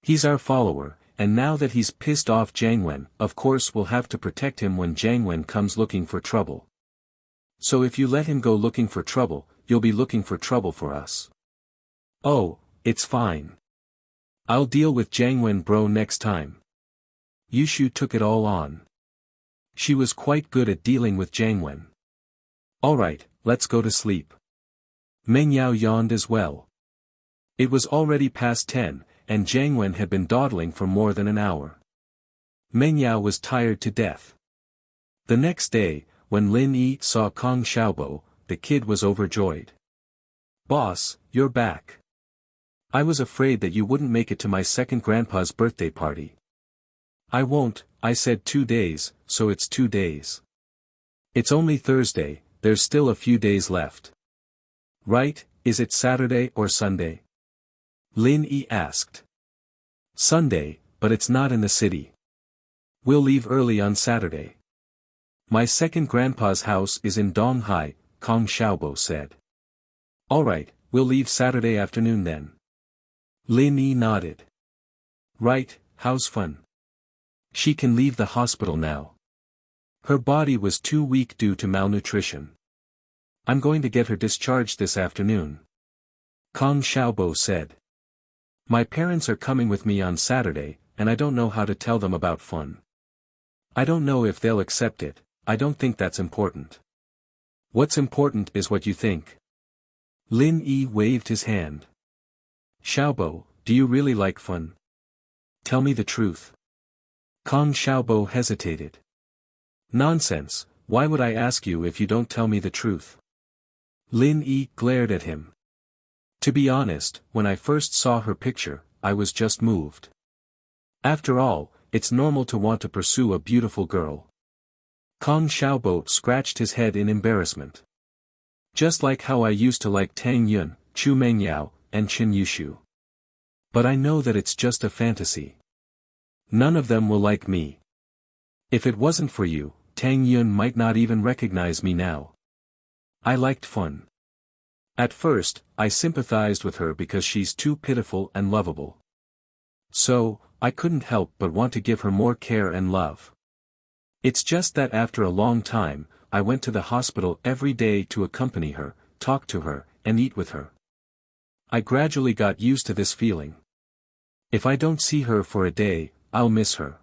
He's our follower, and now that he's pissed off Jiangwen, of course we'll have to protect him when Jiangwen comes looking for trouble. So if you let him go looking for trouble, you'll be looking for trouble for us. Oh, it's fine. I'll deal with Jiangwen bro next time. Yushu took it all on. She was quite good at dealing with Jiangwen. Alright, let's go to sleep. Mengyao yawned as well. It was already past 10, and Jiangwen had been dawdling for more than an hour. Mengyao was tired to death. The next day, when Lin Yi saw Kong Xiaobo, the kid was overjoyed. Boss, you're back. I was afraid that you wouldn't make it to my second grandpa's birthday party. I won't, I said 2 days, so it's 2 days. It's only Thursday, there's still a few days left. Right, is it Saturday or Sunday? Lin Yi asked. Sunday, but it's not in the city. We'll leave early on Saturday. My second grandpa's house is in Donghai, Kong Xiaobo said. Alright, we'll leave Saturday afternoon then. Lin Yi nodded. Right, how's fun? She can leave the hospital now. Her body was too weak due to malnutrition. I'm going to get her discharged this afternoon. Kong Xiaobo said. My parents are coming with me on Saturday, and I don't know how to tell them about fun. I don't know if they'll accept it, I don't think that's important. What's important is what you think. Lin Yi waved his hand. Xiaobo, do you really like fun? Tell me the truth. Kong Xiaobo hesitated. Nonsense, why would I ask you if you don't tell me the truth? Lin Yi glared at him. To be honest, when I first saw her picture, I was just moved. After all, it's normal to want to pursue a beautiful girl. Kong Xiaobo scratched his head in embarrassment. Just like how I used to like Tang Yun, Chu Mengyao, and Qin Yushu. But I know that it's just a fantasy. None of them will like me. If it wasn't for you, Tang Yun might not even recognize me now. I liked fun. At first, I sympathized with her because she's too pitiful and lovable. So, I couldn't help but want to give her more care and love. It's just that after a long time, I went to the hospital every day to accompany her, talk to her, and eat with her. I gradually got used to this feeling. If I don't see her for a day, I'll miss her.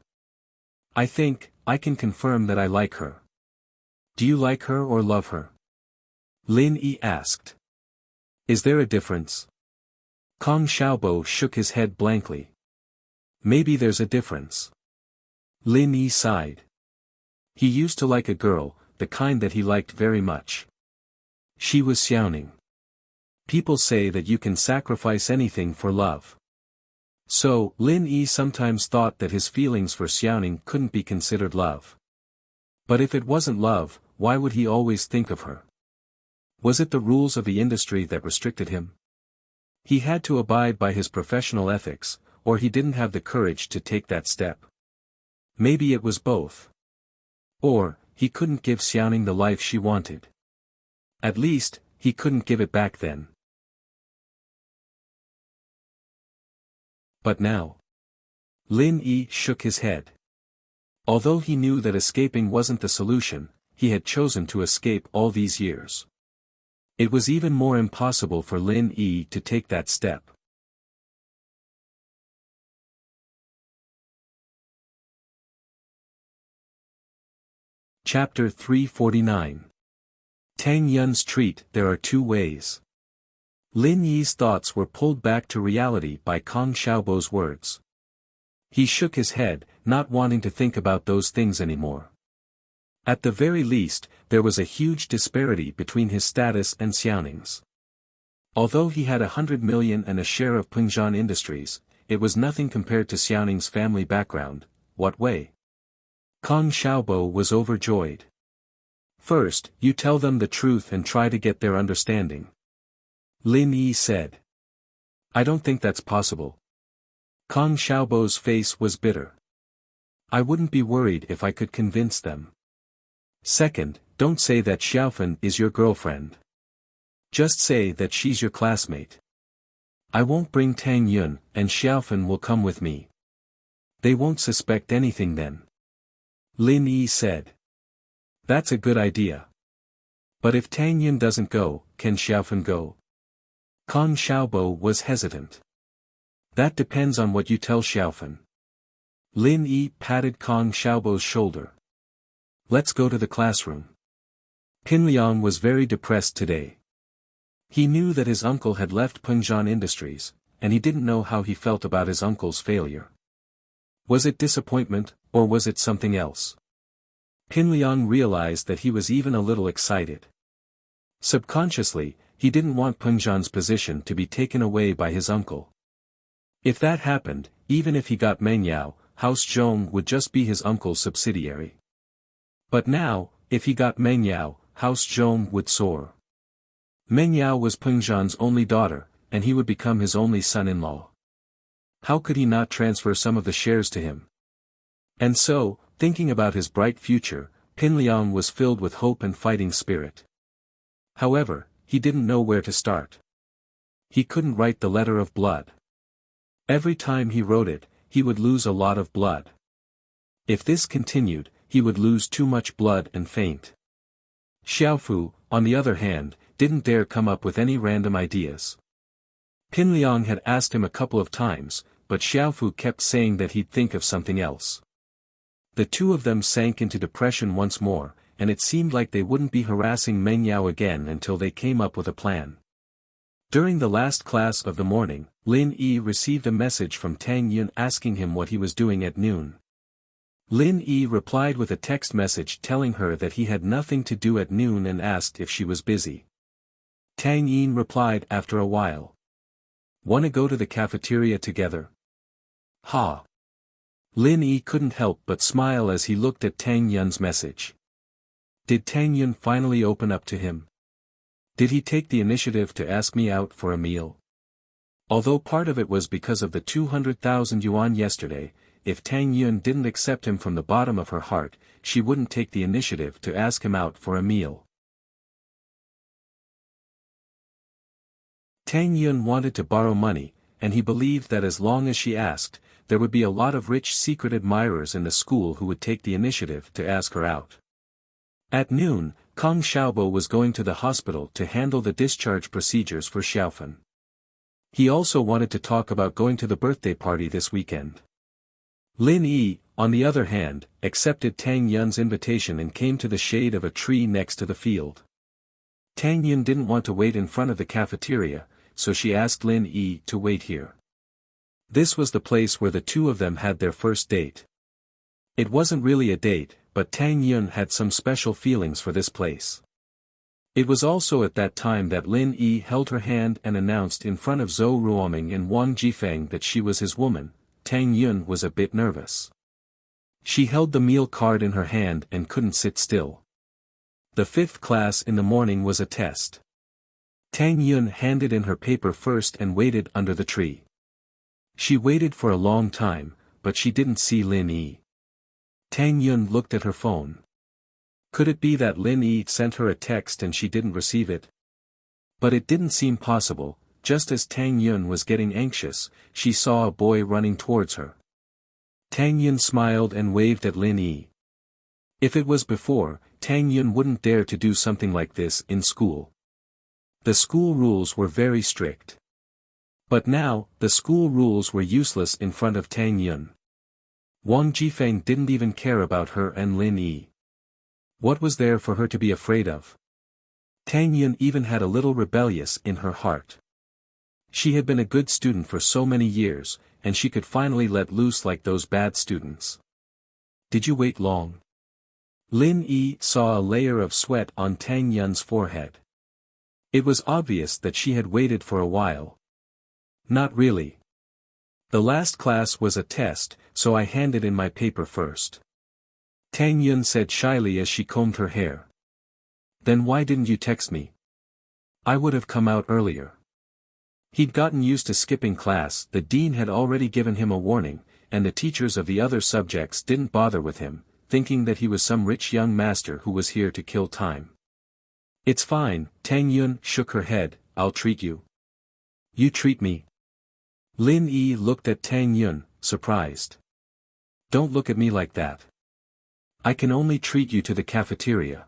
I think, I can confirm that I like her. Do you like her or love her? Lin Yi asked. Is there a difference? Kong Xiaobo shook his head blankly. Maybe there's a difference. Lin Yi sighed. He used to like a girl, the kind that he liked very much. She was Xiaoning. People say that you can sacrifice anything for love. So, Lin Yi sometimes thought that his feelings for Xiaoning couldn't be considered love. But if it wasn't love, why would he always think of her? Was it the rules of the industry that restricted him? He had to abide by his professional ethics, or he didn't have the courage to take that step. Maybe it was both. Or, he couldn't give Xiaoning the life she wanted. At least, he couldn't give it back then. But now. Lin Yi shook his head. Although he knew that escaping wasn't the solution, he had chosen to escape all these years. It was even more impossible for Lin Yi to take that step. Chapter 349. Tang Yun's treat. There are two ways. Lin Yi's thoughts were pulled back to reality by Kong Xiaobo's words. He shook his head, not wanting to think about those things anymore. At the very least, there was a huge disparity between his status and Xiaoning's. Although he had 100 million and a share of Pengzhan Industries, it was nothing compared to Xiaoning's family background. What way? Kong Xiaobo was overjoyed. First, you tell them the truth and try to get their understanding. Lin Yi said. I don't think that's possible. Kong Xiaobo's face was bitter. I wouldn't be worried if I could convince them. Second, don't say that Xiaofan is your girlfriend. Just say that she's your classmate. I won't bring Tang Yun, and Xiaofan will come with me. They won't suspect anything then. Lin Yi said. That's a good idea. But if Tang Yun doesn't go, can Xiaofan go? Kong Xiaobo was hesitant. That depends on what you tell Xiaofan. Lin Yi patted Kong Xiaobo's shoulder. Let's go to the classroom. Pin Liang was very depressed today. He knew that his uncle had left Pengzhan Industries, and he didn't know how he felt about his uncle's failure. Was it disappointment, or was it something else? Pin Liang realized that he was even a little excited. Subconsciously, he didn't want Pengzhan's position to be taken away by his uncle. If that happened, even if he got Mengyao, House Zhong would just be his uncle's subsidiary. But now, if he got Mengyao, House Zhong would soar. Mengyao was Pengzhan's only daughter, and he would become his only son-in-law. How could he not transfer some of the shares to him? And so, thinking about his bright future, Pin Liang was filled with hope and fighting spirit. However, he didn't know where to start. He couldn't write the letter of blood. Every time he wrote it, he would lose a lot of blood. If this continued, he would lose too much blood and faint. Xiaofu, on the other hand, didn't dare come up with any random ideas. Pin Liang had asked him a couple of times, but Xiaofu kept saying that he'd think of something else. The two of them sank into depression once more, and it seemed like they wouldn't be harassing Mengyao again until they came up with a plan. During the last class of the morning, Lin Yi received a message from Tang Yun asking him what he was doing at noon. Lin Yi replied with a text message telling her that he had nothing to do at noon and asked if she was busy. Tang Yin replied after a while. Wanna go to the cafeteria together? Ha! Lin Yi couldn't help but smile as he looked at Tang Yun's message. Did Tang Yun finally open up to him? Did he take the initiative to ask me out for a meal? Although part of it was because of the 200,000 yuan yesterday, if Tang Yun didn't accept him from the bottom of her heart, she wouldn't take the initiative to ask him out for a meal. Tang Yun wanted to borrow money, and he believed that as long as she asked, there would be a lot of rich secret admirers in the school who would take the initiative to ask her out. At noon, Kong Xiaobo was going to the hospital to handle the discharge procedures for Xiaofan. He also wanted to talk about going to the birthday party this weekend. Lin Yi, on the other hand, accepted Tang Yun's invitation and came to the shade of a tree next to the field. Tang Yun didn't want to wait in front of the cafeteria, so she asked Lin Yi to wait here. This was the place where the two of them had their first date. It wasn't really a date, but Tang Yun had some special feelings for this place. It was also at that time that Lin Yi held her hand and announced in front of Zhou Ruoming and Wang Jifeng that she was his woman. Tang Yun was a bit nervous. She held the meal card in her hand and couldn't sit still. The fifth class in the morning was a test. Tang Yun handed in her paper first and waited under the tree. She waited for a long time, but she didn't see Lin Yi. Tang Yun looked at her phone. Could it be that Lin Yi sent her a text and she didn't receive it? But it didn't seem possible. Just as Tang Yun was getting anxious, she saw a boy running towards her. Tang Yun smiled and waved at Lin Yi. If it was before, Tang Yun wouldn't dare to do something like this in school. The school rules were very strict. But now, the school rules were useless in front of Tang Yun. Wang Jifeng didn't even care about her and Lin Yi. What was there for her to be afraid of? Tang Yun even had a little rebellious in her heart. She had been a good student for so many years, and she could finally let loose like those bad students. Did you wait long? Lin Yi saw a layer of sweat on Tang Yun's forehead. It was obvious that she had waited for a while. Not really. The last class was a test, so I handed in my paper first. Tang Yun said shyly as she combed her hair. Then why didn't you text me? I would have come out earlier. He'd gotten used to skipping class, the dean had already given him a warning, and the teachers of the other subjects didn't bother with him, thinking that he was some rich young master who was here to kill time. It's fine, Tang Yun shook her head, I'll treat you. You treat me? Lin Yi looked at Tang Yun, surprised. Don't look at me like that. I can only treat you to the cafeteria.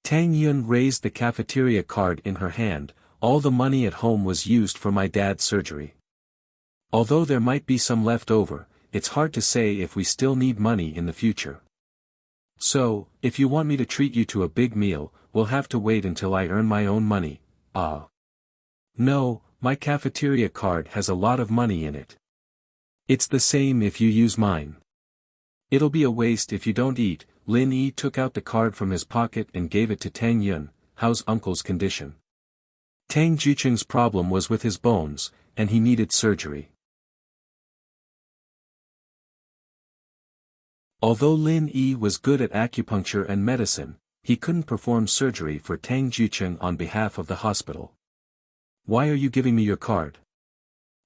Tang Yun raised the cafeteria card in her hand, all the money at home was used for my dad's surgery. Although there might be some left over, it's hard to say if we still need money in the future. So, if you want me to treat you to a big meal, we'll have to wait until I earn my own money. No, my cafeteria card has a lot of money in it. It's the same if you use mine. It'll be a waste if you don't eat. Lin Yi took out the card from his pocket and gave it to Tang Yun. How's uncle's condition? Tang Jucheng's problem was with his bones, and he needed surgery. Although Lin Yi was good at acupuncture and medicine, he couldn't perform surgery for Tang Jucheng on behalf of the hospital. Why are you giving me your card?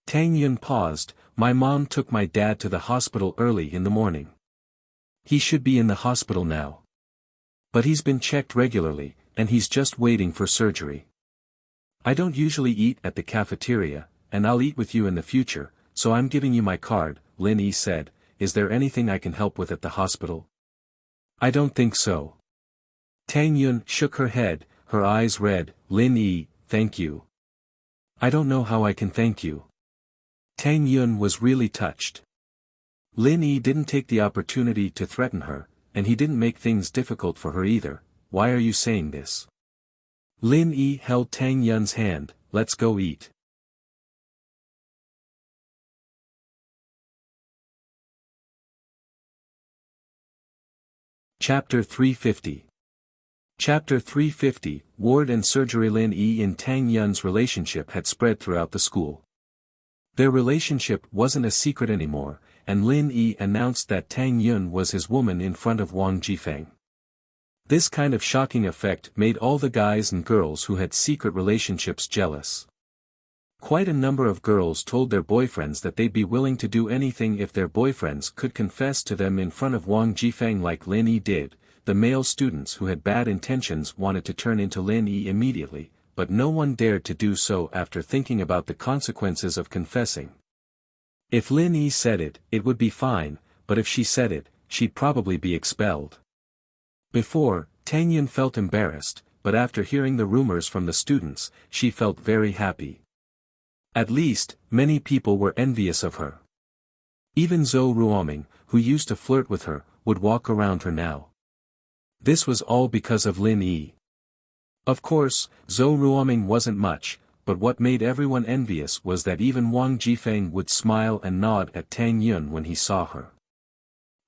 Tang Yun paused. My mom took my dad to the hospital early in the morning. He should be in the hospital now. But he's been checked regularly, and he's just waiting for surgery. I don't usually eat at the cafeteria, and I'll eat with you in the future, so I'm giving you my card, Lin Yi said. Is there anything I can help with at the hospital? I don't think so. Tang Yun shook her head, her eyes red. Lin Yi, thank you. I don't know how I can thank you. Tang Yun was really touched. Lin Yi didn't take the opportunity to threaten her, and he didn't make things difficult for her either. Why are you saying this? Lin Yi held Tang Yun's hand. Let's go eat. Chapter 350. Chapter 350, Ward and Surgery. Lin Yi and Tang Yun's relationship had spread throughout the school. Their relationship wasn't a secret anymore, and Lin Yi announced that Tang Yun was his woman in front of Wang Jifeng. This kind of shocking effect made all the guys and girls who had secret relationships jealous. Quite a number of girls told their boyfriends that they'd be willing to do anything if their boyfriends could confess to them in front of Wang Jifeng like Lin Yi did. The male students who had bad intentions wanted to turn into Lin Yi immediately, but no one dared to do so after thinking about the consequences of confessing. If Lin Yi said it, it would be fine, but if she said it, she'd probably be expelled. Before, Tang Yun felt embarrassed, but after hearing the rumors from the students, she felt very happy. At least, many people were envious of her. Even Zhou Ruoming, who used to flirt with her, would walk around her now. This was all because of Lin Yi. Of course, Zhou Ruoming wasn't much, but what made everyone envious was that even Wang Jifeng would smile and nod at Tang Yun when he saw her.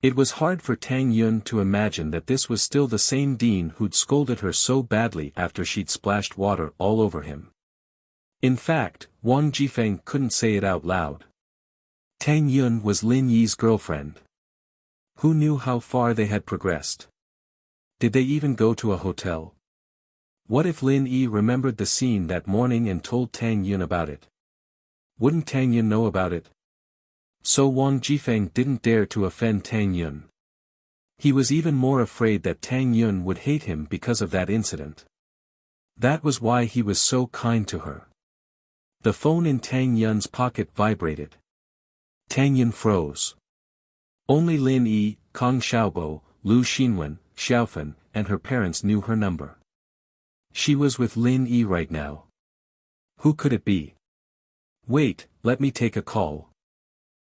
It was hard for Tang Yun to imagine that this was still the same dean who'd scolded her so badly after she'd splashed water all over him. In fact, Wang Jifeng couldn't say it out loud. Tang Yun was Lin Yi's girlfriend. Who knew how far they had progressed? Did they even go to a hotel? What if Lin Yi remembered the scene that morning and told Tang Yun about it? Wouldn't Tang Yun know about it? So Wang Jifeng didn't dare to offend Tang Yun. He was even more afraid that Tang Yun would hate him because of that incident. That was why he was so kind to her. The phone in Tang Yun's pocket vibrated. Tang Yun froze. Only Lin Yi, Kong Xiaobo, Lu Xinwen, Xiaofan, and her parents knew her number. She was with Lin Yi right now. Who could it be? Wait, let me take a call.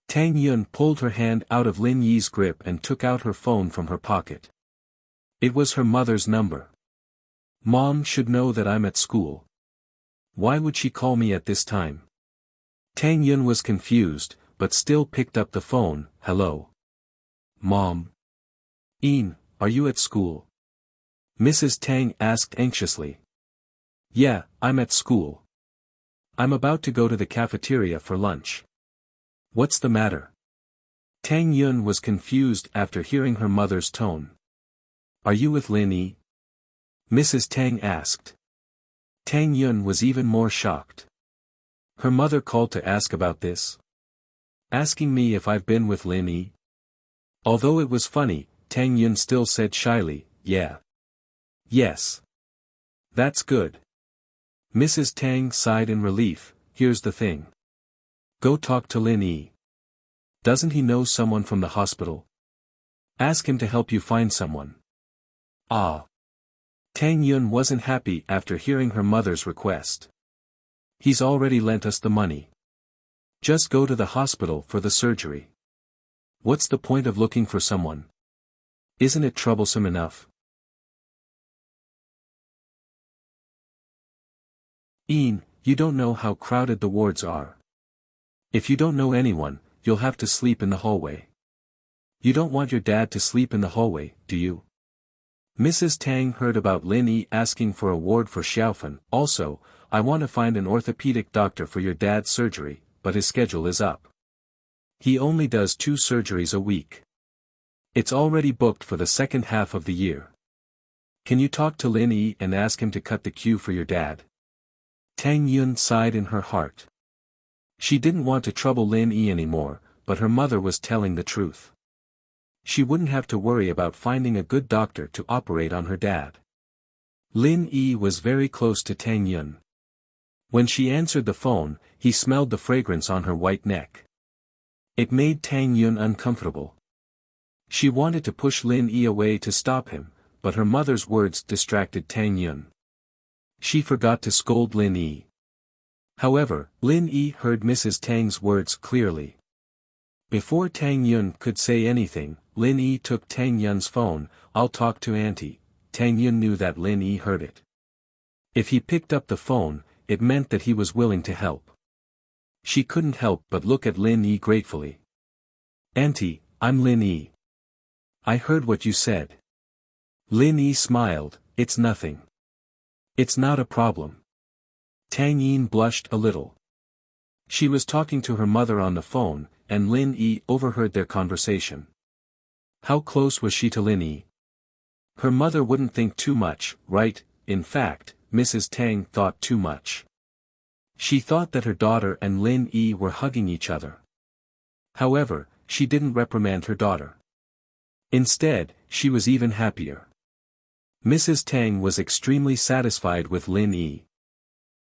Tang Yun pulled her hand out of Lin Yi's grip and took out her phone from her pocket. It was her mother's number. Mom should know that I'm at school. Why would she call me at this time? Tang Yun was confused, but still picked up the phone. Hello. Mom. Ian, are you at school? Mrs. Tang asked anxiously. Yeah, I'm at school. I'm about to go to the cafeteria for lunch. What's the matter? Tang Yun was confused after hearing her mother's tone. Are you with Lin Yi? Mrs. Tang asked. Tang Yun was even more shocked. Her mother called to ask about this. Asking me if I've been with Lin Yi. Although it was funny, Tang Yun still said shyly, yeah. Yes. That's good. Mrs. Tang sighed in relief. Here's the thing. Go talk to Lin Yi. Doesn't he know someone from the hospital? Ask him to help you find someone. Ah. Tang Yun wasn't happy after hearing her mother's request. He's already lent us the money. Just go to the hospital for the surgery. What's the point of looking for someone? Isn't it troublesome enough? Ian, you don't know how crowded the wards are. If you don't know anyone, you'll have to sleep in the hallway. You don't want your dad to sleep in the hallway, do you? Mrs. Tang heard about Lin Yi asking for a ward for Xiaofan. Also, I want to find an orthopedic doctor for your dad's surgery, but his schedule is up. He only does 2 surgeries a week. It's already booked for the second half of the year. Can you talk to Lin Yi and ask him to cut the queue for your dad? Tang Yun sighed in her heart. She didn't want to trouble Lin Yi anymore, but her mother was telling the truth. She wouldn't have to worry about finding a good doctor to operate on her dad. Lin Yi was very close to Tang Yun. When she answered the phone, he smelled the fragrance on her white neck. It made Tang Yun uncomfortable. She wanted to push Lin Yi away to stop him, but her mother's words distracted Tang Yun. She forgot to scold Lin Yi. However, Lin Yi heard Mrs. Tang's words clearly. Before Tang Yun could say anything, Lin Yi took Tang Yun's phone. I'll talk to Auntie. Tang Yun knew that Lin Yi heard it. If he picked up the phone, it meant that he was willing to help. She couldn't help but look at Lin Yi gratefully. Auntie, I'm Lin Yi. I heard what you said. Lin Yi smiled. It's nothing. It's not a problem. Tang Yin blushed a little. She was talking to her mother on the phone, and Lin Yi overheard their conversation. How close was she to Lin Yi? Her mother wouldn't think too much, right? In fact, Mrs. Tang thought too much. She thought that her daughter and Lin Yi were hugging each other. However, she didn't reprimand her daughter. Instead, she was even happier. Mrs. Tang was extremely satisfied with Lin Yi.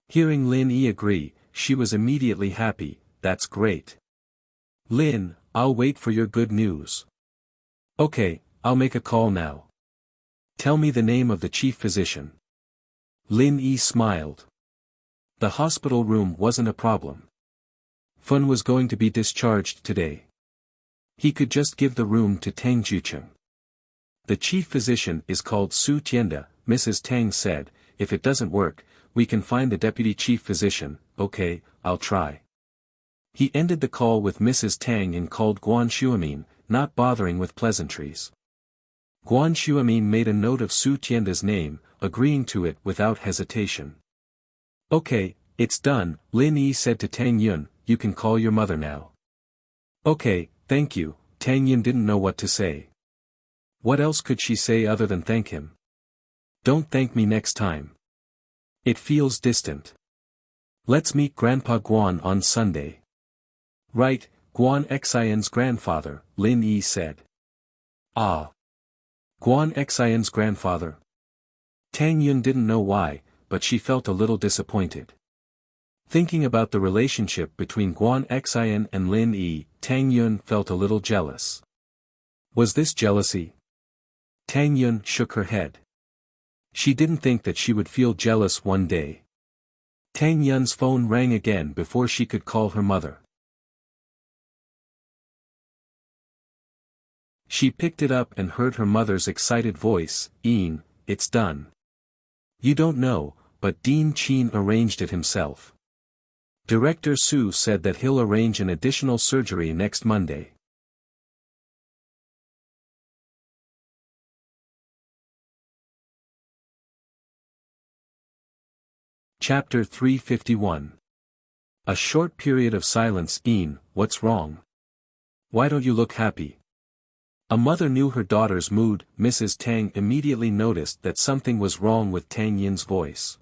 Hearing Lin Yi agree, she was immediately happy. That's great. Lin, I'll wait for your good news. Okay, I'll make a call now. Tell me the name of the chief physician. Lin Yi smiled. The hospital room wasn't a problem. Fun was going to be discharged today. He could just give the room to Tang Jucheng. The chief physician is called Su Tianda, Mrs. Tang said. If it doesn't work, we can find the deputy chief physician. Okay, I'll try. He ended the call with Mrs. Tang and called Guan Shuamin, not bothering with pleasantries. Guan Shuamin made a note of Su Tianda's name, agreeing to it without hesitation. Okay, it's done, Lin Yi said to Tang Yun. You can call your mother now. Okay, thank you. Tang Yun didn't know what to say. What else could she say other than thank him? Don't thank me next time. It feels distant. Let's meet Grandpa Guan on Sunday. Right, Guan Xian's grandfather, Lin Yi said. Ah. Guan Xian's grandfather? Tang Yun didn't know why, but she felt a little disappointed. Thinking about the relationship between Guan Xian and Lin Yi, Tang Yun felt a little jealous. Was this jealousy? Tang Yun shook her head. She didn't think that she would feel jealous one day. Tang Yun's phone rang again before she could call her mother. She picked it up and heard her mother's excited voice. Ian, it's done. You don't know, but Dean Qin arranged it himself. Director Su said that he'll arrange an additional surgery next Monday. Chapter 351. A short period of silence. Ian, what's wrong? Why don't you look happy? A mother knew her daughter's mood. Mrs. Tang immediately noticed that something was wrong with Tang Yin's voice.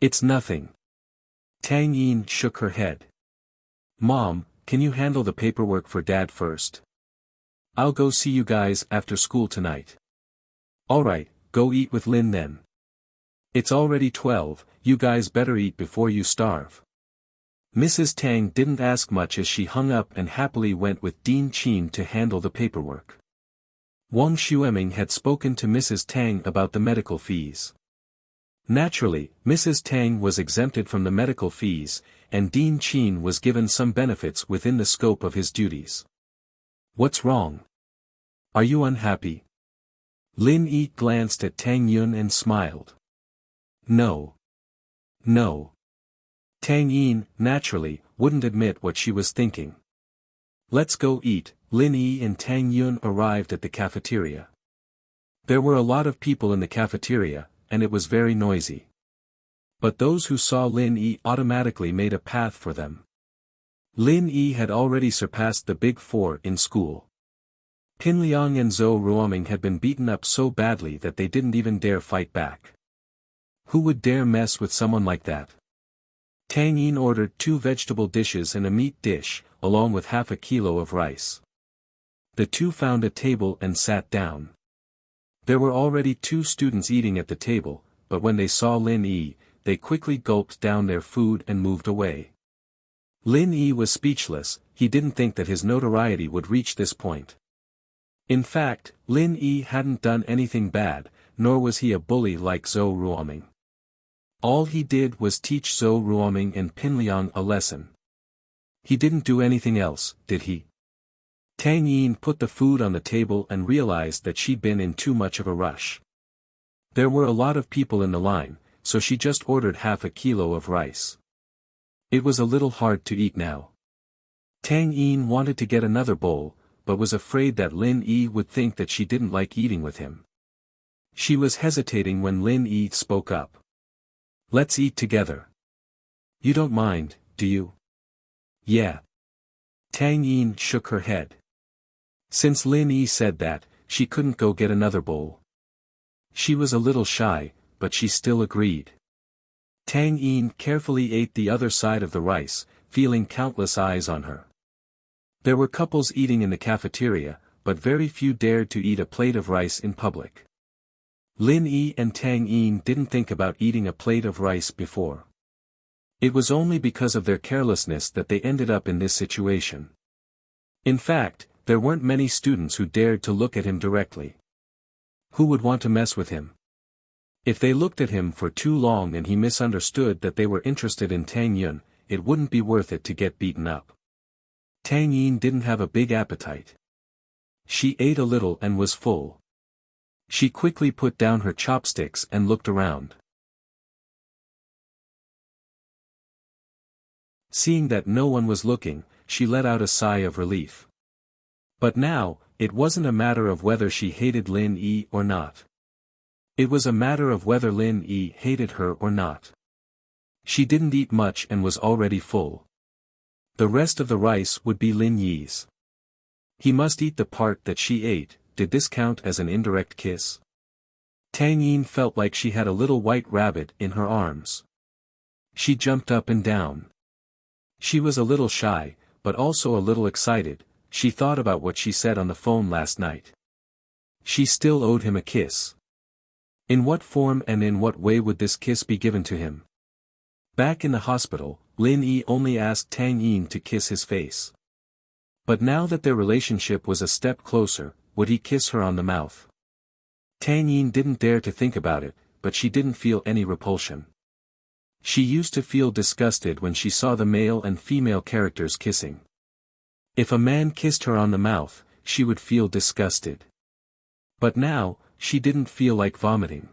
It's nothing. Tang Yin shook her head. Mom, can you handle the paperwork for Dad first? I'll go see you guys after school tonight. Alright, go eat with Lin then. It's already 12, you guys better eat before you starve. Mrs. Tang didn't ask much as she hung up and happily went with Dean Qin to handle the paperwork. Wang Xueming had spoken to Mrs. Tang about the medical fees. Naturally, Mrs. Tang was exempted from the medical fees, and Dean Qin was given some benefits within the scope of his duties. What's wrong? Are you unhappy? Lin Yi glanced at Tang Yun and smiled. No. No. Tang Yin, naturally, wouldn't admit what she was thinking. Let's go eat. Lin Yi and Tang Yun arrived at the cafeteria. There were a lot of people in the cafeteria, and it was very noisy. But those who saw Lin Yi automatically made a path for them. Lin Yi had already surpassed the Big Four in school. Pin Liang and Zhou Ruoming had been beaten up so badly that they didn't even dare fight back. Who would dare mess with someone like that? Tang Yin ordered 2 vegetable dishes and a meat dish, along with half a kilo of rice. The two found a table and sat down. There were already 2 students eating at the table, but when they saw Lin Yi, they quickly gulped down their food and moved away. Lin Yi was speechless, he didn't think that his notoriety would reach this point. In fact, Lin Yi hadn't done anything bad, nor was he a bully like Zhou Ruoming. All he did was teach Zhou Ruoming and Pin Liang a lesson. He didn't do anything else, did he? Tang Yin put the food on the table and realized that she'd been in too much of a rush. There were a lot of people in the line, so she just ordered half a kilo of rice. It was a little hard to eat now. Tang Yin wanted to get another bowl, but was afraid that Lin Yi would think that she didn't like eating with him. She was hesitating when Lin Yi spoke up. Let's eat together. You don't mind, do you? Yeah. Tang Yin shook her head. Since Lin Yi said that, she couldn't go get another bowl. She was a little shy, but she still agreed. Tang Yin carefully ate the other side of the rice, feeling countless eyes on her. There were couples eating in the cafeteria, but very few dared to eat a plate of rice in public. Lin Yi and Tang Yin didn't think about eating a plate of rice before. It was only because of their carelessness that they ended up in this situation. In fact, there weren't many students who dared to look at him directly. Who would want to mess with him? If they looked at him for too long and he misunderstood that they were interested in Tang Yun, it wouldn't be worth it to get beaten up. Tang Yin didn't have a big appetite. She ate a little and was full. She quickly put down her chopsticks and looked around. Seeing that no one was looking, she let out a sigh of relief. But now, it wasn't a matter of whether she hated Lin Yi or not. It was a matter of whether Lin Yi hated her or not. She didn't eat much and was already full. The rest of the rice would be Lin Yi's. He must eat the part that she ate. Did this count as an indirect kiss? Tang Yin felt like she had a little white rabbit in her arms. She jumped up and down. She was a little shy, but also a little excited. She thought about what she said on the phone last night. She still owed him a kiss. In what form and in what way would this kiss be given to him? Back in the hospital, Lin Yi only asked Tang Yin to kiss his face. But now that their relationship was a step closer, would he kiss her on the mouth? Tang Yin didn't dare to think about it, but she didn't feel any repulsion. She used to feel disgusted when she saw the male and female characters kissing. If a man kissed her on the mouth, she would feel disgusted. But now, she didn't feel like vomiting.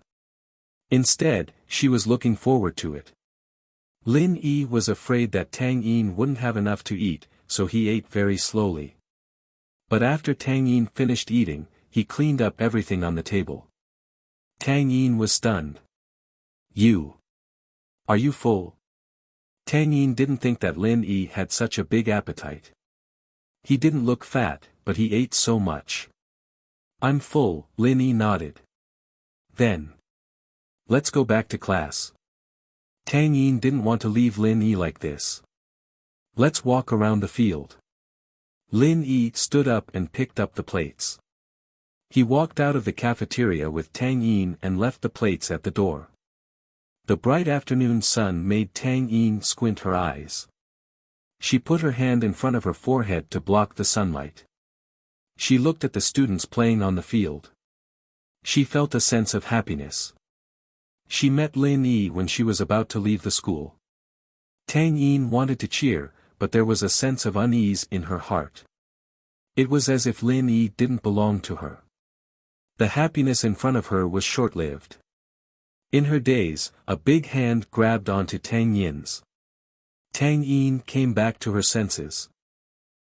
Instead, she was looking forward to it. Lin Yi was afraid that Tang Yin wouldn't have enough to eat, so he ate very slowly. But after Tang Yin finished eating, he cleaned up everything on the table. Tang Yin was stunned. Are you full? Tang Yin didn't think that Lin Yi had such a big appetite. He didn't look fat, but he ate so much. I'm full, Lin Yi nodded. Then. Let's go back to class. Tang Yin didn't want to leave Lin Yi like this. Let's walk around the field. Lin Yi stood up and picked up the plates. He walked out of the cafeteria with Tang Yin and left the plates at the door. The bright afternoon sun made Tang Yin squint her eyes. She put her hand in front of her forehead to block the sunlight. She looked at the students playing on the field. She felt a sense of happiness. She met Lin Yi when she was about to leave the school. Tang Yin wanted to cheer, but there was a sense of unease in her heart. It was as if Lin Yi didn't belong to her. The happiness in front of her was short-lived. In her daze, a big hand grabbed onto Tang Yin's. Tang Yin came back to her senses.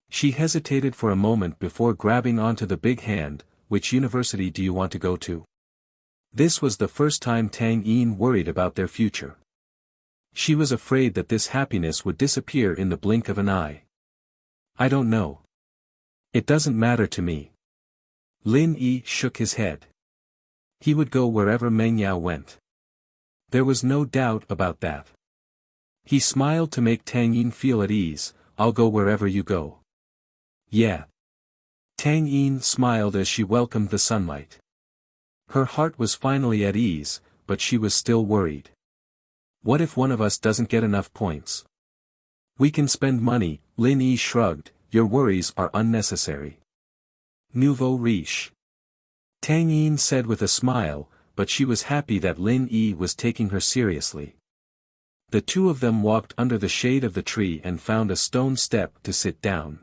She hesitated for a moment before grabbing onto the big hand. Which university do you want to go to? This was the first time Tang Yin worried about their future. She was afraid that this happiness would disappear in the blink of an eye. I don't know. It doesn't matter to me. Lin Yi shook his head. He would go wherever Meng Yao went. There was no doubt about that. He smiled to make Tang Yin feel at ease. I'll go wherever you go. Yeah. Tang Yin smiled as she welcomed the sunlight. Her heart was finally at ease, but she was still worried. What if one of us doesn't get enough points? We can spend money. Lin Yi shrugged. Your worries are unnecessary. Nouveau riche. Tang Yin said with a smile, but she was happy that Lin Yi was taking her seriously. The two of them walked under the shade of the tree and found a stone step to sit down.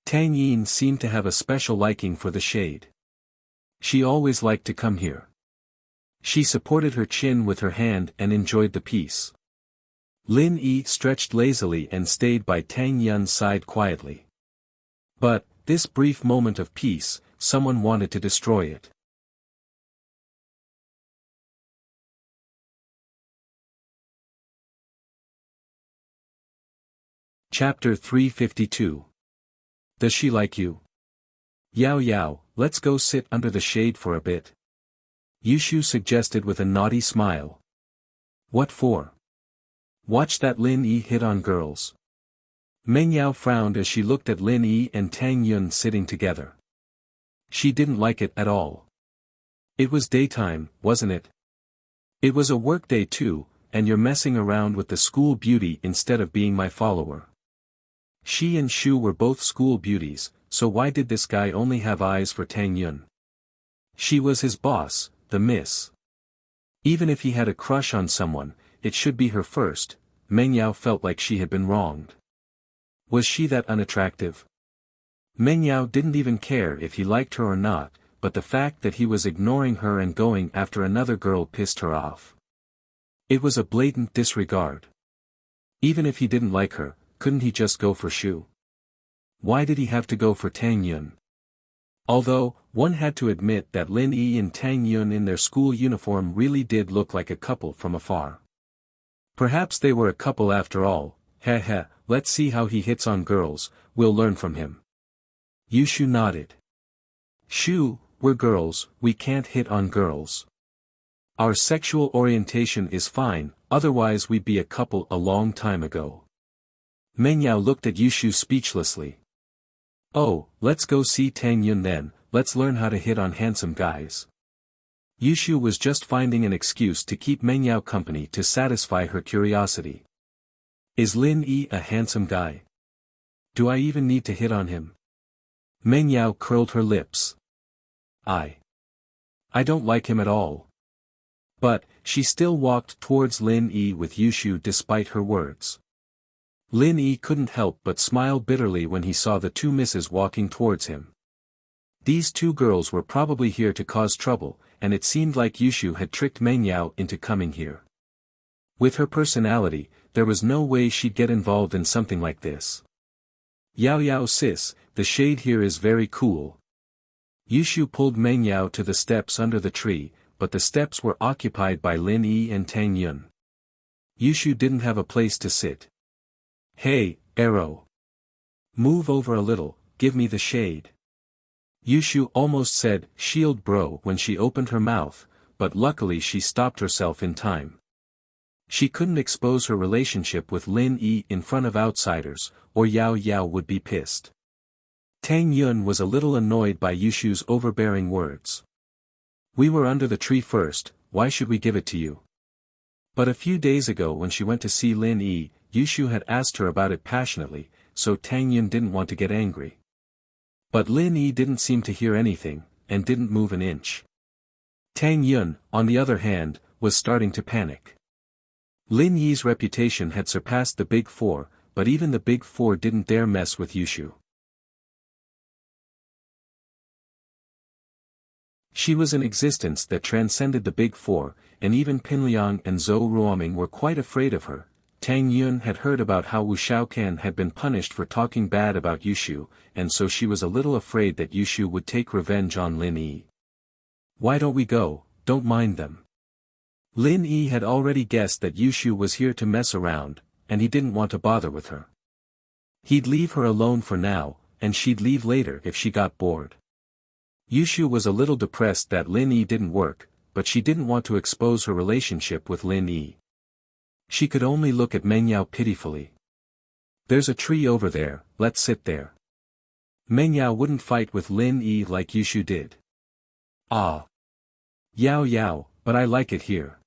Tang Yin seemed to have a special liking for the shade. She always liked to come here. She supported her chin with her hand and enjoyed the peace. Lin Yi stretched lazily and stayed by Tang Yun's side quietly. But, this brief moment of peace, someone wanted to destroy it. Chapter 352. Does she like you? Yao Yao, let's go sit under the shade for a bit. Yushu suggested with a naughty smile. What for? Watch that Lin Yi hit on girls. Meng Yao frowned as she looked at Lin Yi and Tang Yun sitting together. She didn't like it at all. It was daytime, wasn't it? It was a work day too, and you're messing around with the school beauty instead of being my follower. She and Shu were both school beauties, so why did this guy only have eyes for Tang Yun? She was his boss, the miss. Even if he had a crush on someone, it should be her first. Meng Yao felt like she had been wronged. Was she that unattractive? Meng Yao didn't even care if he liked her or not, but the fact that he was ignoring her and going after another girl pissed her off. It was a blatant disregard. Even if he didn't like her, couldn't he just go for Shu? Why did he have to go for Tang Yun? Although, one had to admit that Lin Yi and Tang Yun in their school uniform really did look like a couple from afar. Perhaps they were a couple after all. Heh, let's see how he hits on girls, we'll learn from him. Yushu nodded. Shu, we're girls, we can't hit on girls. Our sexual orientation is fine, otherwise we'd be a couple a long time ago. Meng Yao looked at Yushu speechlessly. Oh, let's go see Tang Yun then, let's learn how to hit on handsome guys. Yushu was just finding an excuse to keep Meng Yao company to satisfy her curiosity. Is Lin Yi a handsome guy? Do I even need to hit on him? Meng Yao curled her lips. I don't like him at all. But, she still walked towards Lin Yi with Yushu despite her words. Lin Yi couldn't help but smile bitterly when he saw the two misses walking towards him. These two girls were probably here to cause trouble, and it seemed like Yushu had tricked Meng Yao into coming here. With her personality, there was no way she'd get involved in something like this. Yao Yao sis, the shade here is very cool. Yushu pulled Meng Yao to the steps under the tree, but the steps were occupied by Lin Yi and Tang Yun. Yushu didn't have a place to sit. Hey, Arrow. Move over a little, give me the shade. Yushu almost said, shield bro when she opened her mouth, but luckily she stopped herself in time. She couldn't expose her relationship with Lin Yi in front of outsiders, or Yao Yao would be pissed. Tang Yun was a little annoyed by Yushu's overbearing words. "We were under the tree first, why should we give it to you?" But a few days ago when she went to see Lin Yi, Yushu had asked her about it passionately, so Tang Yun didn't want to get angry. But Lin Yi didn't seem to hear anything, and didn't move an inch. Tang Yun, on the other hand, was starting to panic. Lin Yi's reputation had surpassed the Big Four, but even the Big Four didn't dare mess with Yushu. She was an existence that transcended the Big Four, and even Pinliang and Zhou Ruoming were quite afraid of her. Tang Yun had heard about how Wu Xiaocan had been punished for talking bad about Yushu, and so she was a little afraid that Yushu would take revenge on Lin Yi. "Why don't we go, don't mind them." Lin Yi had already guessed that Yushu was here to mess around, and he didn't want to bother with her. He'd leave her alone for now, and she'd leave later if she got bored. Yushu was a little depressed that Lin Yi didn't work, but she didn't want to expose her relationship with Lin Yi. She could only look at Meng Yao pitifully. "There's a tree over there, let's sit there." Meng Yao wouldn't fight with Lin Yi like Yushu did. "Ah. Yao Yao, but I like it here."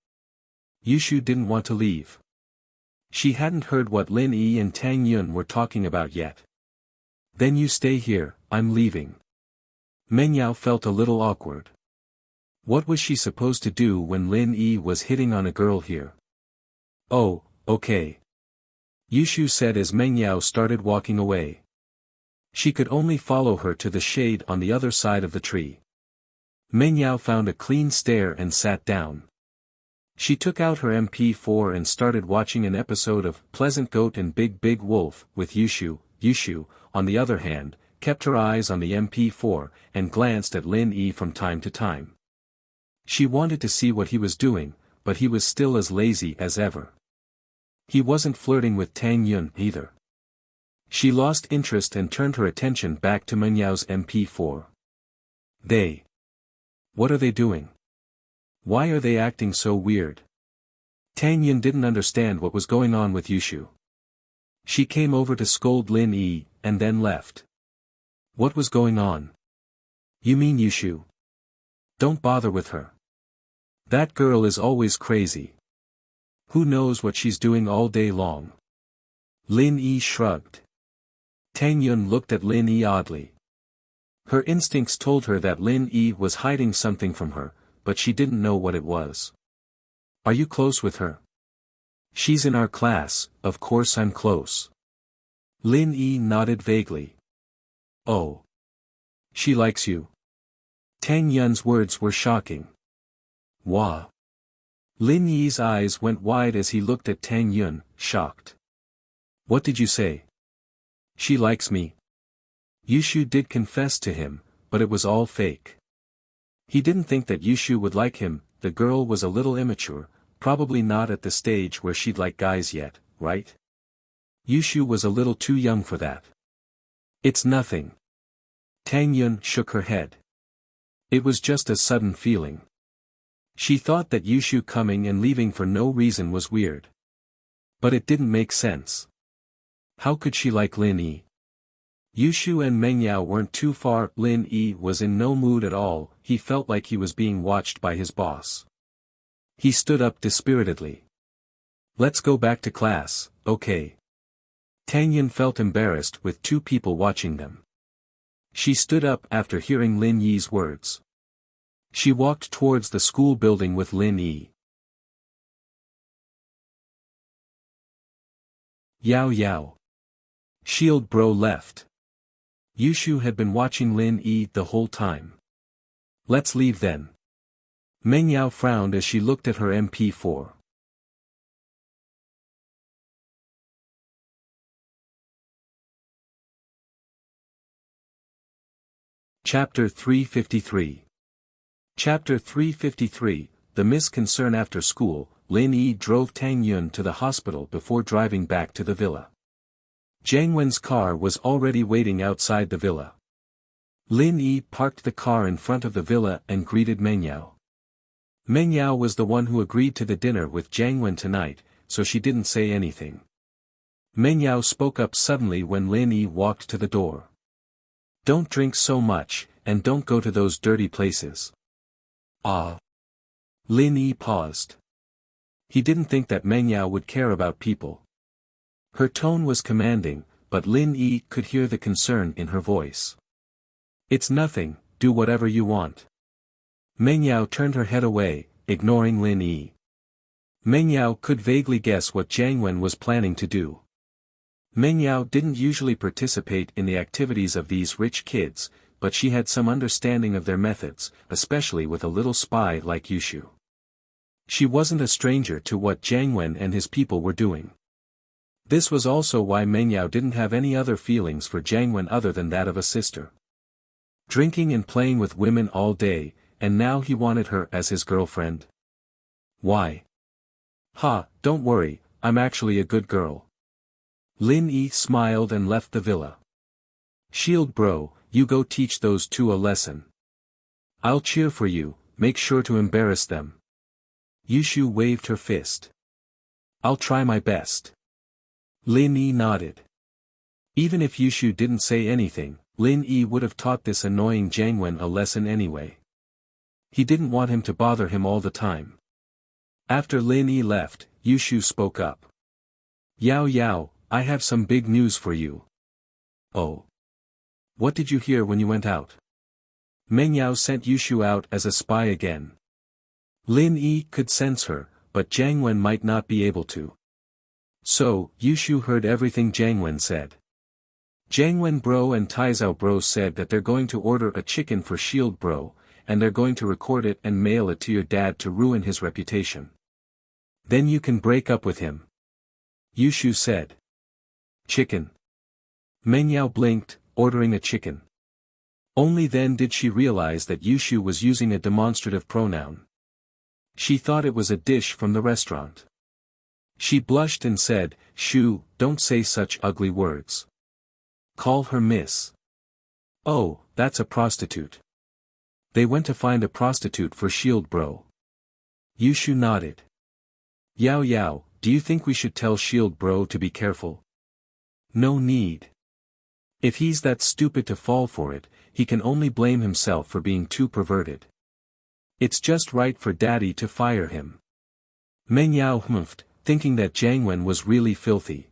Yushu didn't want to leave. She hadn't heard what Lin Yi and Tang Yun were talking about yet. "Then you stay here, I'm leaving." Meng Yao felt a little awkward. What was she supposed to do when Lin Yi was hitting on a girl here? "Oh, okay." Yushu said as Meng Yao started walking away. She could only follow her to the shade on the other side of the tree. Meng Yao found a clean stair and sat down. She took out her MP4 and started watching an episode of Pleasant Goat and Big Big Wolf with Yushu. Yushu, on the other hand, kept her eyes on the MP4, and glanced at Lin Yi from time to time. She wanted to see what he was doing, but he was still as lazy as ever. He wasn't flirting with Tang Yun either. She lost interest and turned her attention back to Meng Yao's MP4. What are they doing? Why are they acting so weird? Tang Yun didn't understand what was going on with Yushu. She came over to scold Lin Yi, and then left. What was going on? You mean Yushu? Don't bother with her. That girl is always crazy. Who knows what she's doing all day long? Lin Yi shrugged. Tang Yun looked at Lin Yi oddly. Her instincts told her that Lin Yi was hiding something from her, but she didn't know what it was. Are you close with her? She's in our class, of course I'm close. Lin Yi nodded vaguely. Oh. She likes you? Tang Yun's words were shocking. Wah. Lin Yi's eyes went wide as he looked at Tang Yun, shocked. What did you say? She likes me. Yushu did confess to him, but it was all fake. He didn't think that Yushu would like him. The girl was a little immature, probably not at the stage where she'd like guys yet, right? Yushu was a little too young for that. It's nothing. Tang Yun shook her head. It was just a sudden feeling. She thought that Yushu coming and leaving for no reason was weird. But it didn't make sense. How could she like Lin Yi? Yushu and Meng Yao weren't too far. Lin Yi was in no mood at all. He felt like he was being watched by his boss. He stood up dispiritedly. Let's go back to class, okay? Tang Yun felt embarrassed with two people watching them. She stood up after hearing Lin Yi's words. She walked towards the school building with Lin Yi. Yao Yao. Shield Bro left. Yushu had been watching Lin Yi the whole time. Let's leave then. Meng Yao frowned as she looked at her MP4. Chapter 353. Chapter 353, The Misconcern After School. Lin Yi drove Tang Yun to the hospital before driving back to the villa. Jiang Wen's car was already waiting outside the villa. Lin Yi parked the car in front of the villa and greeted Meng Yao. Meng Yao was the one who agreed to the dinner with Jiang Wen tonight, so she didn't say anything. Meng Yao spoke up suddenly when Lin Yi walked to the door. Don't drink so much, and don't go to those dirty places. Ah. Lin Yi paused. He didn't think that Meng Yao would care about people. Her tone was commanding, but Lin Yi could hear the concern in her voice. It's nothing, do whatever you want. Meng Yao turned her head away, ignoring Lin Yi. Meng Yao could vaguely guess what Jiang Wen was planning to do. Meng Yao didn't usually participate in the activities of these rich kids, but she had some understanding of their methods, especially with a little spy like Yushu. She wasn't a stranger to what Jiang Wen and his people were doing. This was also why Meng Yao didn't have any other feelings for Jiang Wen other than that of a sister. Drinking and playing with women all day, and now he wanted her as his girlfriend? Why? Ha, don't worry, I'm actually a good girl. Lin Yi smiled and left the villa. Shield bro, you go teach those two a lesson. I'll cheer for you, make sure to embarrass them. Yushu waved her fist. I'll try my best. Lin Yi nodded. Even if Yushu didn't say anything, Lin Yi would have taught this annoying Jiang Wen a lesson anyway. He didn't want him to bother him all the time. After Lin Yi left, Yushu spoke up. Yao Yao, I have some big news for you. Oh. What did you hear when you went out? Meng Yao sent Yushu out as a spy again. Lin Yi could sense her, but Jiang Wen might not be able to. So, Yushu heard everything Jiang Wen said. Jiang Wen bro and Taizao bro said that they're going to order a chicken for Shield bro, and they're going to record it and mail it to your dad to ruin his reputation. Then you can break up with him. Yushu said. Chicken. Meng Yao blinked, ordering a chicken. Only then did she realize that Yushu was using a demonstrative pronoun. She thought it was a dish from the restaurant. She blushed and said, Shu, don't say such ugly words. Call her miss. Oh, that's a prostitute. They went to find a prostitute for Shield bro. Yushu nodded. Yao Yao, do you think we should tell Shield bro to be careful? No need. If he's that stupid to fall for it, he can only blame himself for being too perverted. It's just right for daddy to fire him. Meng Yao humphed, thinking that Jiang Wen was really filthy.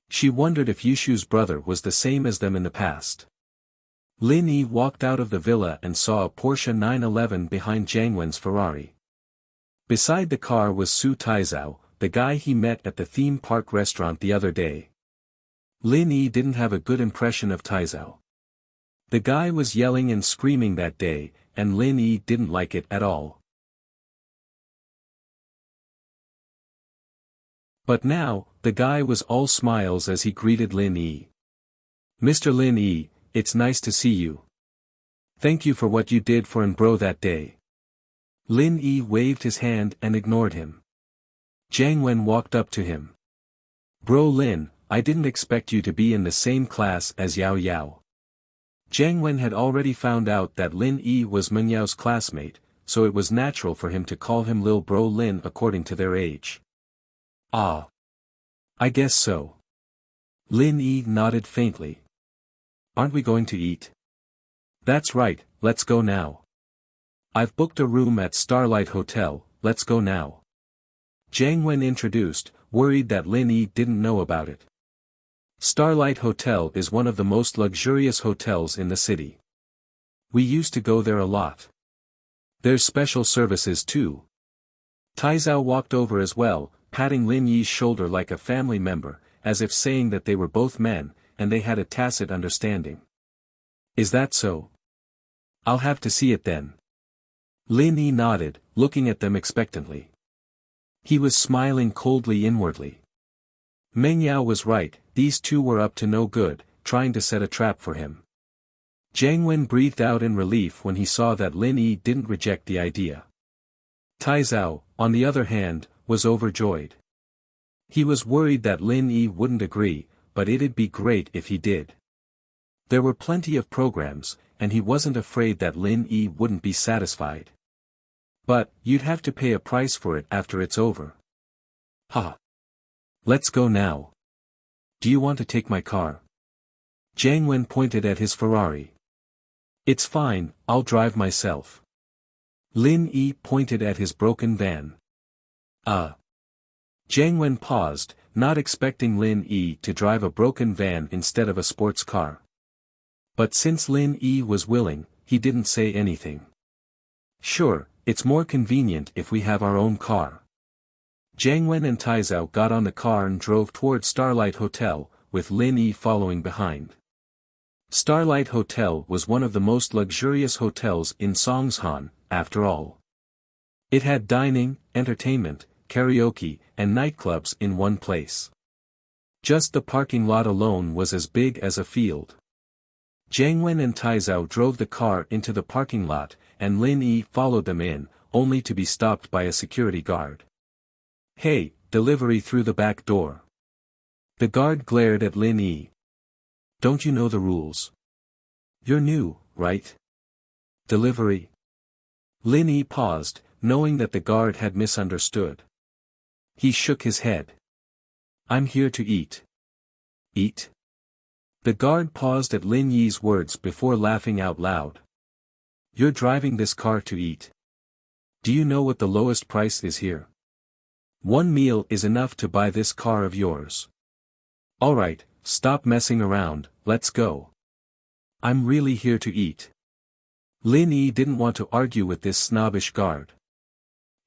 She wondered if Yushu's brother was the same as them in the past. Lin Yi walked out of the villa and saw a Porsche 911 behind Jiang Wen's Ferrari. Beside the car was Su Taizao, the guy he met at the theme park restaurant the other day. Lin Yi didn't have a good impression of Taizao. The guy was yelling and screaming that day, and Lin Yi didn't like it at all. But now, the guy was all smiles as he greeted Lin Yi. Mr. Lin Yi, it's nice to see you. Thank you for what you did for Bro that day. Lin Yi waved his hand and ignored him. Jiang Wen walked up to him. Bro Lin, I didn't expect you to be in the same class as Yao Yao. Jiang Wen had already found out that Lin Yi was Meng Yao's classmate, so it was natural for him to call him Lil Bro Lin according to their age. Ah. I guess so. Lin Yi nodded faintly. Aren't we going to eat? That's right, let's go now. I've booked a room at Starlight Hotel, let's go now. Jiang Wen introduced, worried that Lin Yi didn't know about it. Starlight Hotel is one of the most luxurious hotels in the city. We used to go there a lot. There's special services too. Taizao walked over as well, patting Lin Yi's shoulder like a family member, as if saying that they were both men, and they had a tacit understanding. Is that so? I'll have to see it then. Lin Yi nodded, looking at them expectantly. He was smiling coldly inwardly. Meng Yao was right, these two were up to no good, trying to set a trap for him. Jiang Wen breathed out in relief when he saw that Lin Yi didn't reject the idea. Taizao, on the other hand, was overjoyed. He was worried that Lin Yi wouldn't agree, but it'd be great if he did. There were plenty of programs, and he wasn't afraid that Lin Yi wouldn't be satisfied. But, you'd have to pay a price for it after it's over. Ha! Let's go now. Do you want to take my car? Jiang Wen pointed at his Ferrari. It's fine, I'll drive myself. Lin Yi pointed at his broken van. Jiang Wen paused, not expecting Lin Yi to drive a broken van instead of a sports car. But since Lin Yi was willing, he didn't say anything. Sure, it's more convenient if we have our own car. Jiang Wen and Taizao got on the car and drove toward Starlight Hotel, with Lin Yi following behind. Starlight Hotel was one of the most luxurious hotels in Songshan, after all. It had dining, entertainment, karaoke, and nightclubs in one place. Just the parking lot alone was as big as a field. Jiang Wen and Taizao drove the car into the parking lot, and Lin Yi followed them in, only to be stopped by a security guard. Hey, delivery through the back door. The guard glared at Lin Yi. Don't you know the rules? You're new, right? Delivery. Lin Yi paused, knowing that the guard had misunderstood. He shook his head. I'm here to eat. Eat? The guard paused at Lin Yi's words before laughing out loud. You're driving this car to eat. Do you know what the lowest price is here? One meal is enough to buy this car of yours. Alright, stop messing around, let's go. I'm really here to eat. Lin Yi didn't want to argue with this snobbish guard.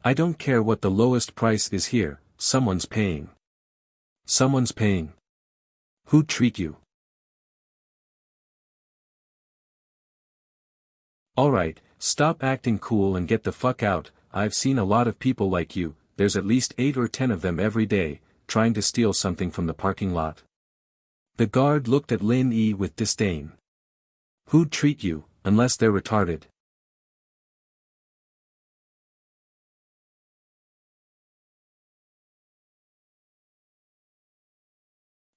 I don't care what the lowest price is here, someone's paying. Someone's paying. Who'd treat you? Alright, stop acting cool and get the fuck out. I've seen a lot of people like you, there's at least 8 or 10 of them every day, trying to steal something from the parking lot. The guard looked at Lin Yi with disdain. Who'd treat you, unless they're retarded?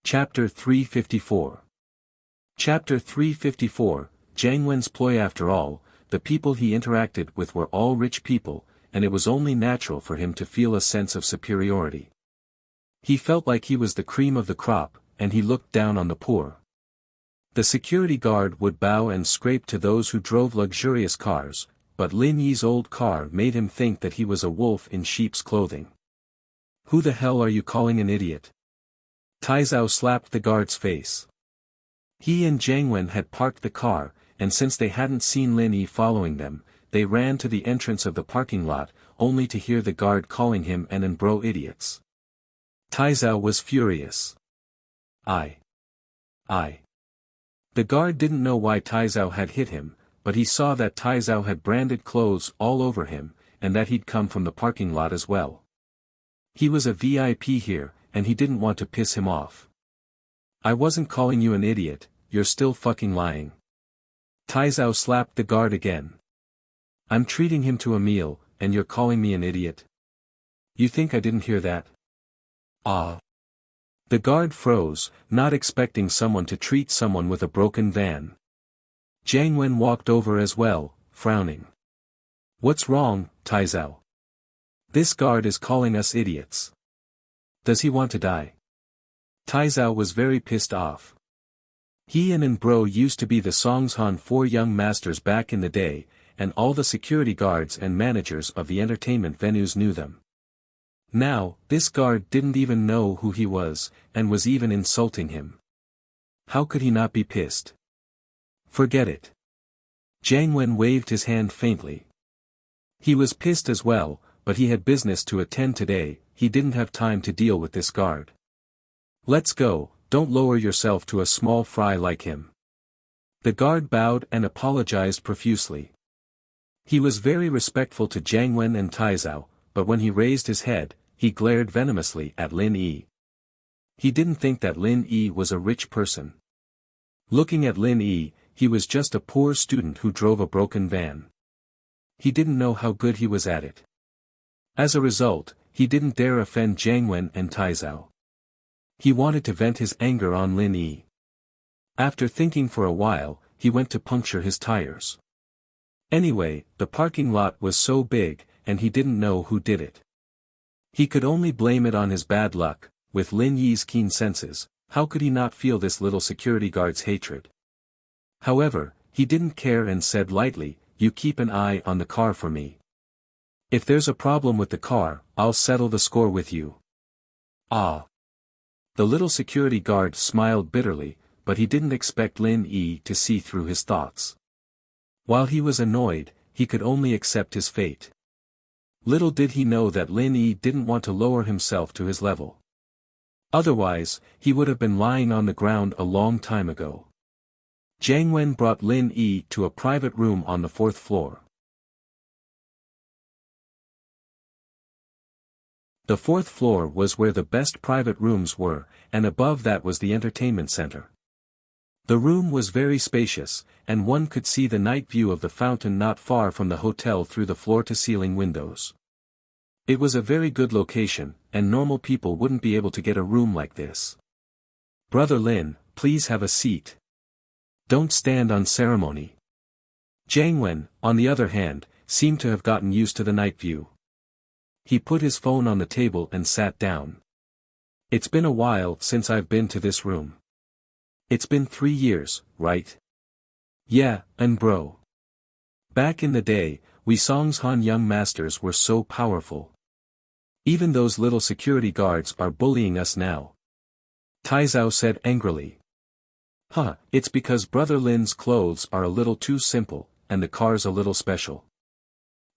Chapter 354. Chapter 354, Jiang Wen's ploy. After all, the people he interacted with were all rich people, and it was only natural for him to feel a sense of superiority. He felt like he was the cream of the crop, and he looked down on the poor. The security guard would bow and scrape to those who drove luxurious cars, but Lin Yi's old car made him think that he was a wolf in sheep's clothing. Who the hell are you calling an idiot? Taizao slapped the guard's face. He and Jiang Wen had parked the car, and since they hadn't seen Lin Yi following them, they ran to the entrance of the parking lot, only to hear the guard calling him and bro idiots. Taizao was furious. I. The guard didn't know why Taizao had hit him, but he saw that Taizao had branded clothes all over him, and that he'd come from the parking lot as well. He was a VIP here, and he didn't want to piss him off. I wasn't calling you an idiot, you're still fucking lying. Taizao slapped the guard again. I'm treating him to a meal, and you're calling me an idiot? You think I didn't hear that? Ah. The guard froze, not expecting someone to treat someone with a broken van. Jiang Wen walked over as well, frowning. What's wrong, Taizao? This guard is calling us idiots. Does he want to die? Taizao was very pissed off. He and bro used to be the Songshan 4 young masters back in the day, and all the security guards and managers of the entertainment venues knew them. Now, this guard didn't even know who he was, and was even insulting him. How could he not be pissed? Forget it. Jiang Wen waved his hand faintly. He was pissed as well, but he had business to attend today, he didn't have time to deal with this guard. Let's go, don't lower yourself to a small fry like him. The guard bowed and apologized profusely. He was very respectful to Jiang Wen and Taizao, but when he raised his head, he glared venomously at Lin Yi. He didn't think that Lin Yi was a rich person. Looking at Lin Yi, he was just a poor student who drove a broken van. He didn't know how good he was at it. As a result, he didn't dare offend Jiang Wen and Taizao. He wanted to vent his anger on Lin Yi. After thinking for a while, he went to puncture his tires. Anyway, the parking lot was so big, and he didn't know who did it. He could only blame it on his bad luck. With Lin Yi's keen senses, how could he not feel this little security guard's hatred? However, he didn't care and said lightly, "You keep an eye on the car for me. If there's a problem with the car, I'll settle the score with you." Ah. The little security guard smiled bitterly, but he didn't expect Lin Yi to see through his thoughts. While he was annoyed, he could only accept his fate. Little did he know that Lin Yi didn't want to lower himself to his level. Otherwise, he would have been lying on the ground a long time ago. Jiang Wen brought Lin Yi to a private room on the 4th floor. The 4th floor was where the best private rooms were, and above that was the entertainment center. The room was very spacious, and one could see the night view of the fountain not far from the hotel through the floor-to-ceiling windows. It was a very good location, and normal people wouldn't be able to get a room like this. "Brother Lin, please have a seat. Don't stand on ceremony." Jiang Wen, on the other hand, seemed to have gotten used to the night view. He put his phone on the table and sat down. "It's been a while since I've been to this room." "It's been 3 years, right?" "Yeah, and bro. Back in the day, we Songshan young masters were so powerful. Even those little security guards are bullying us now." Taizao said angrily. "Huh, it's because Brother Lin's clothes are a little too simple, and the car's a little special.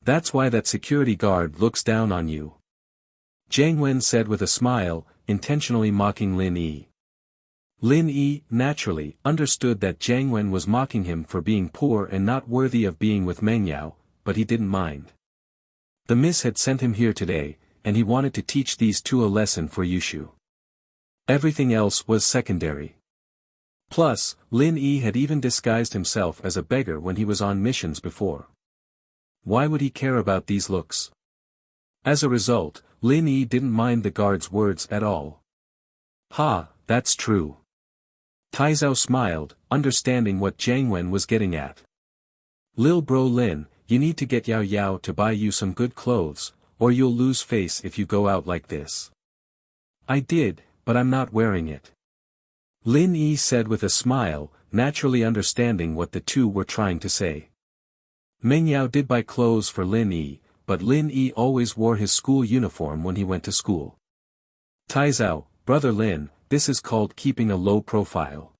That's why that security guard looks down on you." Jiang Wen said with a smile, intentionally mocking Lin Yi. Lin Yi, naturally, understood that Jiang Wen was mocking him for being poor and not worthy of being with Meng Yao, but he didn't mind. The miss had sent him here today, and he wanted to teach these two a lesson for Yushu. Everything else was secondary. Plus, Lin Yi had even disguised himself as a beggar when he was on missions before. Why would he care about these looks? As a result, Lin Yi didn't mind the guard's words at all. "Ha, that's true." Taizao smiled, understanding what Jiang Wen was getting at. "Lil bro Lin, you need to get Yao Yao to buy you some good clothes, or you'll lose face if you go out like this." "I did, but I'm not wearing it." Lin Yi said with a smile, naturally understanding what the two were trying to say. Meng Yao did buy clothes for Lin Yi, but Lin Yi always wore his school uniform when he went to school. "Taizao, Brother Lin, this is called keeping a low profile.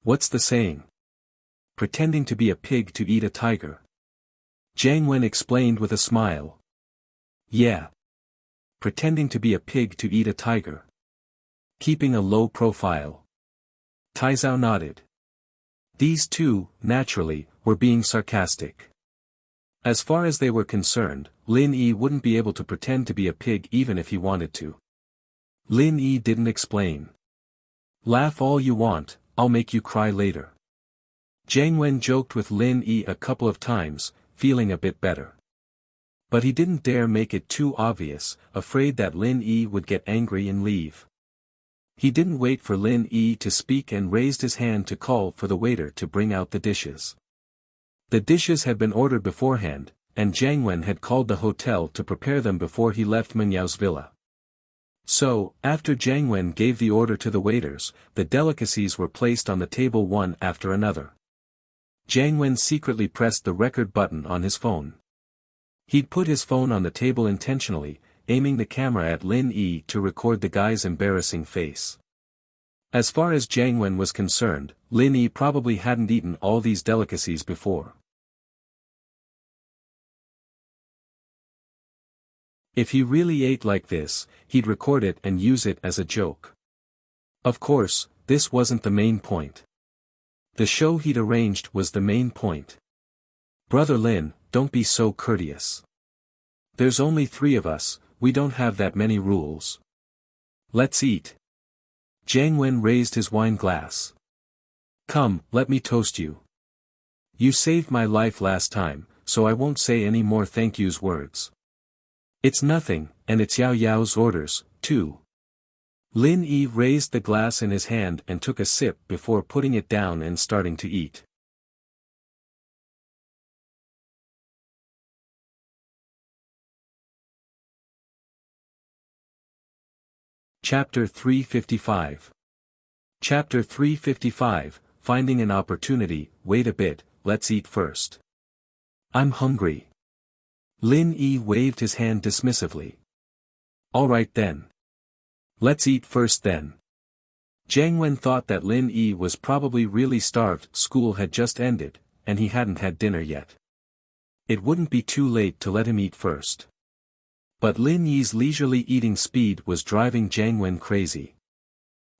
What's the saying? Pretending to be a pig to eat a tiger." Jiang Wen explained with a smile. "Yeah. Pretending to be a pig to eat a tiger. Keeping a low profile." Taizao nodded. These two, naturally, were being sarcastic. As far as they were concerned, Lin Yi wouldn't be able to pretend to be a pig even if he wanted to. Lin Yi didn't explain. "Laugh all you want, I'll make you cry later." Jiang Wen joked with Lin Yi a couple of times, feeling a bit better. But he didn't dare make it too obvious, afraid that Lin Yi would get angry and leave. He didn't wait for Lin Yi to speak and raised his hand to call for the waiter to bring out the dishes. The dishes had been ordered beforehand, and Jiang Wen had called the hotel to prepare them before he left Meng Yao's villa. So, after Jiang Wen gave the order to the waiters, the delicacies were placed on the table one after another. Jiang Wen secretly pressed the record button on his phone. He'd put his phone on the table intentionally, aiming the camera at Lin Yi to record the guy's embarrassing face. As far as Jiang Wen was concerned, Lin Yi probably hadn't eaten all these delicacies before. If he really ate like this, he'd record it and use it as a joke. Of course, this wasn't the main point. The show he'd arranged was the main point. "Brother Lin, don't be so courteous. There's only 3 of us, we don't have that many rules. Let's eat." Jiang Wen raised his wine glass. "Come, let me toast you. You saved my life last time, so I won't say any more thank yous words. It's nothing, and it's Yao Yao's orders, too." Lin Yi raised the glass in his hand and took a sip before putting it down and starting to eat. Chapter 355. Chapter 355, Finding an Opportunity. Wait a bit, let's eat first. I'm hungry. Lin Yi waved his hand dismissively. Alright then. Let's eat first then. Jiang Wen thought that Lin Yi was probably really starved. School had just ended, and he hadn't had dinner yet. It wouldn't be too late to let him eat first. But Lin Yi's leisurely eating speed was driving Jiang Wen crazy.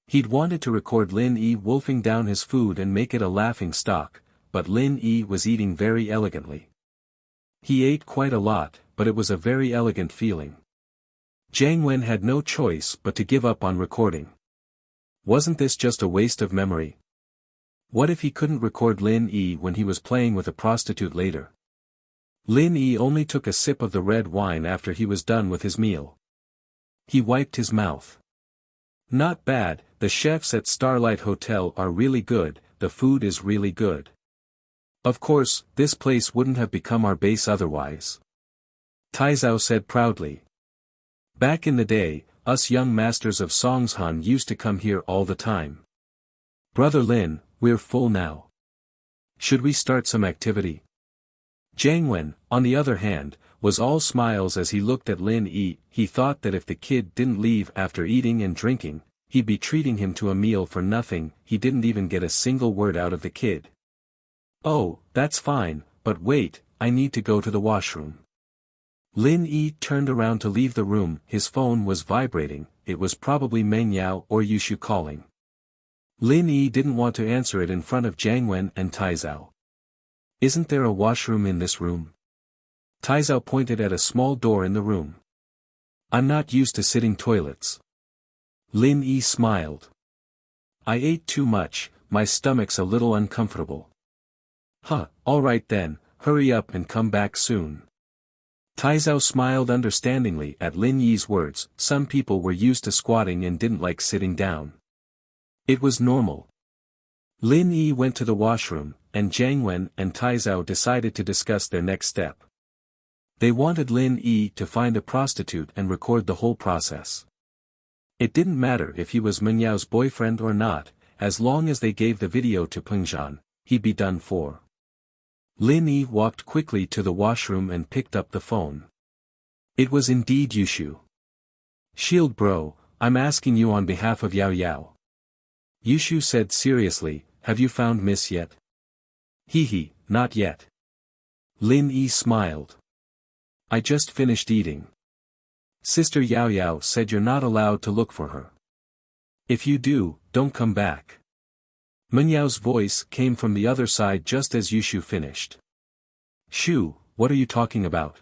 He'd wanted to record Lin Yi wolfing down his food and make it a laughing stock, but Lin Yi was eating very elegantly. He ate quite a lot, but it was a very elegant feeling. Jiang Wen had no choice but to give up on recording. Wasn't this just a waste of memory? What if he couldn't record Lin Yi when he was playing with a prostitute later? Lin Yi only took a sip of the red wine after he was done with his meal. He wiped his mouth. Not bad, the chefs at Starlight Hotel are really good, the food is really good. Of course, this place wouldn't have become our base otherwise. Taizao said proudly. Back in the day, us young masters of Songshan used to come here all the time. Brother Lin, we're full now. Should we start some activity? Jiang Wen, on the other hand, was all smiles as he looked at Lin Yi. He thought that if the kid didn't leave after eating and drinking, he'd be treating him to a meal for nothing. He didn't even get a single word out of the kid. Oh, that's fine, but wait, I need to go to the washroom. Lin Yi turned around to leave the room. His phone was vibrating. It was probably Meng Yao or Yushu calling. Lin Yi didn't want to answer it in front of Jiang Wen and Taizao. Isn't there a washroom in this room? Taizao pointed at a small door in the room. I'm not used to sitting toilets. Lin Yi smiled. I ate too much, my stomach's a little uncomfortable. Huh, alright then, hurry up and come back soon. Taizao smiled understandingly at Lin Yi's words. Some people were used to squatting and didn't like sitting down. It was normal. Lin Yi went to the washroom, and Jiang Wen and Taizao decided to discuss their next step. They wanted Lin Yi to find a prostitute and record the whole process. It didn't matter if he was Meng Yao's boyfriend or not, as long as they gave the video to Peng Zhan, he'd be done for. Lin Yi walked quickly to the washroom and picked up the phone. It was indeed Yushu. Shield bro, I'm asking you on behalf of Yao Yao. Yushu said seriously, have you found Miss yet? Hee, not yet. Lin Yi smiled. I just finished eating. Sister Yao Yao said you're not allowed to look for her. If you do, don't come back. Meng Yao's voice came from the other side just as Yushu finished. Shu, what are you talking about?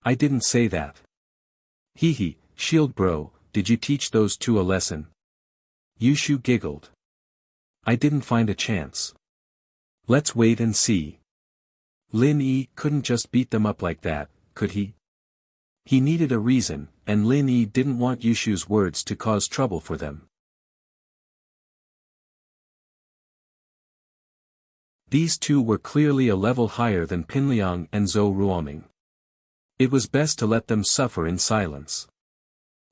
I didn't say that. Hee, Shield bro, did you teach those two a lesson? Yushu giggled. I didn't find a chance. Let's wait and see. Lin Yi couldn't just beat them up like that, could he? He needed a reason, and Lin Yi didn't want Yushu's words to cause trouble for them. These two were clearly a level higher than Pinliang and Zhou Ruoming. It was best to let them suffer in silence.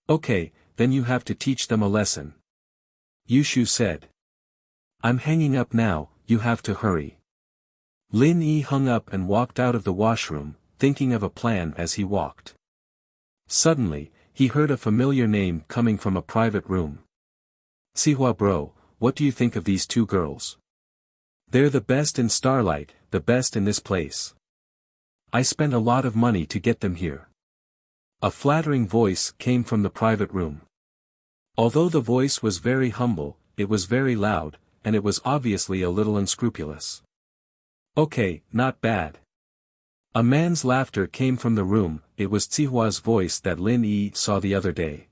Okay, then you have to teach them a lesson. Yushu said. I'm hanging up now, you have to hurry. Lin Yi hung up and walked out of the washroom, thinking of a plan as he walked. Suddenly, he heard a familiar name coming from a private room. Sihua bro, what do you think of these two girls? They're the best in Starlight, the best in this place. I spent a lot of money to get them here. A flattering voice came from the private room. Although the voice was very humble, it was very loud, and it was obviously a little unscrupulous. Okay, not bad. A man's laughter came from the room. It was Tsihua's voice that Lin Yi saw the other day.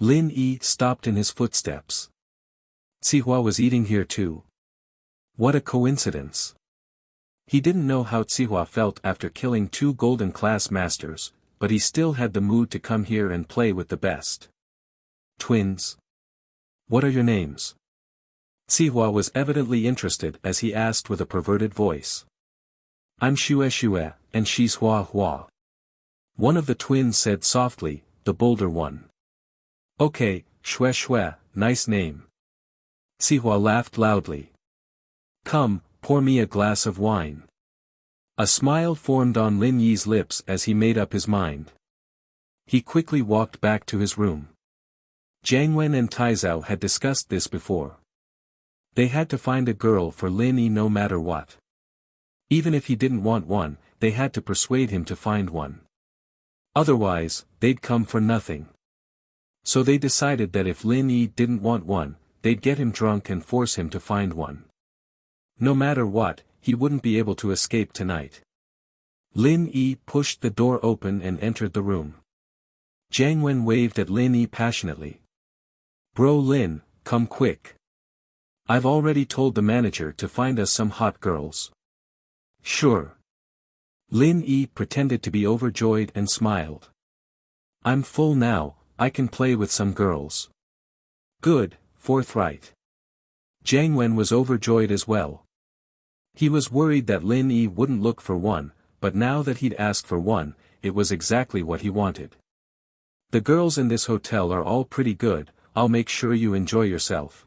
Lin Yi stopped in his footsteps. Tsihua was eating here too. What a coincidence. He didn't know how Tsihua felt after killing two golden class masters, but he still had the mood to come here and play with the best. Twins. What are your names? Tsihua was evidently interested as he asked with a perverted voice. I'm Shue, and she's Hua. One of the twins said softly, the bolder one. Okay, Shue Shue, nice name. Sihua laughed loudly. Come, pour me a glass of wine. A smile formed on Lin Yi's lips as he made up his mind. He quickly walked back to his room. Jiang Wen and Taizao had discussed this before. They had to find a girl for Lin Yi no matter what. Even if he didn't want one, they had to persuade him to find one. Otherwise, they'd come for nothing. So they decided that if Lin Yi didn't want one, they'd get him drunk and force him to find one. No matter what, he wouldn't be able to escape tonight. Lin Yi pushed the door open and entered the room. Jiang Wen waved at Lin Yi passionately. Bro Lin, come quick. I've already told the manager to find us some hot girls. Sure. Lin Yi pretended to be overjoyed and smiled. I'm full now, I can play with some girls. Good, forthright. Jiang Wen was overjoyed as well. He was worried that Lin Yi wouldn't look for one, but now that he'd asked for one, it was exactly what he wanted. The girls in this hotel are all pretty good, I'll make sure you enjoy yourself.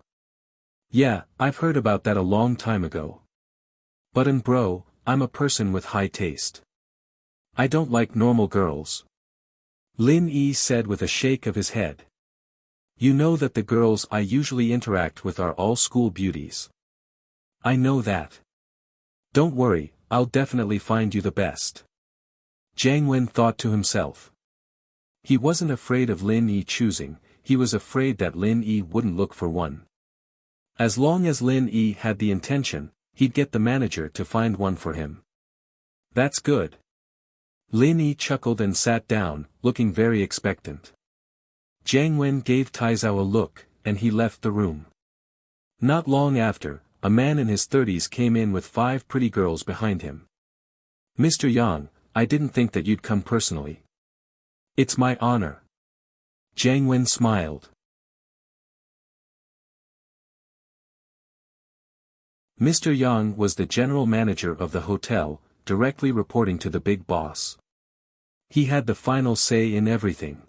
Yeah, I've heard about that a long time ago. But bro, I'm a person with high taste. I don't like normal girls. Lin Yi said with a shake of his head. You know that the girls I usually interact with are all school beauties. I know that. Don't worry, I'll definitely find you the best. Jiang Wen thought to himself. He wasn't afraid of Lin Yi choosing, he was afraid that Lin Yi wouldn't look for one. As long as Lin Yi had the intention, he'd get the manager to find one for him. That's good. Lin Yi chuckled and sat down, looking very expectant. Jiang Wen gave Taizao a look, and he left the room. Not long after, a man in his 30s came in with 5 pretty girls behind him. Mr. Yang, I didn't think that you'd come personally. It's my honor. Jiang Wen smiled. Mr. Yang was the general manager of the hotel, directly reporting to the big boss. He had the final say in everything.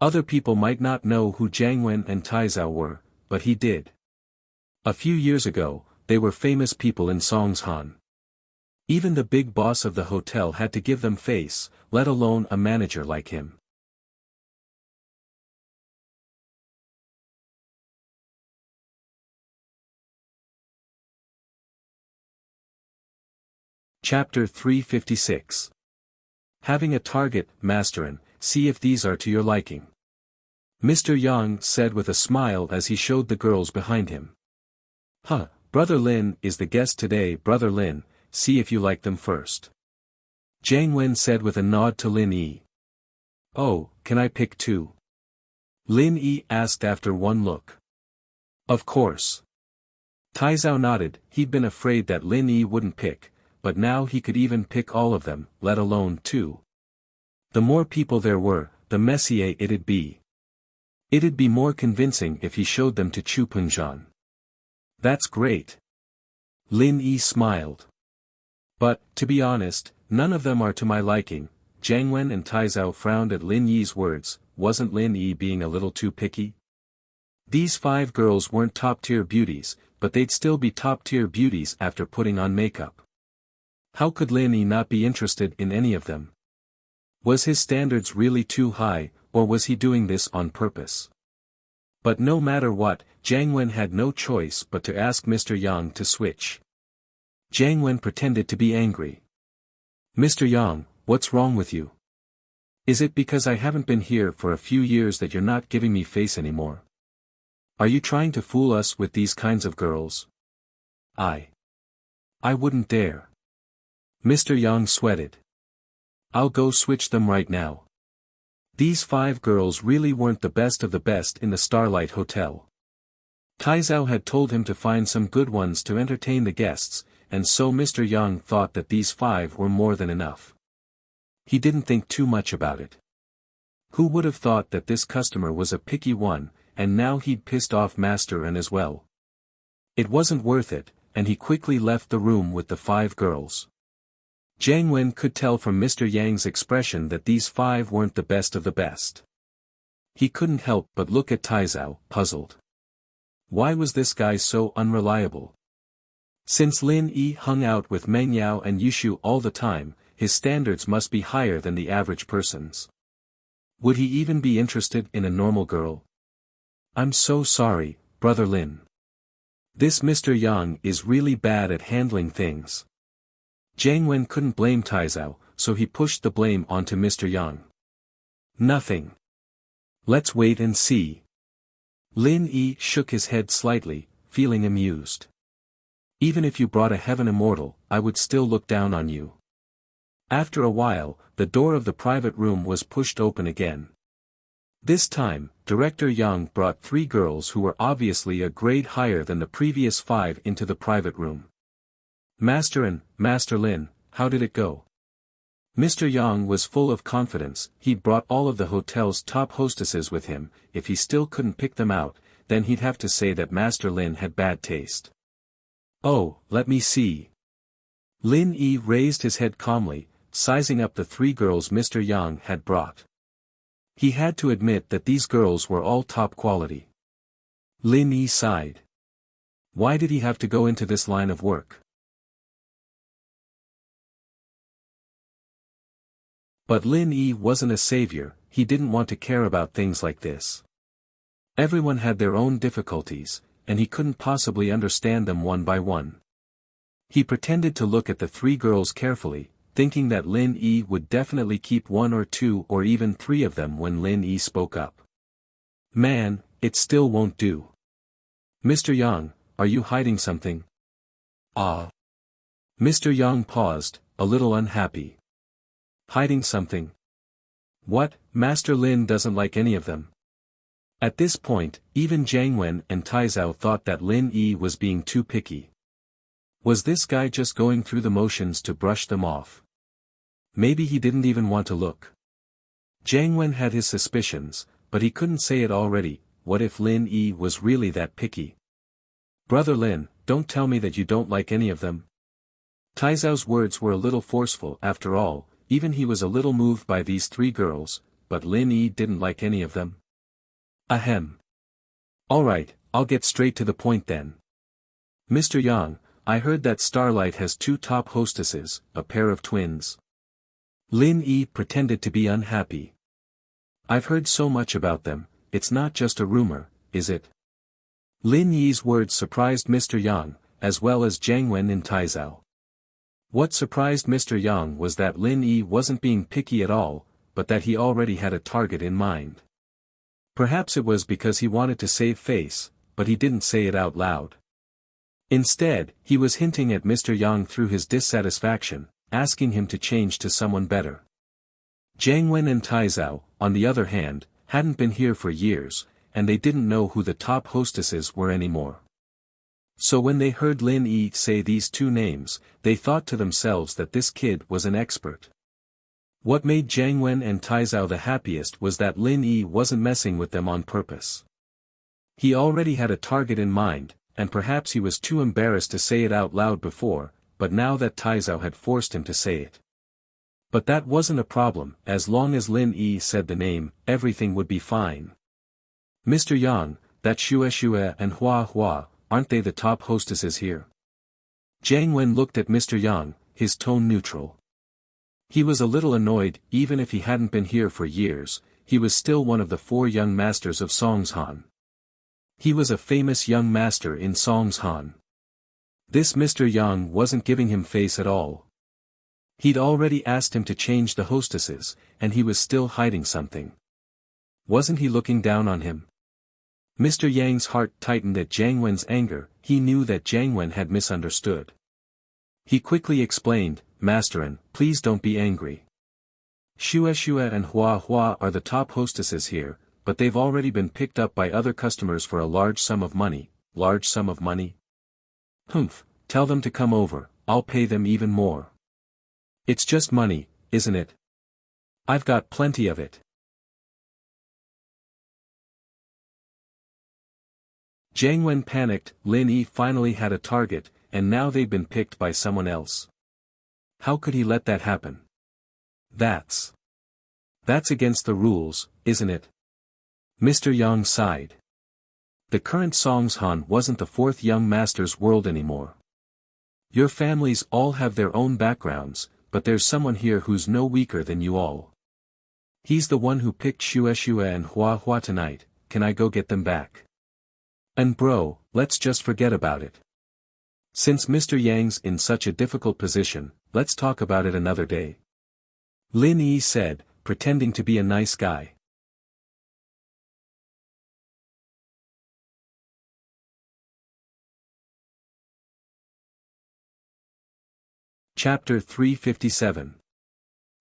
Other people might not know who Jiang Wen and Taizao were, but he did. A few years ago, they were famous people in Songshan. Even the big boss of the hotel had to give them face, let alone a manager like him. Chapter 356. Having a target, Masterin, see if these are to your liking. Mr. Yang said with a smile as he showed the girls behind him. Huh, Brother Lin is the guest today. Brother Lin, see if you like them first. Jiang Wen said with a nod to Lin Yi. Oh, can I pick 2? Lin Yi asked after one look. Of course. Taizao nodded, he'd been afraid that Lin Yi wouldn't pick, but now he could even pick all of them, let alone 2. The more people there were, the messier it'd be. It'd be more convincing if he showed them to Chu Punjan. That's great. Lin Yi smiled. But, to be honest, none of them are to my liking. Jiang Wen and Taizao frowned at Lin Yi's words. Wasn't Lin Yi being a little too picky? These 5 girls weren't top-tier beauties, but they'd still be top-tier beauties after putting on makeup. How could Lin Yi not be interested in any of them? Was his standards really too high, or was he doing this on purpose? But no matter what, Jiang Wen had no choice but to ask Mr. Yang to switch. Jiang Wen pretended to be angry. Mr. Yang, what's wrong with you? Is it because I haven't been here for a few years that you're not giving me face anymore? Are you trying to fool us with these kinds of girls? I wouldn't dare. Mr. Yang sweated. I'll go switch them right now. These 5 girls really weren't the best of the best in the Starlight Hotel. Taizao had told him to find some good ones to entertain the guests, and so Mr. Yang thought that these 5 were more than enough. He didn't think too much about it. Who would have thought that this customer was a picky one, and now he'd pissed off Master and as well. It wasn't worth it, and he quickly left the room with the 5 girls. Jiang Wen could tell from Mr. Yang's expression that these 5 weren't the best of the best. He couldn't help but look at Taizao, puzzled. Why was this guy so unreliable? Since Lin Yi hung out with Meng Yao and Yushu all the time, his standards must be higher than the average person's. Would he even be interested in a normal girl? I'm so sorry, Brother Lin. This Mr. Yang is really bad at handling things. Jiang Wen couldn't blame Taizao, so he pushed the blame onto Mr. Yang. Nothing. Let's wait and see. Lin Yi shook his head slightly, feeling amused. Even if you brought a heaven immortal, I would still look down on you. After a while, the door of the private room was pushed open again. This time, Director Yang brought 3 girls who were obviously a grade higher than the previous 5 into the private room. Master and Master Lin, how did it go? Mr. Yang was full of confidence. He'd brought all of the hotel's top hostesses with him. If he still couldn't pick them out, then he'd have to say that Master Lin had bad taste. Oh, let me see. Lin Yi raised his head calmly, sizing up the 3 girls Mr. Yang had brought. He had to admit that these girls were all top quality. Lin Yi sighed. Why did he have to go into this line of work? But Lin Yi wasn't a savior. He didn't want to care about things like this. Everyone had their own difficulties, and he couldn't possibly understand them one by one. He pretended to look at the 3 girls carefully, thinking that Lin Yi would definitely keep 1 or 2 or even 3 of them when Lin Yi spoke up. Man, it still won't do. Mr. Yang, are you hiding something? Ah. Mr. Yang paused, a little unhappy. Hiding something? What, Master Lin doesn't like any of them? At this point, even Jiang Wen and Taizao thought that Lin Yi was being too picky. Was this guy just going through the motions to brush them off? Maybe he didn't even want to look. Jiang Wen had his suspicions, but he couldn't say it already. What if Lin Yi was really that picky? Brother Lin, don't tell me that you don't like any of them. Taizao's words were a little forceful. After all, even he was a little moved by these 3 girls, but Lin Yi didn't like any of them. Ahem. Alright, I'll get straight to the point then. Mr. Yang, I heard that Starlight has 2 top hostesses, a pair of twins. Lin Yi pretended to be unhappy. I've heard so much about them, it's not just a rumor, is it? Lin Yi's words surprised Mr. Yang, as well as Jiang Wen and Taizao. What surprised Mr. Yang was that Lin Yi wasn't being picky at all, but that he already had a target in mind. Perhaps it was because he wanted to save face, but he didn't say it out loud. Instead, he was hinting at Mr. Yang through his dissatisfaction, asking him to change to someone better. Jiang Wen and Taizao, on the other hand, hadn't been here for years, and they didn't know who the top hostesses were anymore. So when they heard Lin Yi say these 2 names, they thought to themselves that this kid was an expert. What made Jiang Wen and Taizao the happiest was that Lin Yi wasn't messing with them on purpose. He already had a target in mind, and perhaps he was too embarrassed to say it out loud before, but now that Taizao had forced him to say it. But that wasn't a problem. As long as Lin Yi said the name, everything would be fine. Mr. Yang, that Xue and Hua, aren't they the top hostesses here? Jiang Wen looked at Mr. Yang, his tone neutral. He was a little annoyed. Even if he hadn't been here for years, he was still one of the 4 young masters of Songshan. He was a famous young master in Songshan. This Mr. Yang wasn't giving him face at all. He'd already asked him to change the hostesses, and he was still hiding something. Wasn't he looking down on him? Mr. Yang's heart tightened at Jiang Wen's anger. He knew that Jiang Wen had misunderstood. He quickly explained, Masterin, please don't be angry. Xue and Hua are the top hostesses here, but they've already been picked up by other customers for a large sum of money. Large sum of money? Humph, tell them to come over, I'll pay them even more. It's just money, isn't it? I've got plenty of it. Jiang Wen panicked. Lin Yi finally had a target, and now they've been picked by someone else. How could he let that happen? That's against the rules, isn't it? Mr. Yang sighed. The current Songshan wasn't the fourth young master's world anymore. Your families all have their own backgrounds, but there's someone here who's no weaker than you all. He's the one who picked Shue and Hua tonight. Can I go get them back? And bro, let's just forget about it. Since Mr. Yang's in such a difficult position, let's talk about it another day. Lin Yi said, pretending to be a nice guy. Chapter 357.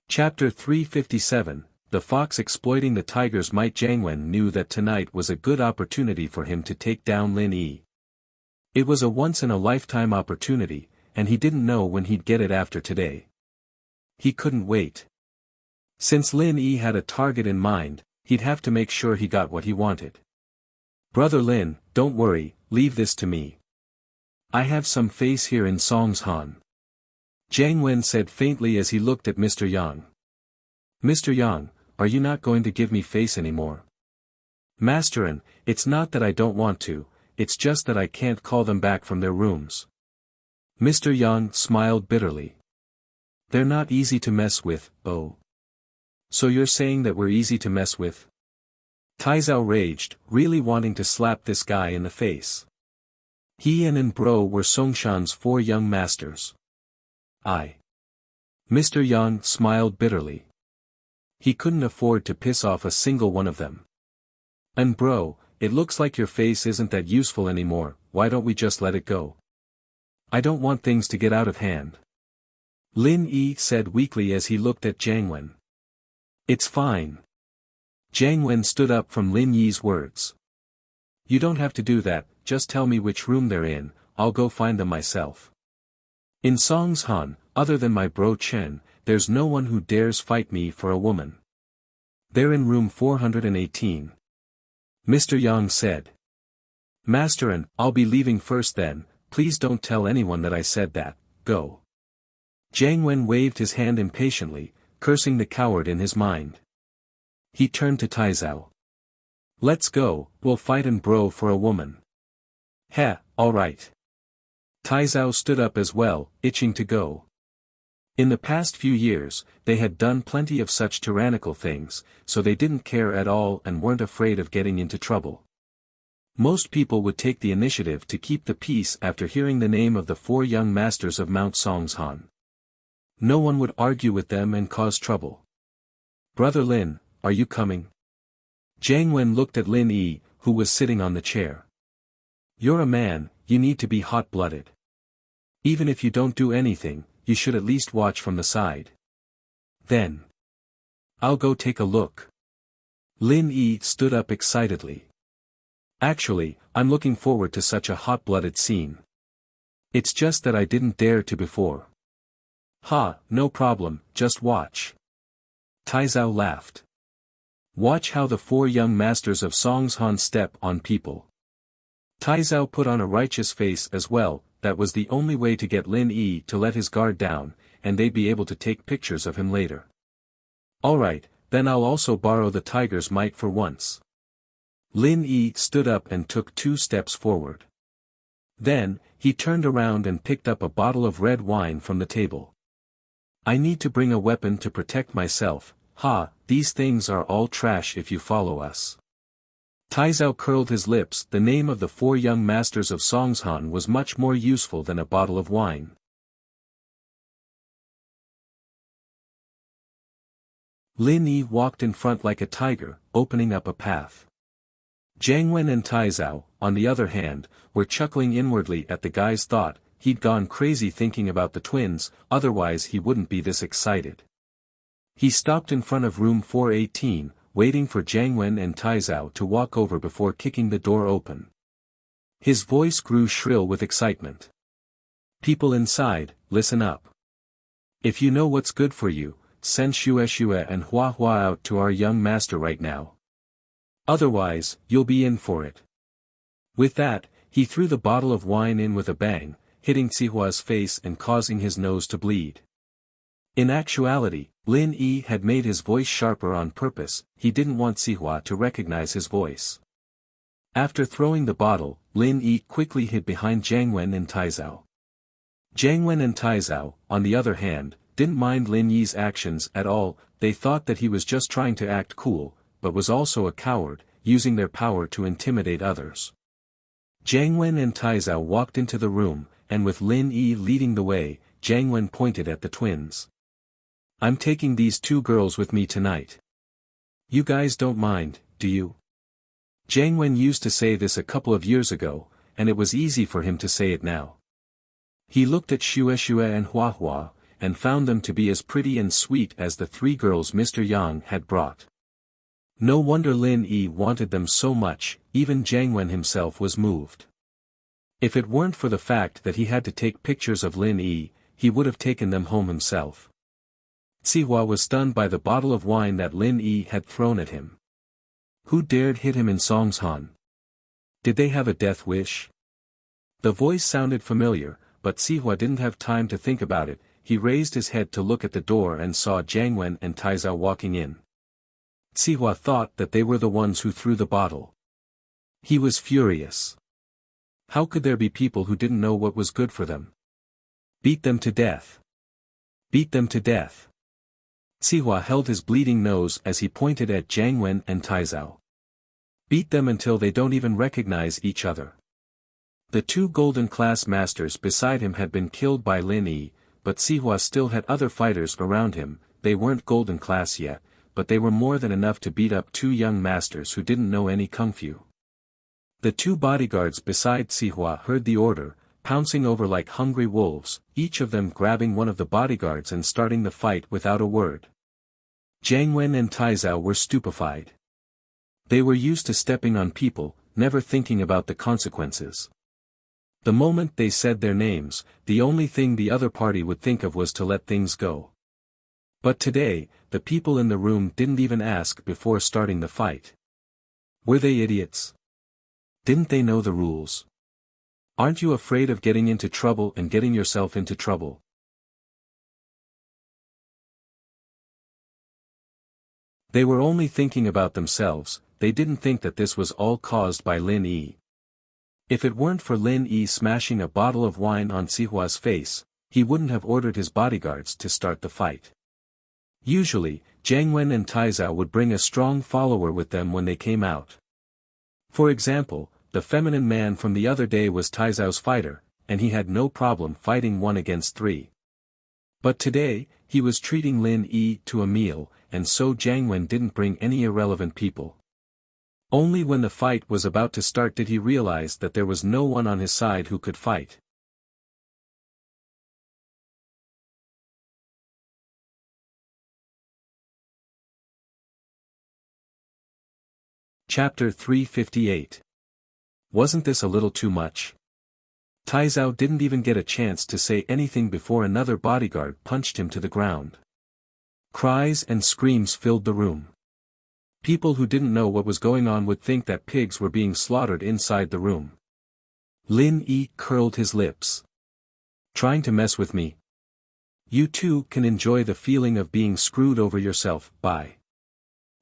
Chapter 357, The Fox Exploiting the Tiger's Might. Jiang Wen knew that tonight was a good opportunity for him to take down Lin Yi. It was a once-in-a-lifetime opportunity, and he didn't know when he'd get it after today. He couldn't wait. Since Lin Yi had a target in mind, he'd have to make sure he got what he wanted. Brother Lin, don't worry, leave this to me. I have some face here in Songshan. Jiang Wen said faintly as he looked at Mr. Yang. Mr. Yang, are you not going to give me face anymore? Masterin, it's not that I don't want to, it's just that I can't call them back from their rooms. Mr. Yang smiled bitterly. They're not easy to mess with, oh. So you're saying that we're easy to mess with? Taizao raged, really wanting to slap this guy in the face. He and Bro were Songshan's 4 young masters. Mr. Yang smiled bitterly. He couldn't afford to piss off a single one of them. And bro, it looks like your face isn't that useful anymore, why don't we just let it go? I don't want things to get out of hand. Lin Yi said weakly as he looked at Jiang Wen. It's fine. Jiang Wen stood up from Lin Yi's words. You don't have to do that, just tell me which room they're in, I'll go find them myself. In Songshan, other than my bro Chen, there's no one who dares fight me for a woman. They're in room 418. Mr. Yang said. Masterin, I'll be leaving first then, please don't tell anyone that I said that, go. Jiang Wen waved his hand impatiently, cursing the coward in his mind. He turned to Taizao. Let's go, we'll fight and bro for a woman. Heh, alright. Taizao stood up as well, itching to go. In the past few years, they had done plenty of such tyrannical things, so they didn't care at all and weren't afraid of getting into trouble. Most people would take the initiative to keep the peace after hearing the name of the 4 young masters of Mount Songshan. No one would argue with them and cause trouble. Brother Lin, are you coming? Jiang Wen looked at Lin Yi, who was sitting on the chair. You're a man, you need to be hot-blooded. Even if you don't do anything, you should at least watch from the side. Then. I'll go take a look. Lin Yi stood up excitedly. Actually, I'm looking forward to such a hot-blooded scene. It's just that I didn't dare to before. Ha, no problem, just watch. Taizao laughed. Watch how the 4 young masters of Songshan step on people. Taizao put on a righteous face as well. That was the only way to get Lin Yi to let his guard down, and they'd be able to take pictures of him later. Alright, then I'll also borrow the tiger's might for once. Lin Yi stood up and took 2 steps forward. Then, he turned around and picked up a bottle of red wine from the table. I need to bring a weapon to protect myself, these things are all trash if you follow us. Taizao curled his lips. The name of the 4 young masters of Songshan was much more useful than a bottle of wine. Lin Yi walked in front like a tiger, opening up a path. Jiang Wen and Taizao, on the other hand, were chuckling inwardly at the guy's thought. He'd gone crazy thinking about the twins, otherwise he wouldn't be this excited. He stopped in front of room 418, waiting for Jiang Wen and Taizao to walk over before kicking the door open. His voice grew shrill with excitement. People inside, listen up. If you know what's good for you, send Shue and Hua out to our young master right now. Otherwise, you'll be in for it. With that, he threw the bottle of wine in with a bang, hitting Xihua's face and causing his nose to bleed. In actuality, Lin Yi had made his voice sharper on purpose, he didn't want Sihua to recognize his voice. After throwing the bottle, Lin Yi quickly hid behind Jiang Wen and Taizao. Jiang Wen and Taizao, on the other hand, didn't mind Lin Yi's actions at all. They thought that he was just trying to act cool, but was also a coward, using their power to intimidate others. Jiang Wen and Taizao walked into the room, and with Lin Yi leading the way, Jiang Wen pointed at the twins. "I'm taking these two girls with me tonight. You guys don't mind, do you?" Jiang Wen used to say this a couple of years ago, and it was easy for him to say it now. He looked at Xue and Hua Hua, and found them to be as pretty and sweet as the three girls Mr. Yang had brought. No wonder Lin Yi wanted them so much, even Jiang Wen himself was moved. If it weren't for the fact that he had to take pictures of Lin Yi, he would have taken them home himself. Sihua was stunned by the bottle of wine that Lin Yi had thrown at him. Who dared hit him in Songshan? Did they have a death wish? The voice sounded familiar, but Sihua didn't have time to think about it. He raised his head to look at the door and saw Jiang Wen and Taizao walking in. Sihua thought that they were the ones who threw the bottle. He was furious. How could there be people who didn't know what was good for them? Beat them to death. Beat them to death. Sihua held his bleeding nose as he pointed at Jiang Wen and Taizao. Beat them until they don't even recognize each other. The two golden class masters beside him had been killed by Lin Yi, but Sihua still had other fighters around him. They weren't golden class yet, but they were more than enough to beat up two young masters who didn't know any kung fu. The two bodyguards beside Sihua heard the order, pouncing over like hungry wolves, each of them grabbing one of the bodyguards and starting the fight without a word. Jiang Wen and Taizao were stupefied. They were used to stepping on people, never thinking about the consequences. The moment they said their names, the only thing the other party would think of was to let things go. But today, the people in the room didn't even ask before starting the fight. Were they idiots? Didn't they know the rules? Aren't you afraid of getting into trouble and getting yourself into trouble? They were only thinking about themselves. They didn't think that this was all caused by Lin Yi. If it weren't for Lin Yi smashing a bottle of wine on Sihua's face, he wouldn't have ordered his bodyguards to start the fight. Usually, Jiang Wen and Taizao would bring a strong follower with them when they came out. For example, the feminine man from the other day was Taizao's fighter, and he had no problem fighting 1 against 3. But today, he was treating Lin Yi to a meal, and so Jiang Wen didn't bring any irrelevant people. Only when the fight was about to start did he realize that there was no one on his side who could fight. Chapter 358. Wasn't this a little too much? Taizao didn't even get a chance to say anything before another bodyguard punched him to the ground. Cries and screams filled the room. People who didn't know what was going on would think that pigs were being slaughtered inside the room. Lin Yi curled his lips. Trying to mess with me? You too can enjoy the feeling of being screwed over yourself. Bye.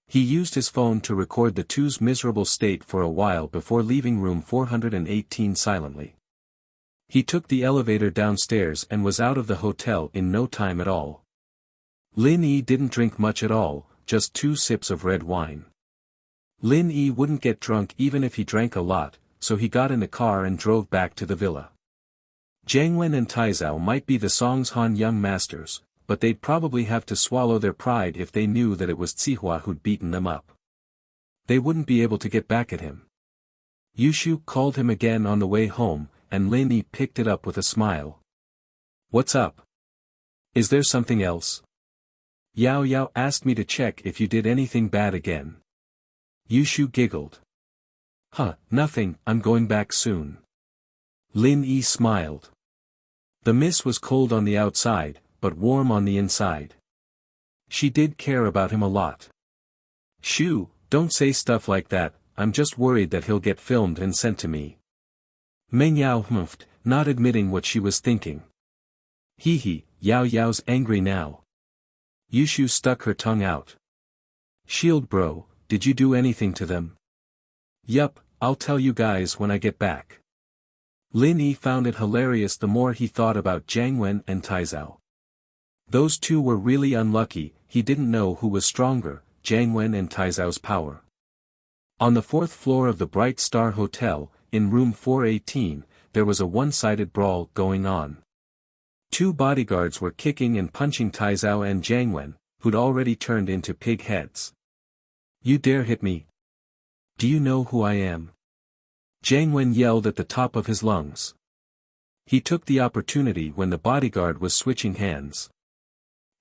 He used his phone to record the two's miserable state for a while before leaving room 418 silently. He took the elevator downstairs and was out of the hotel in no time at all. Lin Yi didn't drink much at all, just 2 sips of red wine. Lin Yi wouldn't get drunk even if he drank a lot, so he got in the car and drove back to the villa. Jiang Wen and Taizao might be the Songshan young masters, but they'd probably have to swallow their pride if they knew that it was Sihua who'd beaten them up. They wouldn't be able to get back at him. Yushu called him again on the way home, and Lin Yi picked it up with a smile. What's up? Is there something else? Yao Yao asked me to check if you did anything bad again. Yushu giggled. Nothing, I'm going back soon. Lin Yi smiled. The mist was cold on the outside, but warm on the inside. She did care about him a lot. Shoo, don't say stuff like that, I'm just worried that he'll get filmed and sent to me. Meng Yao humphed, not admitting what she was thinking. Hee hee, Yao Yao's angry now. Yushu stuck her tongue out. Shield bro, did you do anything to them? Yup, I'll tell you guys when I get back. Lin Yi found it hilarious the more he thought about Jiang Wen and Taizao. Those two were really unlucky, he didn't know who was stronger, Jiang Wen and Taizao's power. On the fourth floor of the Bright Star Hotel, in room 418, there was a one-sided brawl going on. Two bodyguards were kicking and punching Taizao and Jiang Wen, who'd already turned into pig heads. You dare hit me? Do you know who I am? Jiang Wen yelled at the top of his lungs. He took the opportunity when the bodyguard was switching hands.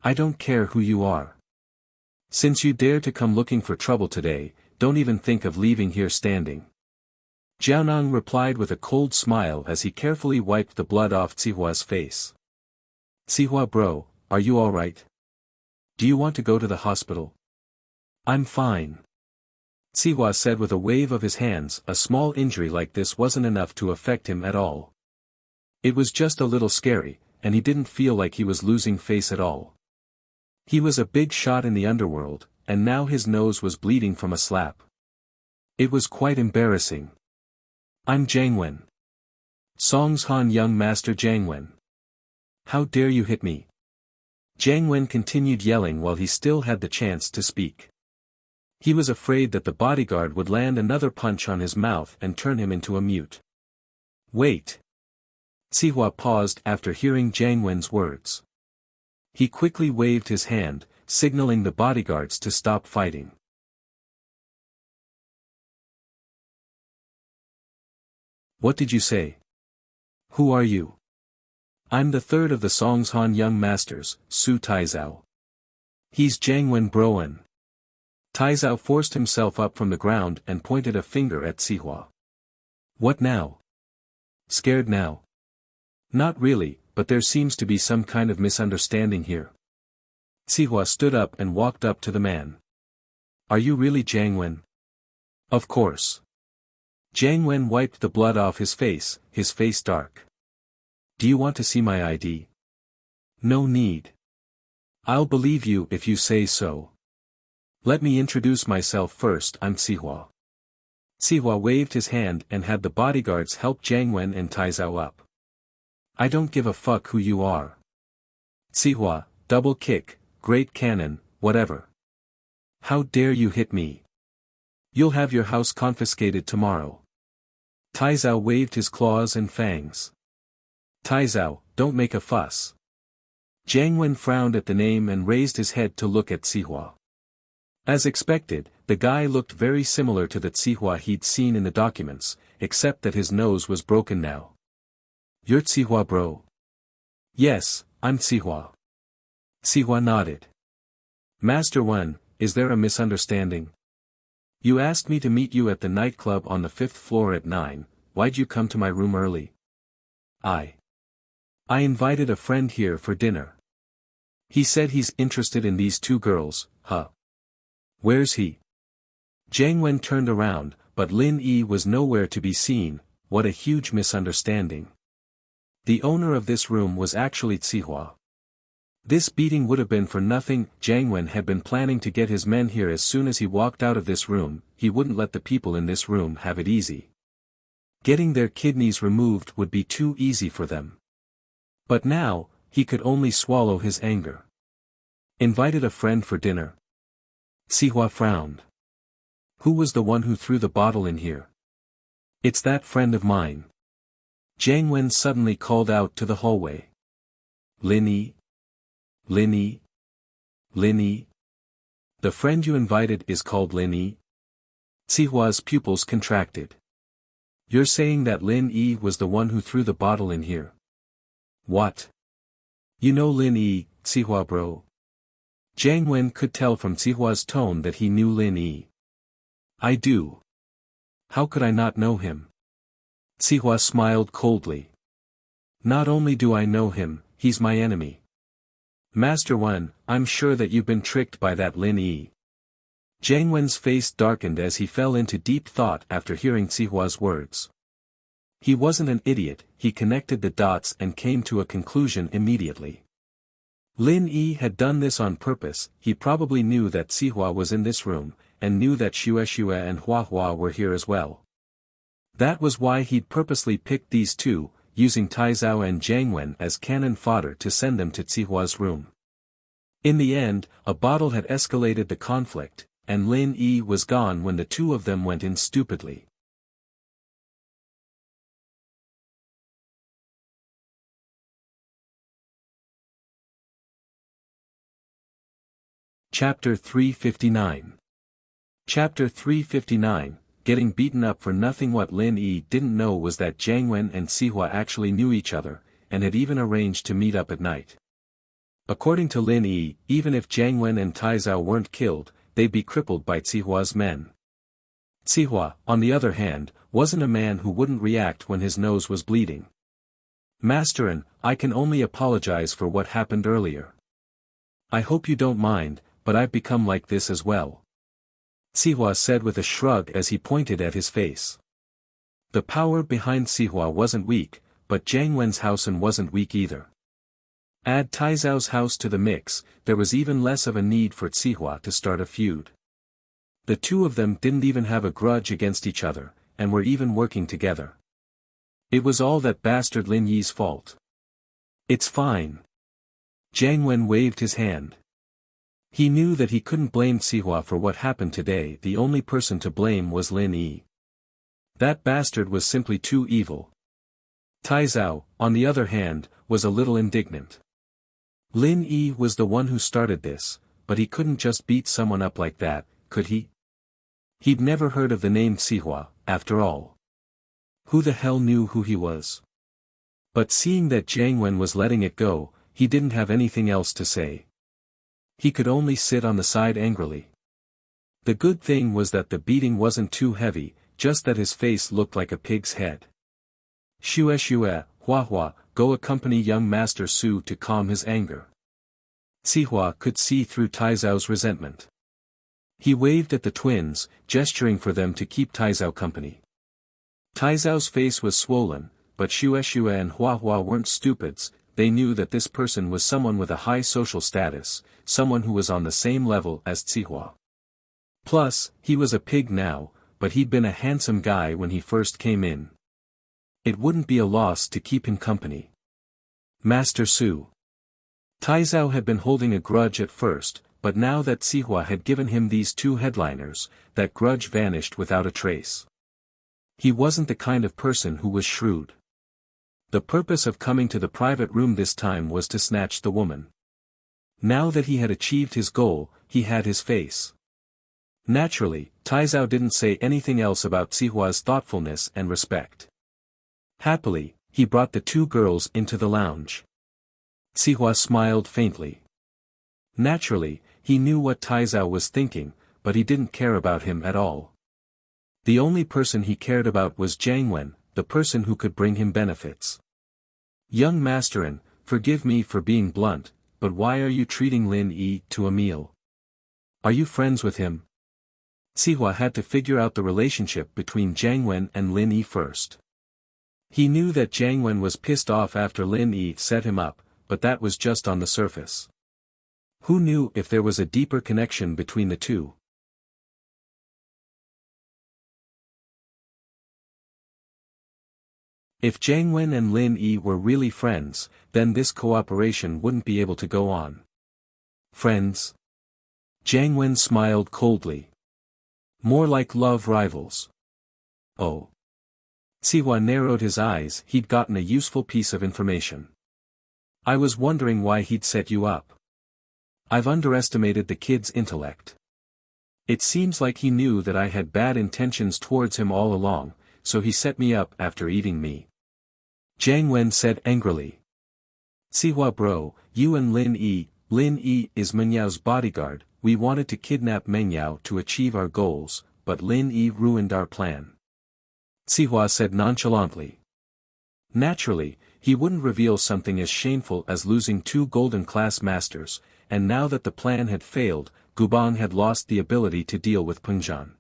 I don't care who you are. Since you dare to come looking for trouble today, don't even think of leaving here standing. Jiaonang replied with a cold smile as he carefully wiped the blood off Zihua's face. Zihua bro, are you alright? Do you want to go to the hospital? I'm fine. Zihua said with a wave of his hands. A small injury like this wasn't enough to affect him at all. It was just a little scary, and he didn't feel like he was losing face at all. He was a big shot in the underworld, and now his nose was bleeding from a slap. It was quite embarrassing. I'm Jiang Wen. Song's Han young master Jiang Wen. How dare you hit me? Jiang Wen continued yelling while he still had the chance to speak. He was afraid that the bodyguard would land another punch on his mouth and turn him into a mute. Wait. Zihua paused after hearing Jiang Wen's words. He quickly waved his hand, signaling the bodyguards to stop fighting. What did you say? Who are you? I'm the third of the Song's Han young masters, Su Taizao. He's Jiang Wen broen. Taizao forced himself up from the ground and pointed a finger at Zihua. What now? Scared now? Not really, but there seems to be some kind of misunderstanding here. Zihua stood up and walked up to the man. Are you really Jiang Wen? Of course. Jiang Wen wiped the blood off his face dark. Do you want to see my ID? No need. I'll believe you if you say so. Let me introduce myself first. I'm Zihua. Zihua waved his hand and had the bodyguards help Jiang Wen and Taizao up. I don't give a fuck who you are. Zihua, double kick, great cannon, whatever. How dare you hit me? You'll have your house confiscated tomorrow. Taizao waved his claws and fangs. Taizao, don't make a fuss. Jiang Wen frowned at the name and raised his head to look at Zihua. As expected, the guy looked very similar to the Zihua he'd seen in the documents, except that his nose was broken now. You're Zihua bro? Yes, I'm Zihua. Zihua nodded. Master Wen, is there a misunderstanding? You asked me to meet you at the nightclub on the 5th floor at 9, why'd you come to my room early? I invited a friend here for dinner. He said he's interested in these two girls, huh? Where's he? Jiang Wen turned around, but Lin Yi was nowhere to be seen. What a huge misunderstanding. The owner of this room was actually Zihua. This beating would have been for nothing. Jiang Wen had been planning to get his men here as soon as he walked out of this room. He wouldn't let the people in this room have it easy. Getting their kidneys removed would be too easy for them. But now, he could only swallow his anger. Invited a friend for dinner. Zihua frowned. Who was the one who threw the bottle in here? It's that friend of mine. Jiang Wen suddenly called out to the hallway. Lin Yi? Lin Yi? Lin Yi? The friend you invited is called Lin Yi? Zihua's pupils contracted. You're saying that Lin Yi was the one who threw the bottle in here? What? You know Lin Yi, Zihua bro? Jiang Wen could tell from Zihua's tone that he knew Lin Yi. I do. How could I not know him? Zihua smiled coldly. Not only do I know him, he's my enemy. Master Wen, I'm sure that you've been tricked by that Lin Yi. Jiang Wen's face darkened as he fell into deep thought after hearing Zihua's words. He wasn't an idiot, he connected the dots and came to a conclusion immediately. Lin Yi had done this on purpose. He probably knew that Sihua was in this room, and knew that Xue and Hua Hua were here as well. That was why he'd purposely picked these two, using Taizao and Jiang Wen as cannon fodder to send them to Sihua's room. In the end, a bottle had escalated the conflict, and Lin Yi was gone when the two of them went in stupidly. Chapter 359. Chapter 359, Getting Beaten Up for Nothing. What Lin Yi didn't know was that Jiang Wen and Sihua actually knew each other, and had even arranged to meet up at night. According to Lin Yi, even if Jiang Wen and Taizao weren't killed, they'd be crippled by Sihua's men. Sihua, on the other hand, wasn't a man who wouldn't react when his nose was bleeding. Masterin, I can only apologize for what happened earlier. I hope you don't mind, but I've become like this as well. Sihua said with a shrug as he pointed at his face. The power behind Sihua wasn't weak, but Jiang Wen's Housen wasn't weak either. Add Taizao's house to the mix, there was even less of a need for Sihua to start a feud. The two of them didn't even have a grudge against each other, and were even working together. It was all that bastard Lin Yi's fault. It's fine. Jiang Wen waved his hand. He knew that he couldn't blame Sihua for what happened today. The only person to blame was Lin Yi. That bastard was simply too evil. Taizao, on the other hand, was a little indignant. Lin Yi was the one who started this, but he couldn't just beat someone up like that, could he? He'd never heard of the name Sihua, after all. Who the hell knew who he was? But seeing that Jiang Wen was letting it go, he didn't have anything else to say. He could only sit on the side angrily. The good thing was that the beating wasn't too heavy, just that his face looked like a pig's head. Xue, Hua Hua, go accompany young Master Su to calm his anger. Sihua could see through Taizao's resentment. He waved at the twins, gesturing for them to keep Taizao company. Taizao's face was swollen, but Xue and Hua Hua weren't stupids. They knew that this person was someone with a high social status, someone who was on the same level as Sihua. Plus, he was a pig now, but he'd been a handsome guy when he first came in. It wouldn't be a loss to keep him company. Master Su. Taizao had been holding a grudge at first, but now that Sihua had given him these two headliners, that grudge vanished without a trace. He wasn't the kind of person who was shrewd. The purpose of coming to the private room this time was to snatch the woman. Now that he had achieved his goal, he had his face. Naturally, Taizao didn't say anything else about Sihua's thoughtfulness and respect. Happily, he brought the two girls into the lounge. Sihua smiled faintly. Naturally, he knew what Taizao was thinking, but he didn't care about him at all. The only person he cared about was Jiang Wen, the person who could bring him benefits. Young Masterin, forgive me for being blunt, but why are you treating Lin Yi to a meal? Are you friends with him? Sihua had to figure out the relationship between Jiang Wen and Lin Yi first. He knew that Jiang Wen was pissed off after Lin Yi set him up, but that was just on the surface. Who knew if there was a deeper connection between the two? If Jiang Wen and Lin Yi were really friends, then this cooperation wouldn't be able to go on. Friends? Jiang Wen smiled coldly. More like love rivals. Oh. Sihua narrowed his eyes. He'd gotten a useful piece of information. I was wondering why he'd set you up. I've underestimated the kid's intellect. It seems like he knew that I had bad intentions towards him all along, so he set me up after eating me. Jiang Wen said angrily. Sihua bro, you and Lin Yi is Menyao's bodyguard. We wanted to kidnap Mengyao to achieve our goals, but Lin Yi ruined our plan. Sihua said nonchalantly. Naturally, he wouldn't reveal something as shameful as losing two golden class masters, and now that the plan had failed, Guban had lost the ability to deal with Pengzhan.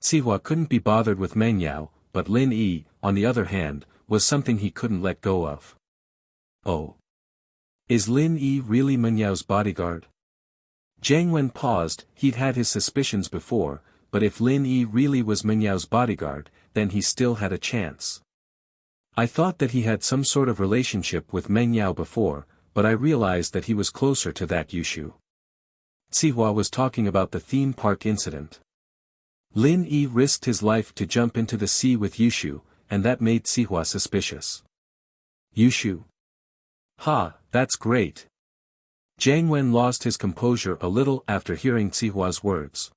Sihua couldn't be bothered with Mengyao, but Lin Yi, on the other hand, was something he couldn't let go of. Oh. Is Lin Yi really Menyao's bodyguard? Jiang Wen paused. He'd had his suspicions before, but if Lin Yi really was Menyao's bodyguard, then he still had a chance. I thought that he had some sort of relationship with Meng Yao before, but I realized that he was closer to that Yushu. Sihua was talking about the theme park incident. Lin Yi risked his life to jump into the sea with Yushu, and that made Sihua suspicious. Yushu? Ha, that's great. Jiang Wen lost his composure a little after hearing Sihua's words.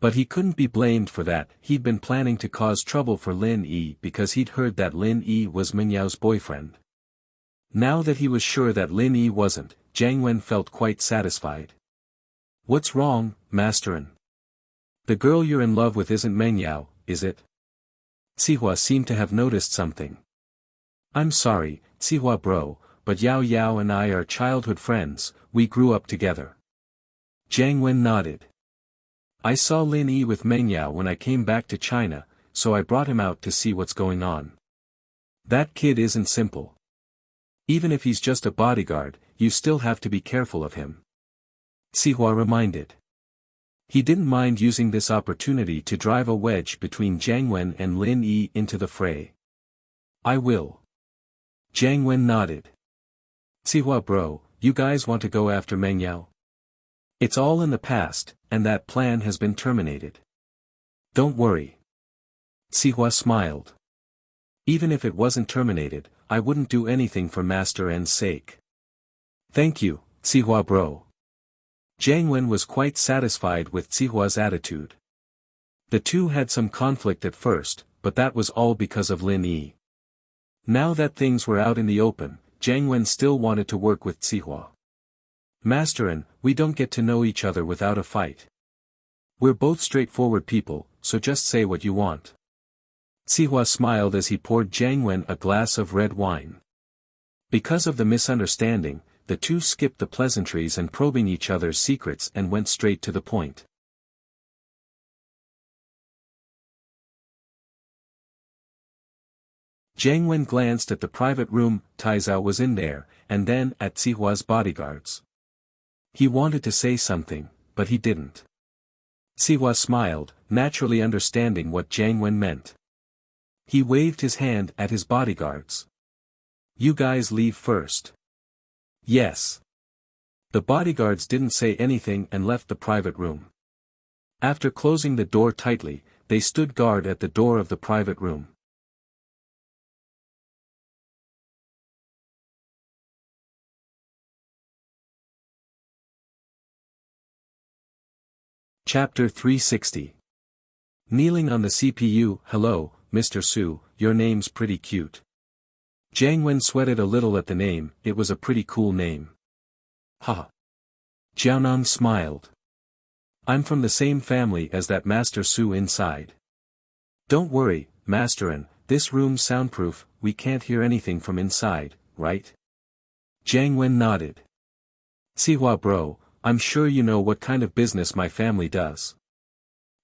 But he couldn't be blamed for that. He'd been planning to cause trouble for Lin Yi because he'd heard that Lin Yi was Menyao's boyfriend. Now that he was sure that Lin Yi wasn't, Jiang Wen felt quite satisfied. What's wrong, Masterin? The girl you're in love with isn't Mengyao, is it? Sihua seemed to have noticed something. I'm sorry, Sihua bro, but Yao Yao and I are childhood friends, we grew up together. Jiang Wen nodded. I saw Lin Yi with Mengyao when I came back to China, so I brought him out to see what's going on. That kid isn't simple. Even if he's just a bodyguard, you still have to be careful of him. Sihua reminded. He didn't mind using this opportunity to drive a wedge between Jiang Wen and Lin Yi into the fray. I will. Jiang Wen nodded. Sihua bro, you guys want to go after Mengyao? It's all in the past, and that plan has been terminated. Don't worry. Sihua smiled. Even if it wasn't terminated, I wouldn't do anything for Master N's sake. Thank you, Sihua bro. Jiang Wen was quite satisfied with Sihua's attitude. The two had some conflict at first, but that was all because of Lin Yi. Now that things were out in the open, Jiang Wen still wanted to work with Sihua. Masterin, we don't get to know each other without a fight. We're both straightforward people, so just say what you want. Sihua smiled as he poured Jiang Wen a glass of red wine. Because of the misunderstanding, the two skipped the pleasantries and probing each other's secrets and went straight to the point. Jiang Wen glanced at the private room. Taizao was in there, and then at Sihua's bodyguards. He wanted to say something, but he didn't. Sihua smiled, naturally understanding what Jiang Wen meant. He waved his hand at his bodyguards. You guys leave first. Yes. The bodyguards didn't say anything and left the private room. After closing the door tightly, they stood guard at the door of the private room. Chapter 360. Kneeling on the CPU. Hello, Mr. Su, your name's pretty cute. Jiang Wen sweated a little at the name. It was a pretty cool name. Ha. Jianan smiled. I'm from the same family as that Master Su inside. Don't worry, Masterin, this room's soundproof, we can't hear anything from inside, right? Jiang Wen nodded. Sihua bro, I'm sure you know what kind of business my family does.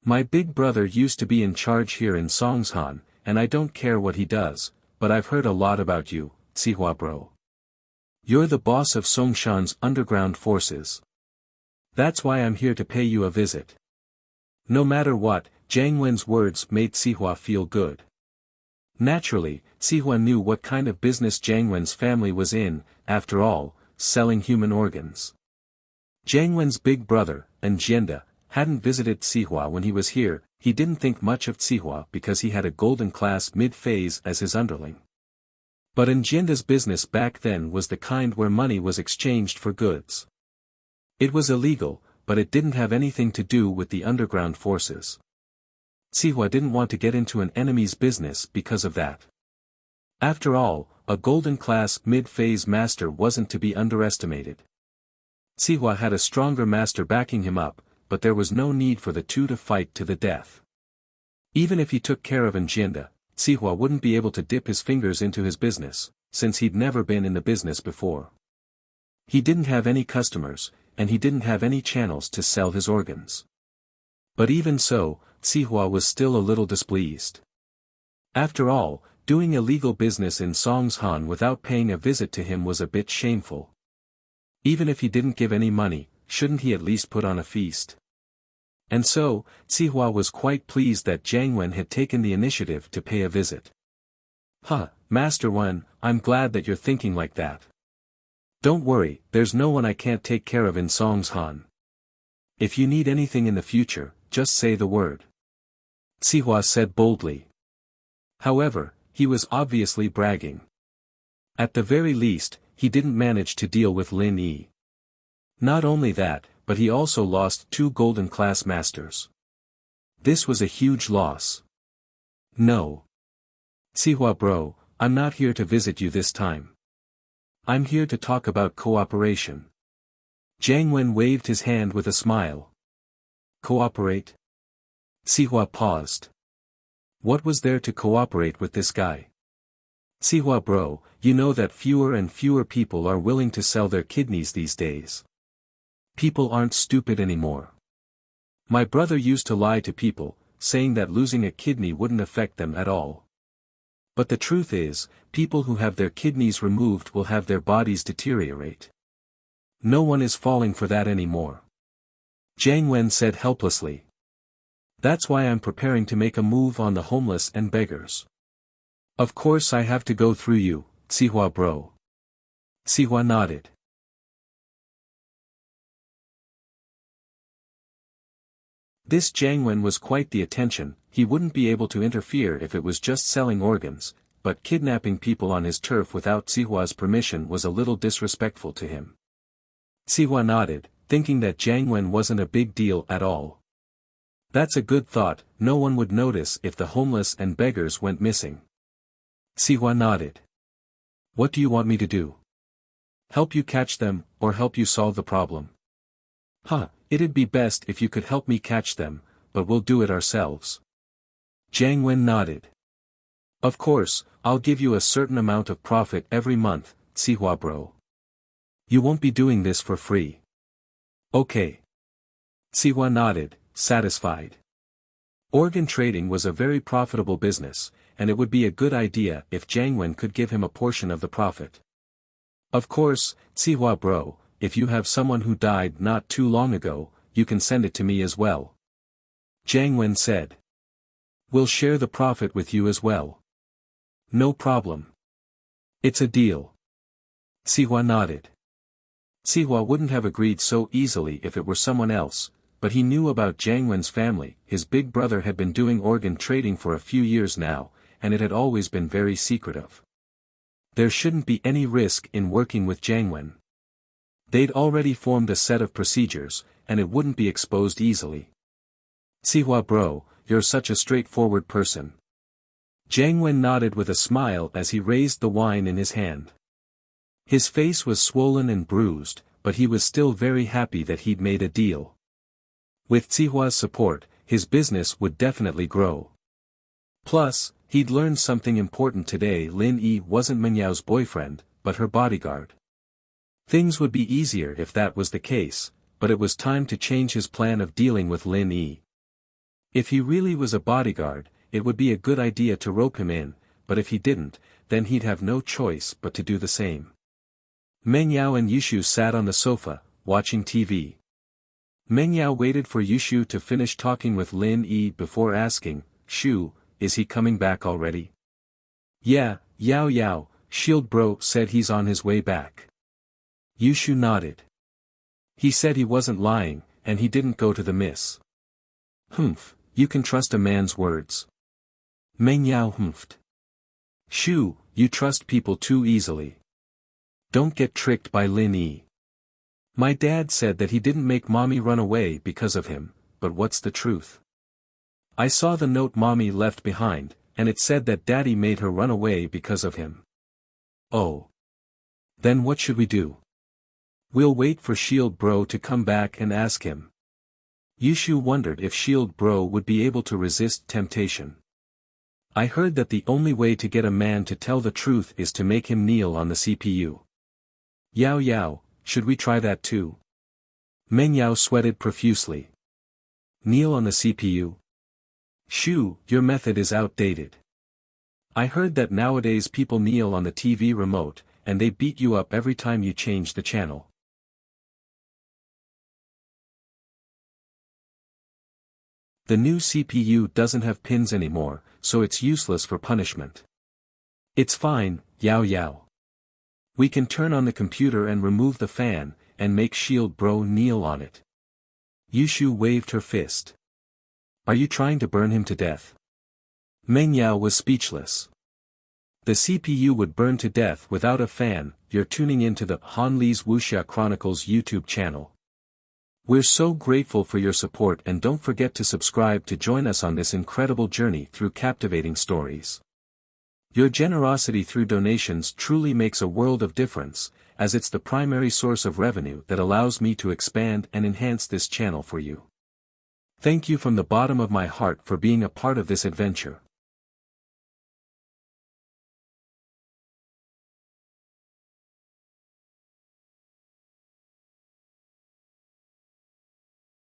My big brother used to be in charge here in Songshan, and I don't care what he does, but I've heard a lot about you, Sihua bro. You're the boss of Songshan's underground forces. That's why I'm here to pay you a visit. No matter what, Jiang Wen's words made Sihua feel good. Naturally, Sihua knew what kind of business Jiang Wen's family was in, after all, selling human organs. Jiang Wen's big brother, Enchanted, hadn't visited Sihua when he was here. He didn't think much of Sihua because he had a golden class mid-phase as his underling. But Enchante's business back then was the kind where money was exchanged for goods. It was illegal, but it didn't have anything to do with the underground forces. Sihua didn't want to get into an enemy's business because of that. After all, a golden class mid-phase master wasn't to be underestimated. Sihua had a stronger master backing him up, but there was no need for the two to fight to the death. Even if he took care of Enchanted, Sihua wouldn't be able to dip his fingers into his business, since he'd never been in the business before. He didn't have any customers, and he didn't have any channels to sell his organs. But even so, Sihua was still a little displeased. After all, doing illegal business in Songshan without paying a visit to him was a bit shameful. Even if he didn't give any money, shouldn't he at least put on a feast? And so, Sihua was quite pleased that Jiang Wen had taken the initiative to pay a visit. Master Wen, I'm glad that you're thinking like that. Don't worry, there's no one I can't take care of in Songshan. If you need anything in the future, just say the word. Sihua said boldly. However, he was obviously bragging. At the very least, he didn't manage to deal with Lin Yi. Not only that, but he also lost 2 golden class masters. This was a huge loss. No. Sihua bro, I'm not here to visit you this time. I'm here to talk about cooperation. Jiang Wen waved his hand with a smile. Cooperate? Sihua paused. What was there to cooperate with this guy? Sihua bro, you know that fewer and fewer people are willing to sell their kidneys these days. People aren't stupid anymore. My brother used to lie to people, saying that losing a kidney wouldn't affect them at all. But the truth is, people who have their kidneys removed will have their bodies deteriorate. No one is falling for that anymore. Jiang Wen said helplessly. That's why I'm preparing to make a move on the homeless and beggars. Of course I have to go through you, Sihua bro. Sihua nodded. This Jiang Wen was quite the attention. He wouldn't be able to interfere if it was just selling organs, but kidnapping people on his turf without Sihua's permission was a little disrespectful to him. Sihua nodded, thinking that Jiang Wen wasn't a big deal at all. That's a good thought, no one would notice if the homeless and beggars went missing. Sihua nodded. What do you want me to do? Help you catch them, or help you solve the problem? It'd be best if you could help me catch them, but we'll do it ourselves. Jiang Wen nodded. Of course, I'll give you a certain amount of profit every month, Sihua bro. You won't be doing this for free. Okay. Sihua nodded, satisfied. Organ trading was a very profitable business, and it would be a good idea if Jiang Wen could give him a portion of the profit. Of course, Sihua bro, if you have someone who died not too long ago, you can send it to me as well. Jiang Wen said. We'll share the profit with you as well. No problem. It's a deal. Sihua nodded. Sihua wouldn't have agreed so easily if it were someone else, but he knew about Jiang Wen's family. His big brother had been doing organ trading for a few years now, and it had always been very secretive. There shouldn't be any risk in working with Jiang Wen. They'd already formed a set of procedures, and it wouldn't be exposed easily. Sihua bro, you're such a straightforward person. Jiang Wen nodded with a smile as he raised the wine in his hand. His face was swollen and bruised, but he was still very happy that he'd made a deal. With Sihua's support, his business would definitely grow. Plus, he'd learned something important today. Lin Yi wasn't Menyao's boyfriend, but her bodyguard. Things would be easier if that was the case, but it was time to change his plan of dealing with Lin Yi. If he really was a bodyguard, it would be a good idea to rope him in, but if he didn't, then he'd have no choice but to do the same. Mengyao and Yushu sat on the sofa, watching TV. Mengyao waited for Yushu to finish talking with Lin Yi before asking, Shu, is he coming back already? Yeah, Yao, Shield Bro said he's on his way back. Yushu nodded. He said he wasn't lying, and he didn't go to the miss. Humph, you can trust a man's words. Mengyao humphed. Shu, you trust people too easily. Don't get tricked by Lin Yi. My dad said that he didn't make mommy run away because of him, but what's the truth? I saw the note mommy left behind, and it said that daddy made her run away because of him. Oh. Then what should we do? We'll wait for Shield Bro to come back and ask him. Yushu wondered if Shield Bro would be able to resist temptation. I heard that the only way to get a man to tell the truth is to make him kneel on the CPU. Yao, should we try that too? Mengyao sweated profusely. Kneel on the CPU? Shu, your method is outdated. I heard that nowadays people kneel on the TV remote, and they beat you up every time you change the channel. The new CPU doesn't have pins anymore, so it's useless for punishment. It's fine, Yao Yao. We can turn on the computer and remove the fan, and make Shield Bro kneel on it. Yushu waved her fist. Are you trying to burn him to death? Meng Yao was speechless. The CPU would burn to death without a fan. You're tuning into the Han Li's Wuxia Chronicles YouTube channel. We're so grateful for your support, and don't forget to subscribe to join us on this incredible journey through captivating stories. Your generosity through donations truly makes a world of difference, as it's the primary source of revenue that allows me to expand and enhance this channel for you. Thank you from the bottom of my heart for being a part of this adventure.